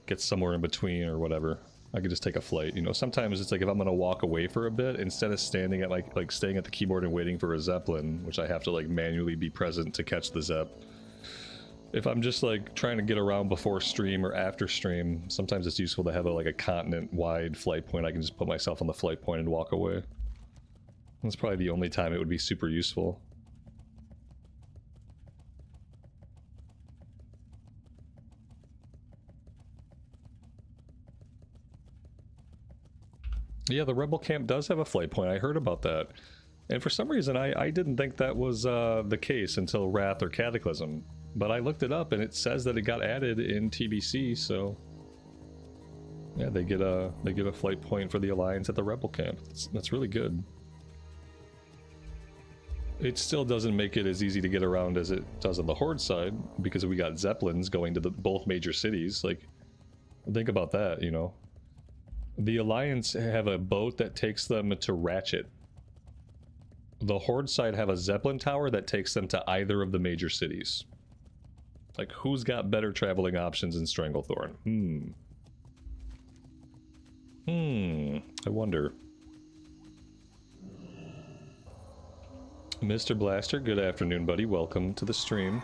get somewhere in between or whatever. I could just take a flight, you know. Sometimes it's like if I'm gonna walk away for a bit, instead of standing at like staying at the keyboard and waiting for a Zeppelin, which I have to like manually be present to catch the Zep. If I'm just like trying to get around before stream or after stream, sometimes it's useful to have like a continent-wide flight point. I can just put myself on the flight point and walk away. That's probably the only time it would be super useful. Yeah, the Rebel camp does have a flight point. I heard about that. And for some reason, I didn't think that was the case until Wrath or Cataclysm. But I looked it up and it says that it got added in TBC, so yeah, they get a flight point for the Alliance at the Rebel camp. That's really good. It still doesn't make it as easy to get around as it does on the Horde side, because we got Zeppelins going to both major cities. Like, think about that, you know. The Alliance have a boat that takes them to Ratchet. The Horde side have a Zeppelin tower that takes them to either of the major cities. Like, who's got better traveling options in Stranglethorn? I wonder. Mr. Blaster, good afternoon, buddy. Welcome to the stream.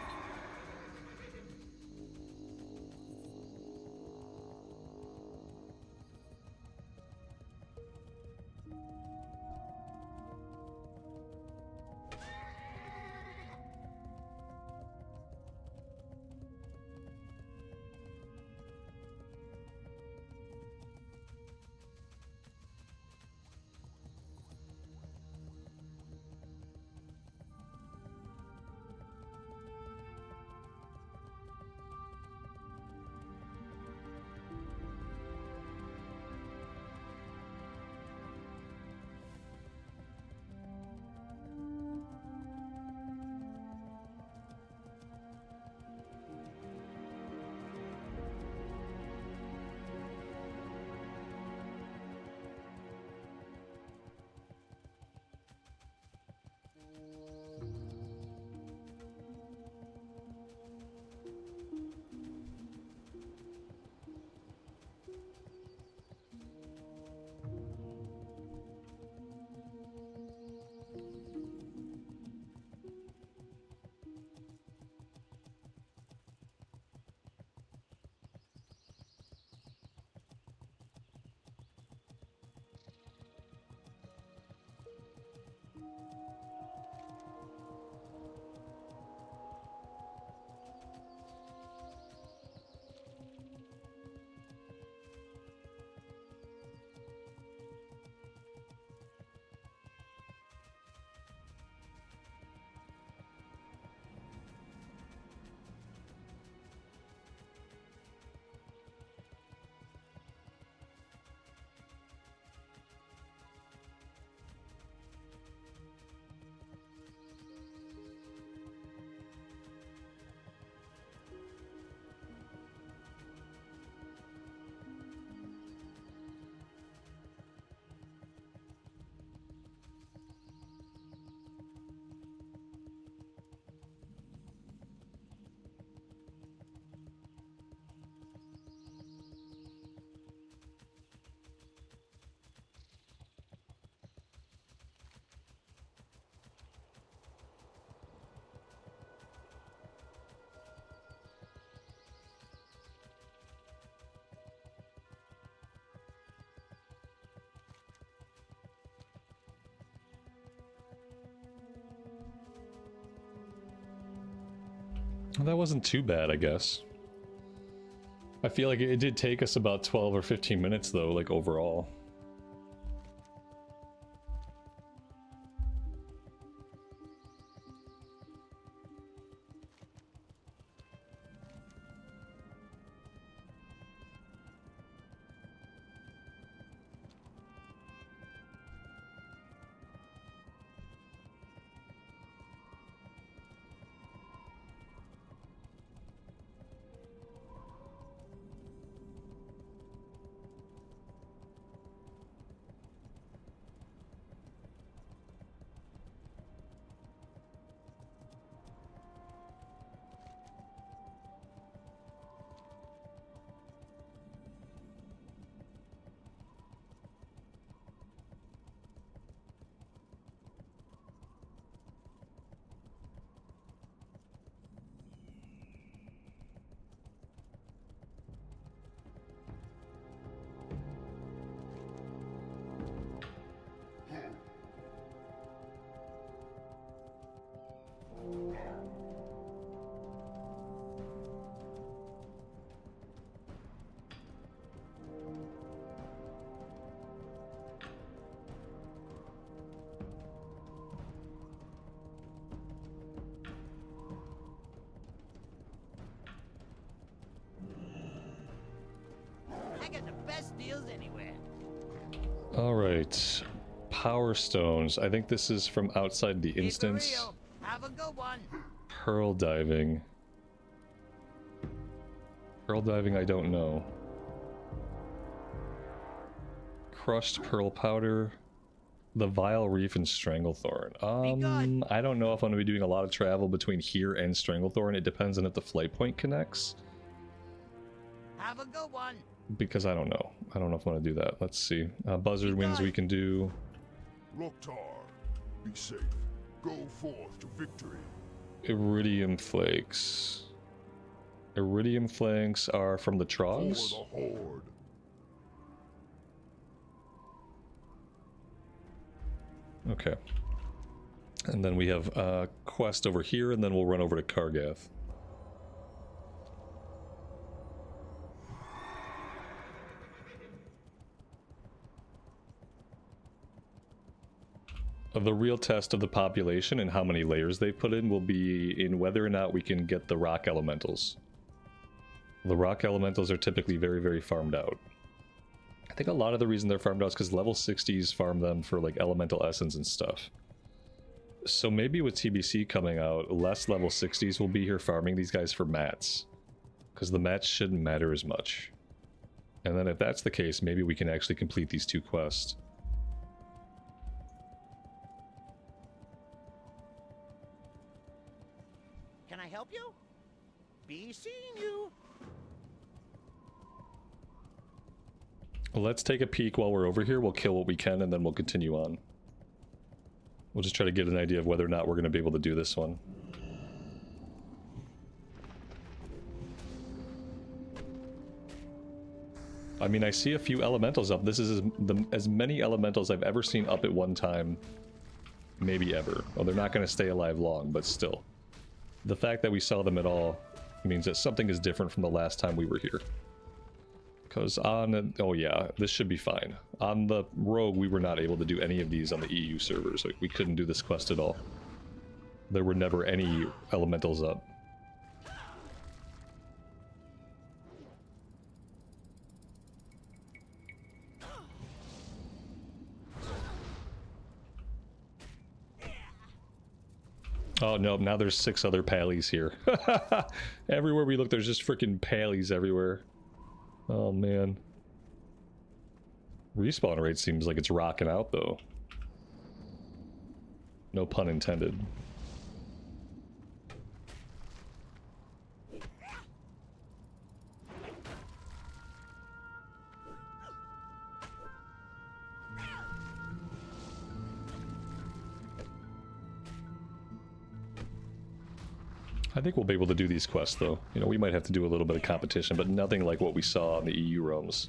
Well, that wasn't too bad, I guess. I feel like it did take us about 12 or 15 minutes, though, like, overall. I got the best deals anywhere. All right. Power Stones. I think this is from outside the Keep it instance. real. Have a good one. Pearl diving. Pearl diving, I don't know. Crushed pearl powder. The Vile Reef and Stranglethorn. good. I don't know if I'm going to be doing a lot of travel between here and Stranglethorn. It depends on if the flight point connects. Have a good one. Because I don't know. I don't know if I want to do that. Let's see. Buzzard Wings good. we can do. Loktar, be safe. Go forth to victory. Iridium Flakes. Iridium Flakes are from the For Trogs? the Horde. Okay. And then we have a quest over here, and then we'll run over to Kargath. The real test of the population and how many layers they've put in will be in whether or not we can get the rock elementals. The rock elementals are typically very, very farmed out. I think a lot of the reason they're farmed out is because level 60s farm them for like elemental essence and stuff. So maybe with TBC coming out, less level 60s will be here farming these guys for mats. Because the mats shouldn't matter as much. And then if that's the case, maybe we can actually complete these two quests. Can I help you? Be seeing you. Let's take a peek while we're over here. We'll kill what we can and then we'll continue on. We'll just try to get an idea of whether or not we're going to be able to do this one. I mean, I see a few elementals up. This is as many elementals I've ever seen up at one time. Maybe ever. Well, they're not going to stay alive long, but still. The fact that we saw them at all means that something is different from the last time we were here. Because on... oh yeah, this should be fine. On the Rogue, we were not able to do any of these on the EU servers. Like, we couldn't do this quest at all. There were never any elementals up. Oh no, now there's 6 other pallies here. Everywhere we look, there's just freaking pallies everywhere. Oh man. Respawn rate seems like it's rocking out though. No pun intended. I think we'll be able to do these quests, though. You know, we might have to do a little bit of competition, but nothing like what we saw on the EU realms.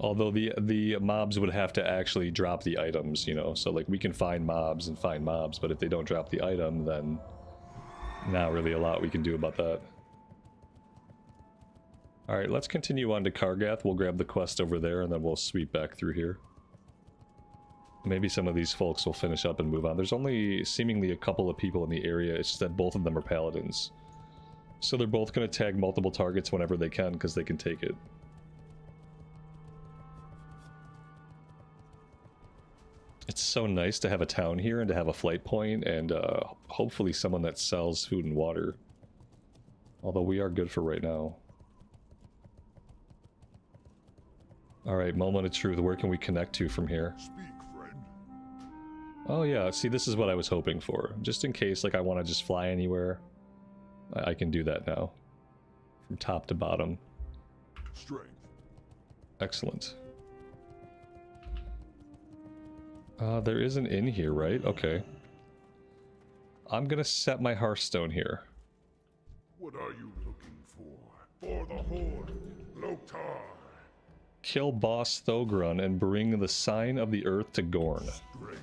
Although the mobs would have to actually drop the items, you know. So like we can find mobs and find mobs, but if they don't drop the item, then not really a lot we can do about that. All right, let's continue on to Kargath. We'll grab the quest over there, and then we'll sweep back through here. Maybe some of these folks will finish up and move on. There's only seemingly a couple of people in the area. It's just that both of them are paladins. So they're both going to tag multiple targets whenever they can, because they can take it. It's so nice to have a town here and to have a flight point and hopefully someone that sells food and water. Although we are good for right now. Alright, moment of truth. Where can we connect to from here? Speak, friend. Oh yeah, see, this is what I was hoping for. Just in case, like, I want to just fly anywhere, I can do that now. From top to bottom. Strength. Excellent. There is an inn here, right? Okay. I'm gonna set my Hearthstone here. What are you looking for? For the Horde, Loktar. Kill boss Thogrun and bring the sign of the earth to Gorn. Strength.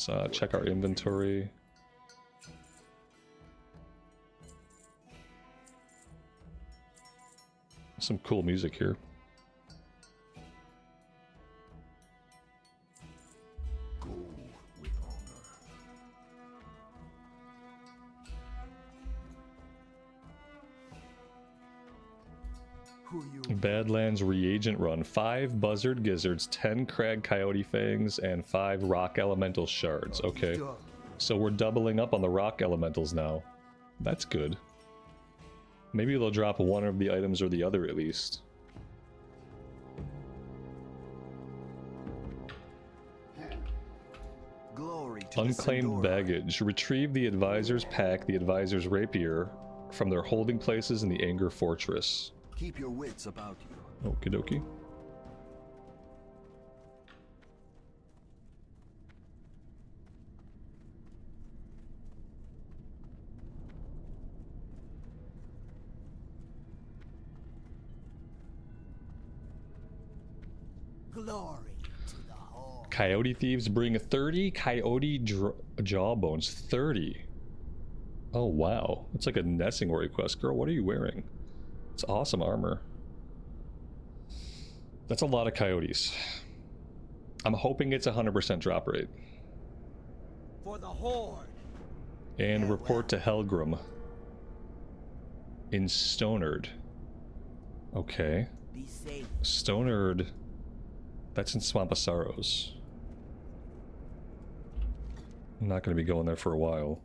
Let's check our inventory. Some cool music here. Go with honor. Who you? Badlands reagent run. 5 buzzard gizzards, 10 crag coyote fangs, and 5 rock elemental shards. Okay. So we're doubling up on the rock elementals now. That's good. Maybe they'll drop one of the items or the other at least. Glory to Unclaimed the Sindora. baggage. Retrieve the advisor's pack, the advisor's rapier, from their holding places in the Anger Fortress. Keep your wits about you. Okie dokie. Glory to the Horde. Coyote thieves bring 30 coyote jawbones. 30. Oh wow. It's like a Nessingori quest. Girl, what are you wearing? It's awesome armor. That's a lot of coyotes. I'm hoping it's 100% drop rate. For the Horde. And report to Helgrim. In Stonard. Okay. Be safe. Stonard. That's in Swamp of Sorrows. I'm not going to be going there for a while.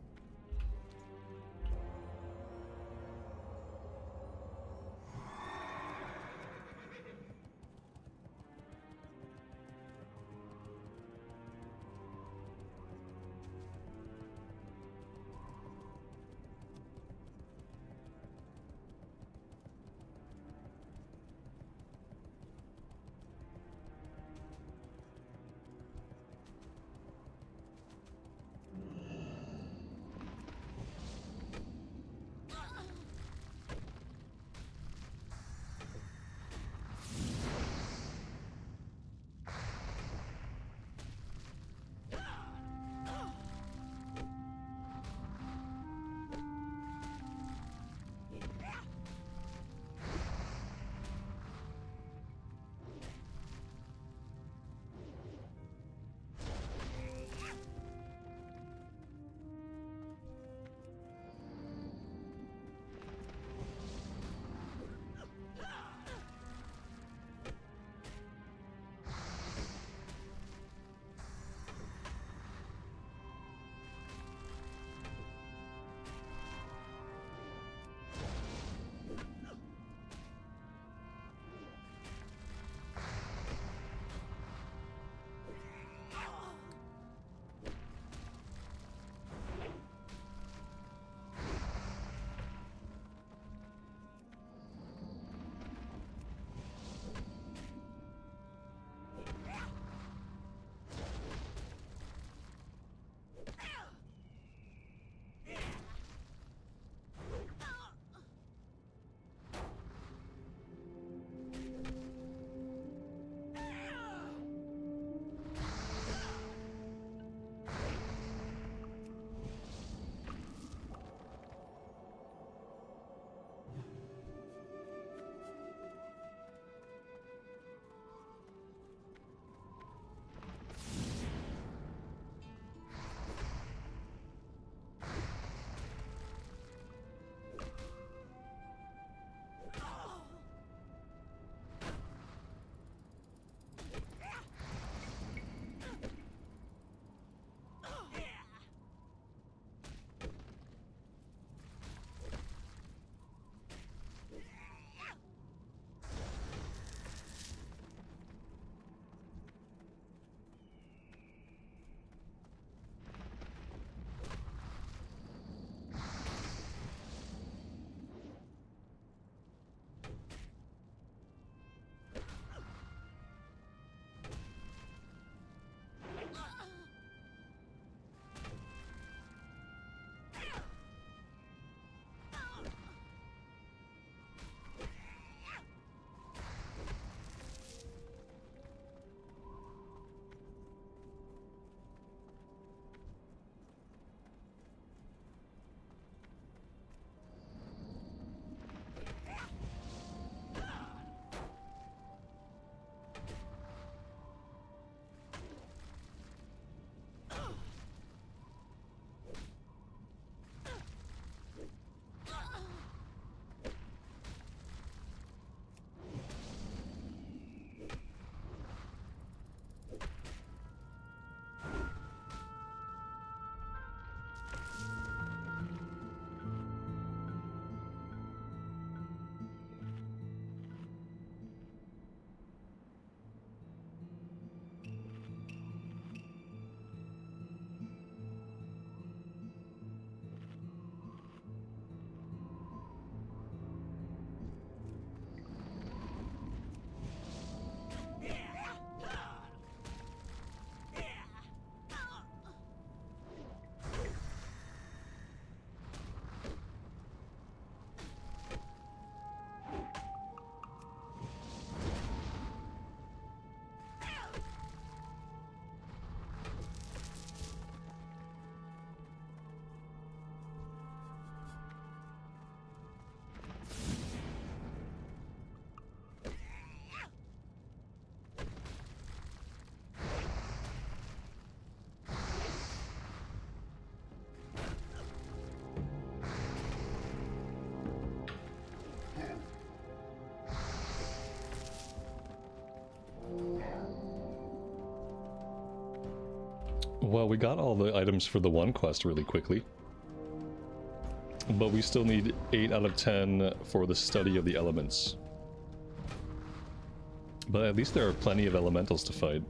Well, we got all the items for the one quest really quickly. But we still need 8 out of 10 for the study of the elements. But at least there are plenty of elementals to fight.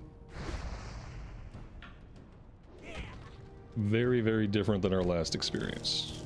Very, very different than our last experience.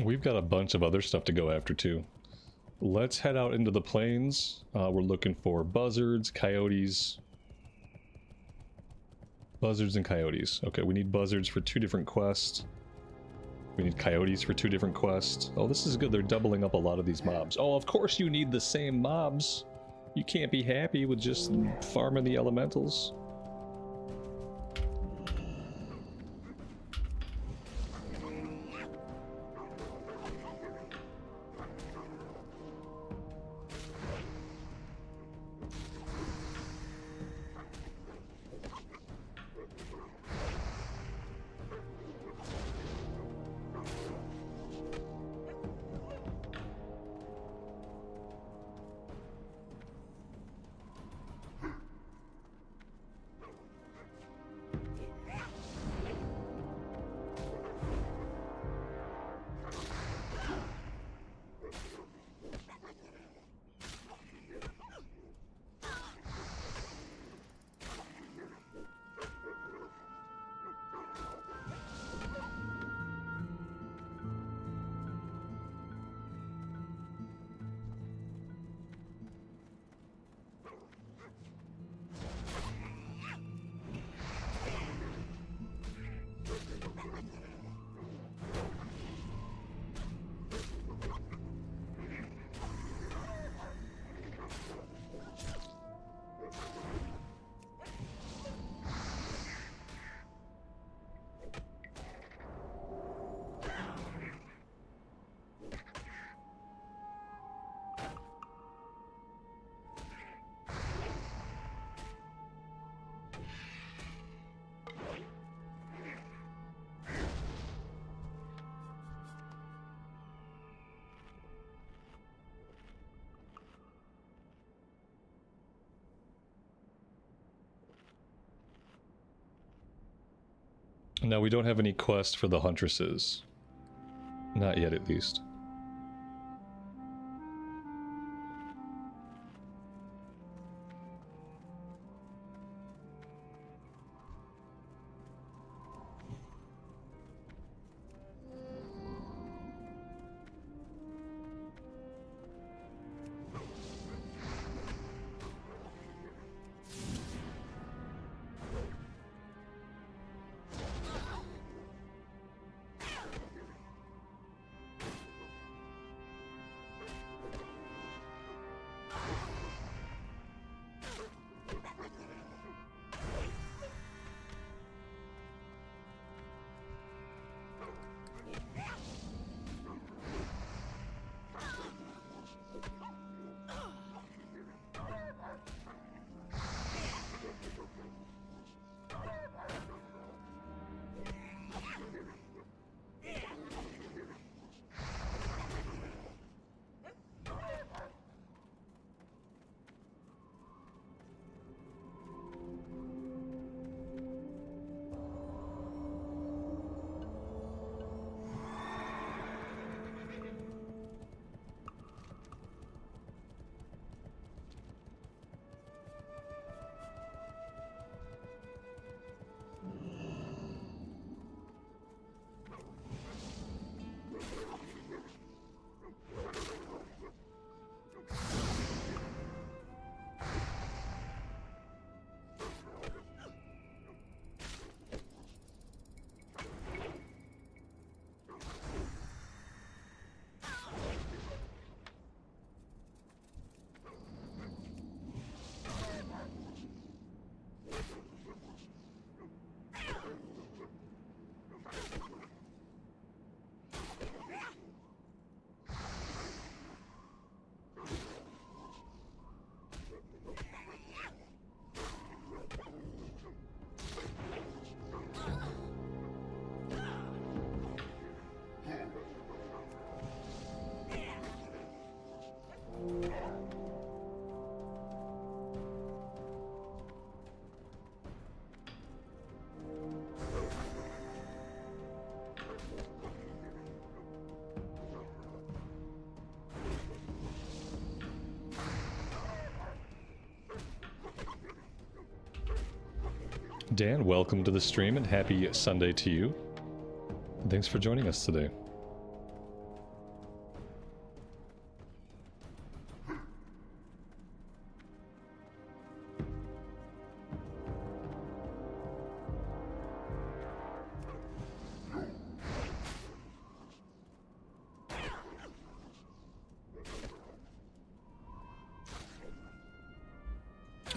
We've got a bunch of other stuff to go after too. Let's head out into the plains. We're looking for buzzards, coyotes. Buzzards and coyotes. Okay, we need buzzards for 2 different quests. We need coyotes for 2 different quests. Oh, this is good. They're doubling up a lot of these mobs. Oh, of course you need the same mobs. You can't be happy with just farming the elementals. Now, we don't have any quest for the huntresses. Not yet, at least. Dan, welcome to the stream and happy Sunday to you. Thanks for joining us today.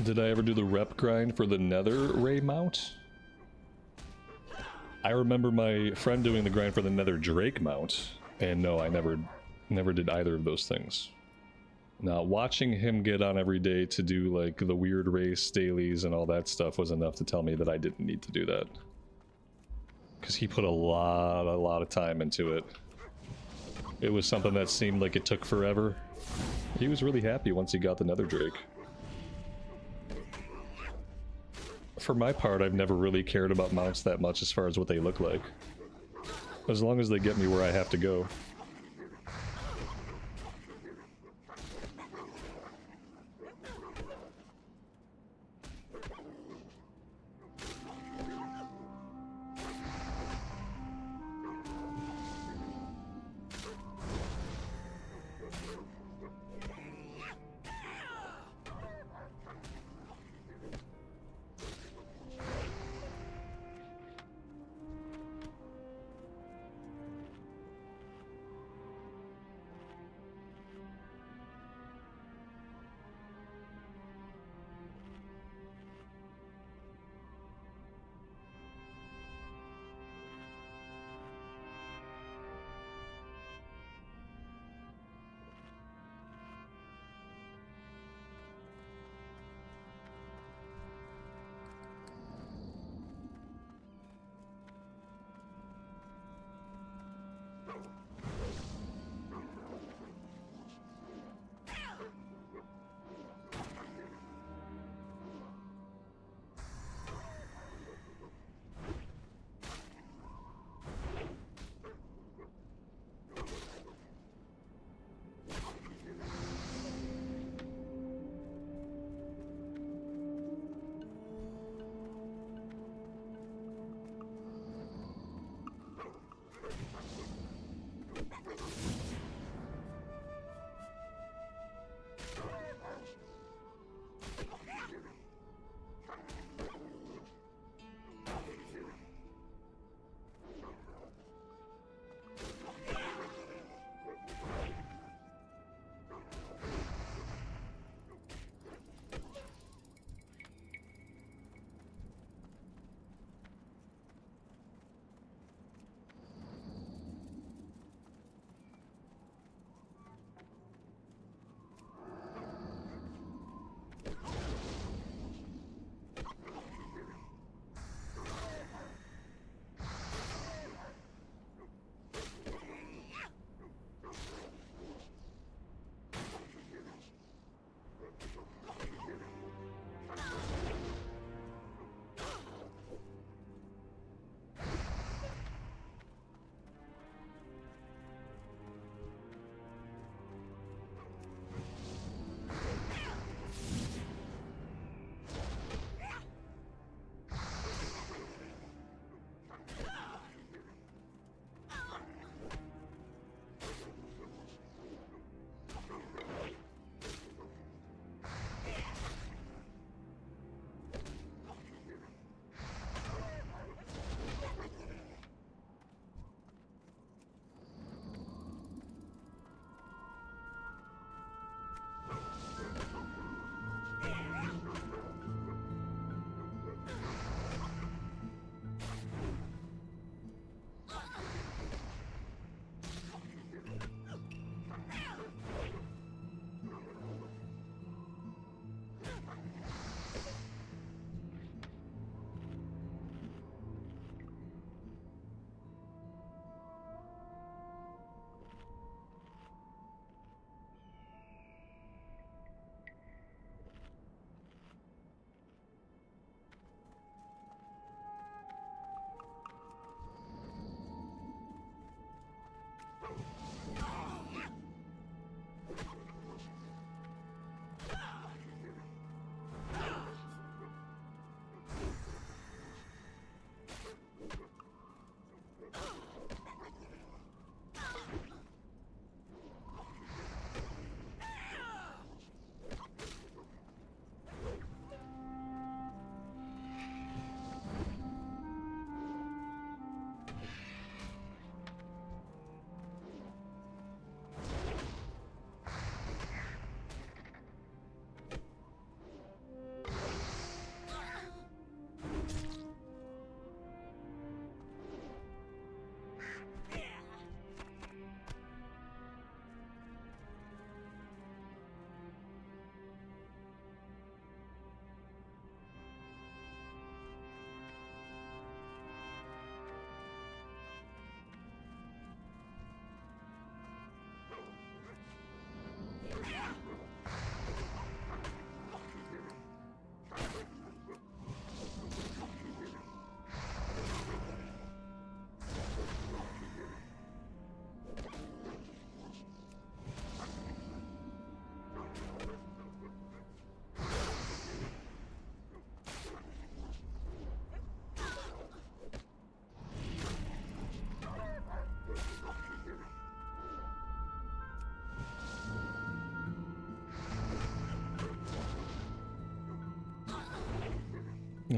Did I ever do the rep grind for the Nether Ray mount? I remember my friend doing the grind for the Nether Drake mount, and no, I never did either of those things. Now, watching him get on every day to do like the weird race dailies and all that stuff was enough to tell me that I didn't need to do that. Because he put a lot of time into it. It was something that seemed like it took forever. He was really happy once he got the Nether Drake. For my part, I've never really cared about mounts that much as far as what they look like. As long as they get me where I have to go.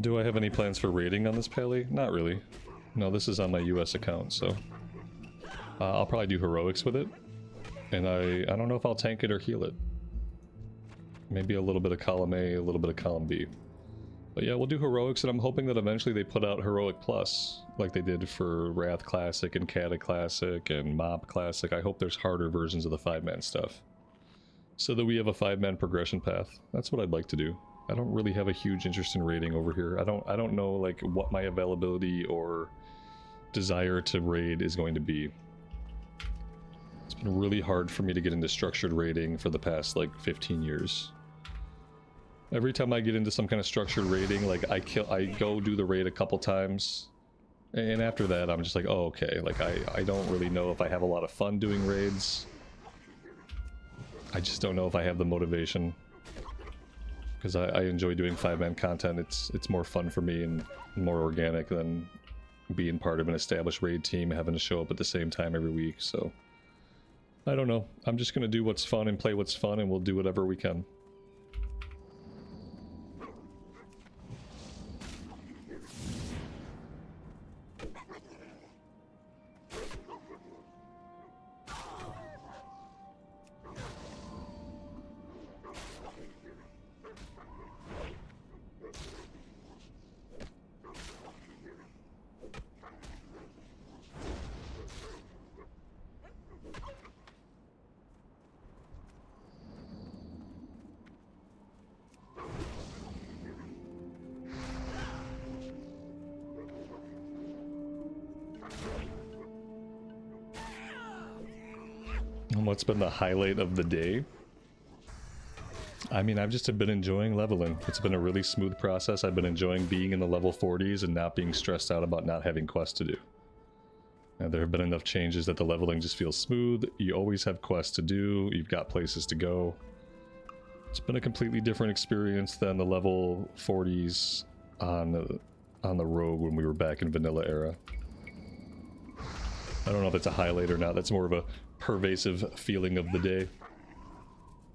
Do I have any plans for raiding on this Pally? Not really. No, this is on my US account, so... I'll probably do heroics with it. And I don't know if I'll tank it or heal it. Maybe a little bit of column A, a little bit of column B. But yeah, we'll do heroics, and I'm hoping that eventually they put out Heroic Plus, like they did for Wrath Classic and Kata Classic and Mob Classic. I hope there's harder versions of the 5-man stuff, so that we have a 5-man progression path. That's what I'd like to do. I don't really have a huge interest in raiding over here. I don't know like what my availability or desire to raid is going to be. It's been really hard for me to get into structured raiding for the past like 15 years. Every time I get into some kind of structured raiding, like I go do the raid a couple times, and after that I'm just like, oh okay, like I don't really know if I have a lot of fun doing raids. I just don't know if I have the motivation. Because I enjoy doing 5-man content. It's more fun for me and more organic than being part of an established raid team, having to show up at the same time every week. So I don't know. I'm just gonna do what's fun and play what's fun, and we'll do whatever we can. And what's been the highlight of the day? I mean, I've just been enjoying leveling. It's been a really smooth process. I've been enjoying being in the level 40s and not being stressed out about not having quests to do. And there have been enough changes that the leveling just feels smooth. You always have quests to do. You've got places to go. It's been a completely different experience than the level 40s on the Rogue when we were back in Vanilla era. I don't know if it's a highlight or not. That's more of a pervasive feeling of the day.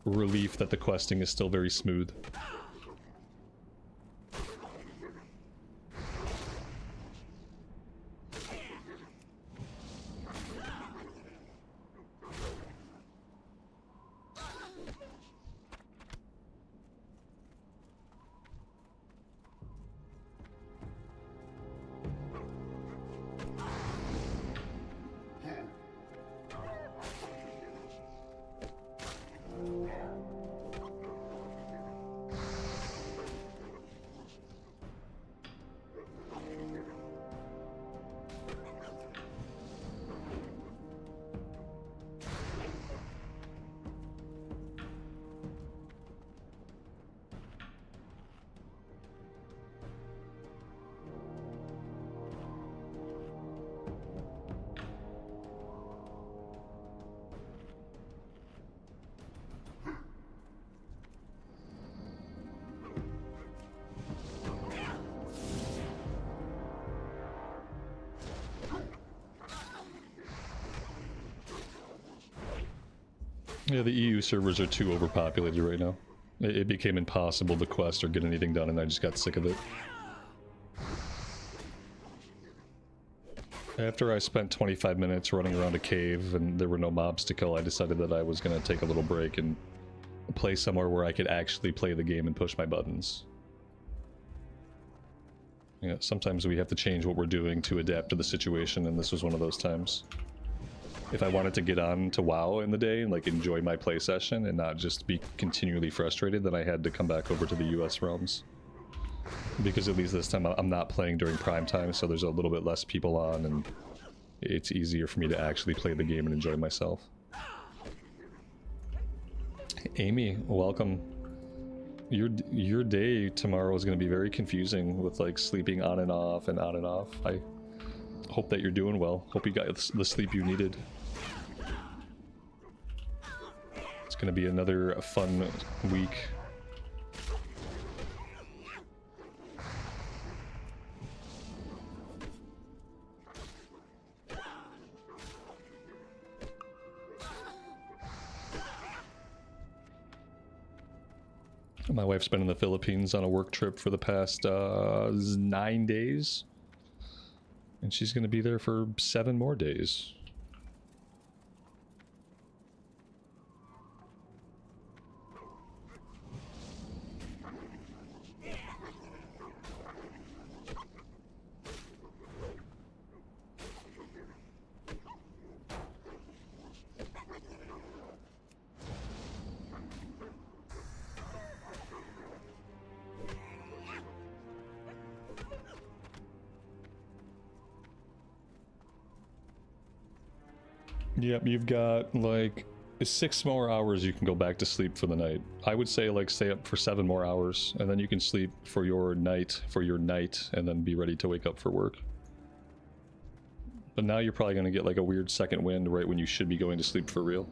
Relief that the questing is still very smooth. Yeah, the EU servers are too overpopulated right now. It became impossible to quest or get anything done, and I just got sick of it. After I spent 25 minutes running around a cave and there were no mobs to kill, I decided that I was going to take a little break and play somewhere where I could actually play the game and push my buttons. You know, sometimes we have to change what we're doing to adapt to the situation, and this was one of those times. If I wanted to get on to WoW in the day and like enjoy my play session and not just be continually frustrated, then I had to come back over to the US realms. Because at least this time I'm not playing during prime time, so there's a little bit less people on and it's easier for me to actually play the game and enjoy myself. Amy, welcome. Your day tomorrow is going to be very confusing with like sleeping on and off and on and off. I hope that you're doing well. Hope you got the sleep you needed. It's going to be another fun week. My wife's been in the Philippines on a work trip for the past 9 days. And she's going to be there for 7 more days. Yep, you've got like 6 more hours you can go back to sleep for the night. I would say like stay up for 7 more hours and then you can sleep for your night, and then be ready to wake up for work. But now you're probably going to get like a weird second wind right when you should be going to sleep for real.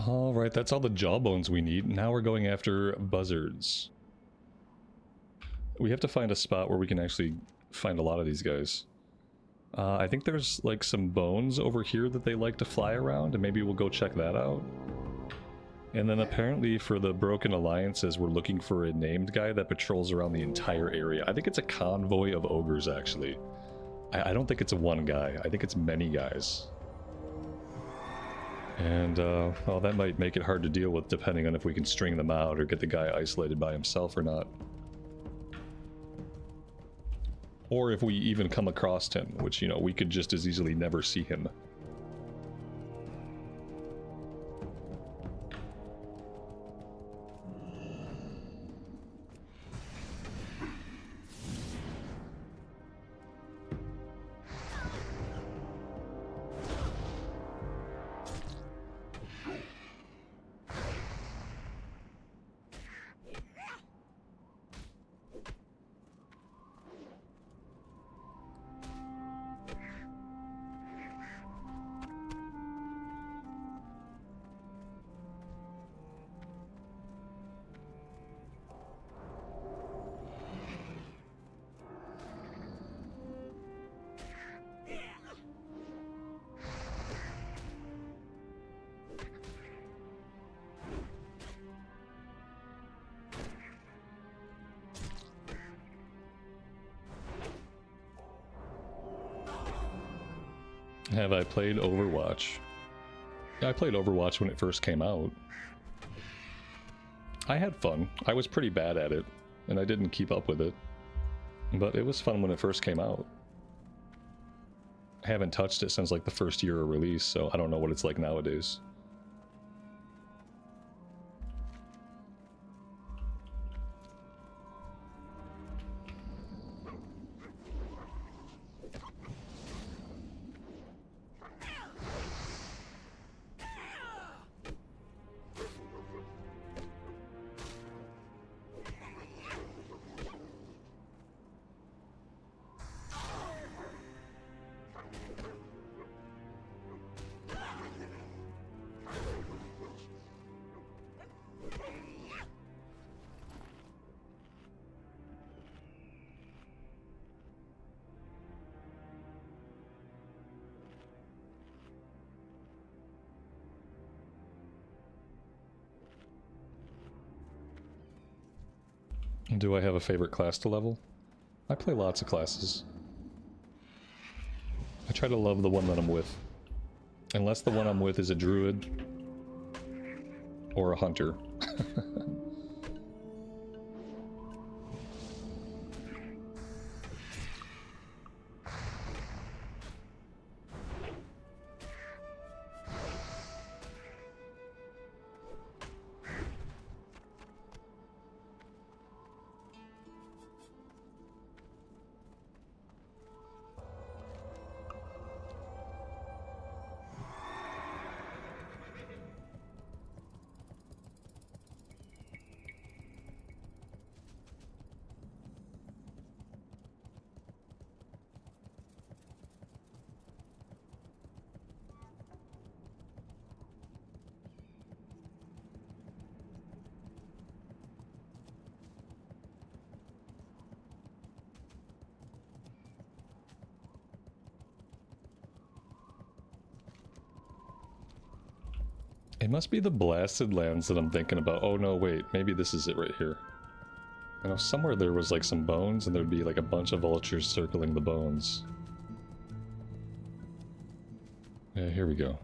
Alright, that's all the jawbones we need. Now we're going after buzzards. We have to find a spot where we can actually find a lot of these guys. I think there's like some bones over here that they like to fly around, and maybe we'll go check that out. And then apparently for the Broken Alliances, we're looking for a named guy that patrols around the entire area. I think it's a convoy of ogres, actually. I don't think it's one guy. I think it's many guys. And, well, that might make it hard to deal with depending on if we can string them out or get the guy isolated by himself or not. Or if we even come across him, which, you know, we could just as easily never see him. Have I played Overwatch? Yeah, I played Overwatch when it first came out. I had fun. I was pretty bad at it, and I didn't keep up with it. But it was fun when it first came out. I haven't touched it since like the first year of release, so I don't know what it's like nowadays. Do I have a favorite class to level? I play lots of classes. I try to love the one that I'm with. Unless the one I'm with is a druid or a hunter. It must be the blasted lands that I'm thinking about. Oh no, wait, maybe this is it right here. I know somewhere there was like some bones and there'd be like a bunch of vultures circling the bones. Yeah, here we go.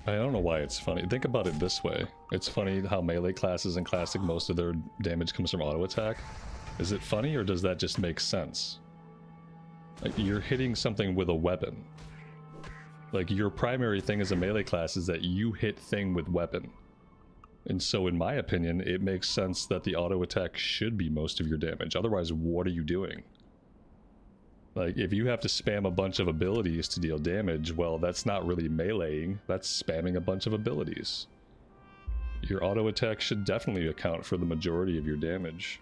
I don't know why it's funny. Think about it this way. It's funny how melee classes in Classic, most of their damage comes from auto attack. Is it funny or does that just make sense? Like, you're hitting something with a weapon. Like, your primary thing as a melee class is that you hit thing with weapon. And so in my opinion, it makes sense that the auto attack should be most of your damage. Otherwise, what are you doing? Like, if you have to spam a bunch of abilities to deal damage, well, that's not really meleeing, that's spamming a bunch of abilities. Your auto attack should definitely account for the majority of your damage.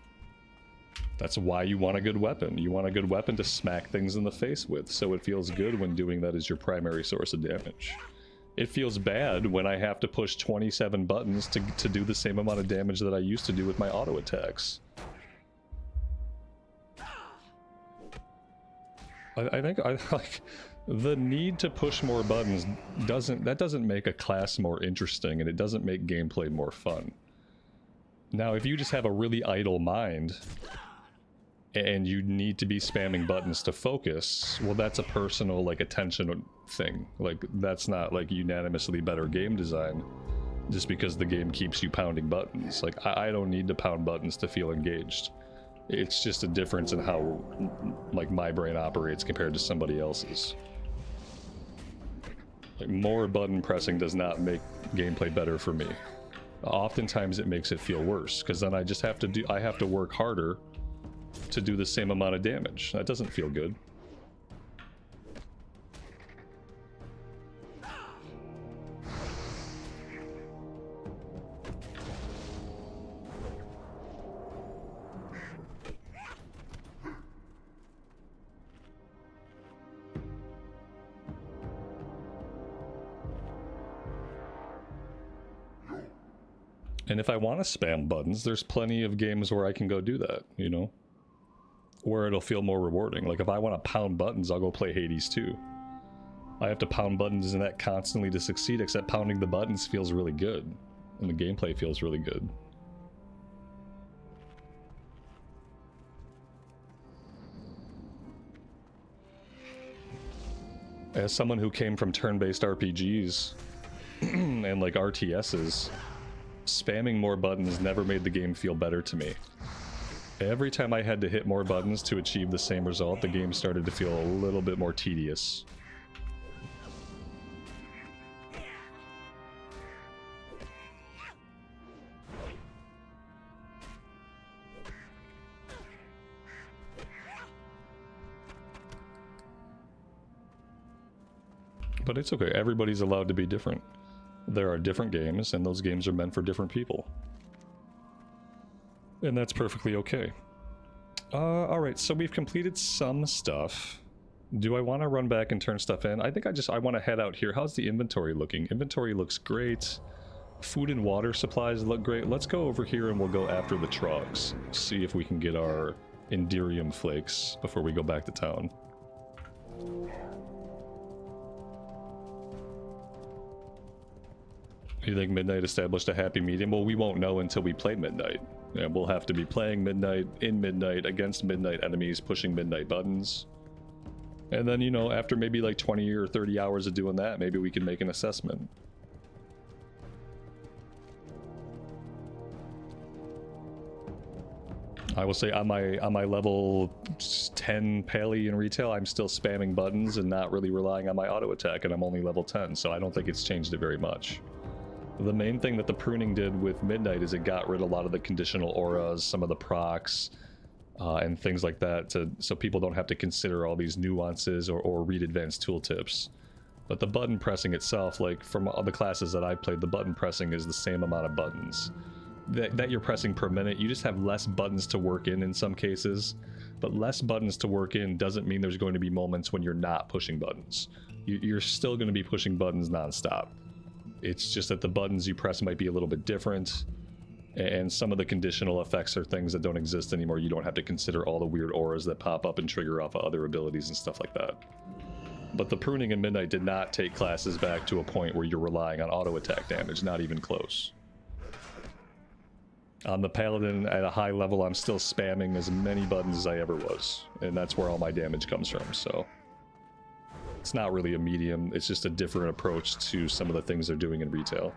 That's why you want a good weapon. You want a good weapon to smack things in the face with, so it feels good when doing that as your primary source of damage. It feels bad when I have to push 27 buttons to do the same amount of damage that I used to do with my auto attacks. I think like the need to push more buttons doesn't make a class more interesting, and it doesn't make gameplay more fun. Now, if you just have a really idle mind and you need to be spamming buttons to focus, well, that's a personal like attention thing. Like, that's not like unanimously better game design just because the game keeps you pounding buttons. Like, I don't need to pound buttons to feel engaged. It's just a difference in how, like, my brain operates compared to somebody else's. Like, more button pressing does not make gameplay better for me. Oftentimes it makes it feel worse, because then I just have to work harder to do the same amount of damage. That doesn't feel good. And if I want to spam buttons, there's plenty of games where I can go do that, you know? Where it'll feel more rewarding. Like if I want to pound buttons, I'll go play Hades 2. I have to pound buttons in that constantly to succeed, except pounding the buttons feels really good. And the gameplay feels really good. As someone who came from turn-based RPGs and like RTSs, spamming more buttons never made the game feel better to me. Every time I had to hit more buttons to achieve the same result, the game started to feel a little bit more tedious. But it's okay, everybody's allowed to be different. There are different games, and those games are meant for different people. And that's perfectly okay. Alright, so we've completed some stuff. Do I want to run back and turn stuff in? I think I want to head out here. How's the inventory looking? Inventory looks great. Food and water supplies look great. Let's go over here and we'll go after the trogs. See if we can get our Enderium flakes before we go back to town. You think Midnight established a happy medium? Well, we won't know until we play Midnight. Yeah, we'll have to be playing Midnight, in Midnight, against Midnight enemies, pushing Midnight buttons. And then, you know, after maybe like 20 or 30 hours of doing that, maybe we can make an assessment. I will say on my level 10 Pally in retail, I'm still spamming buttons and not really relying on my auto attack, and I'm only level 10, so I don't think it's changed it very much. The main thing that the pruning did with Midnight is it got rid of a lot of the conditional auras, some of the procs, and things like that, so people don't have to consider all these nuances or read advanced tooltips. But the button pressing itself, like from all the classes that I've played, the button pressing is the same amount of buttons that you're pressing per minute. You just have less buttons to work in some cases, but less buttons to work in doesn't mean there's going to be moments when you're not pushing buttons. You're still going to be pushing buttons non-stop. It's just that the buttons you press might be a little bit different, and some of the conditional effects are things that don't exist anymore. You don't have to consider all the weird auras that pop up and trigger off of other abilities and stuff like that. But the pruning in Midnight did not take classes back to a point where you're relying on auto attack damage, not even close. On the Paladin at a high level, I'm still spamming as many buttons as I ever was, and that's where all my damage comes from, so... It's not really a medium, it's just a different approach to some of the things they're doing in retail.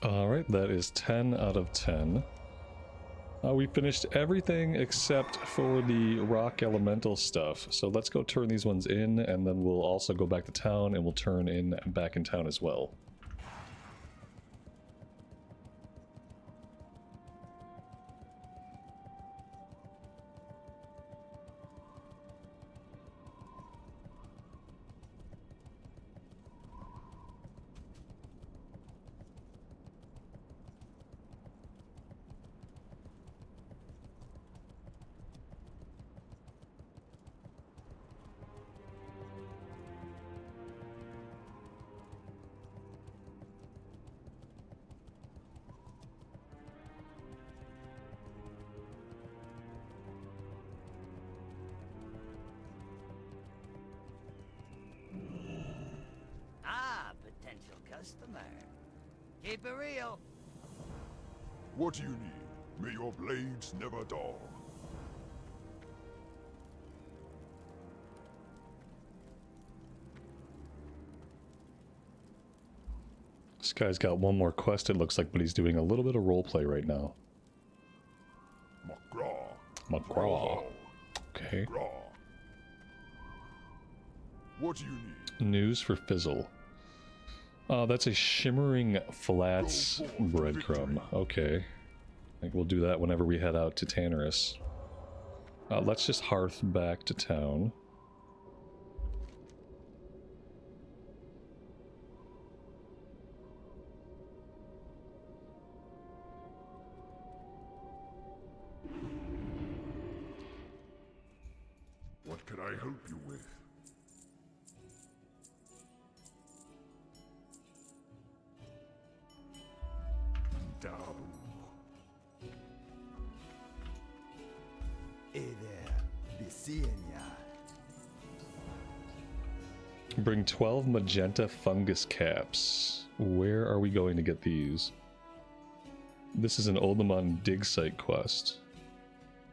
Alright, that is 10 out of 10. We finished everything except for the rock elemental stuff. So let's go turn these ones in, and then we'll also go back to town, and we'll turn in back in town as well. Keep it real. What do you need? May your blades never dull. This guy's got one more quest, it looks like, but he's doing a little bit of roleplay right now. McGraw. McGraw. Okay. McGraw. What do you need? News for Fizzle. That's a shimmering flats breadcrumb. Okay. I think we'll do that whenever we head out to Tannerus. Let's just hearth back to town. What can I help you with? Dabu. Hey there, be seeing ya. Bring 12 magenta fungus caps. Where are we going to get these? This is an Oldemon dig site quest.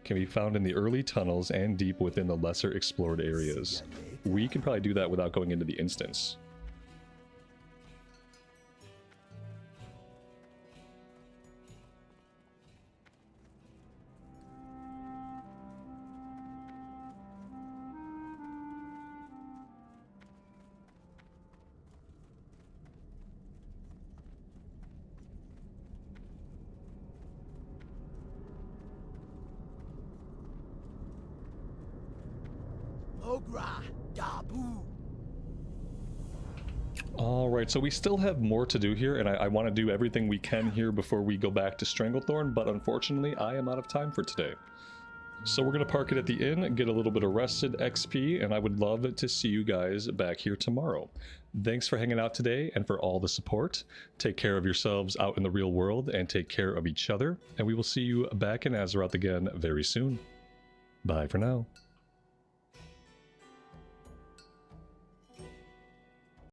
Can be found in the early tunnels and deep within the lesser explored areas. We can probably do that without going into the instance. Ogra, Dabu. Alright, so we still have more to do here, and I want to do everything we can here before we go back to Stranglethorn, but unfortunately I am out of time for today. So we're going to park it at the inn, get a little bit of rested XP, and I would love to see you guys back here tomorrow. Thanks for hanging out today and for all the support. Take care of yourselves out in the real world and take care of each other, and we will see you back in Azeroth again very soon. Bye for now.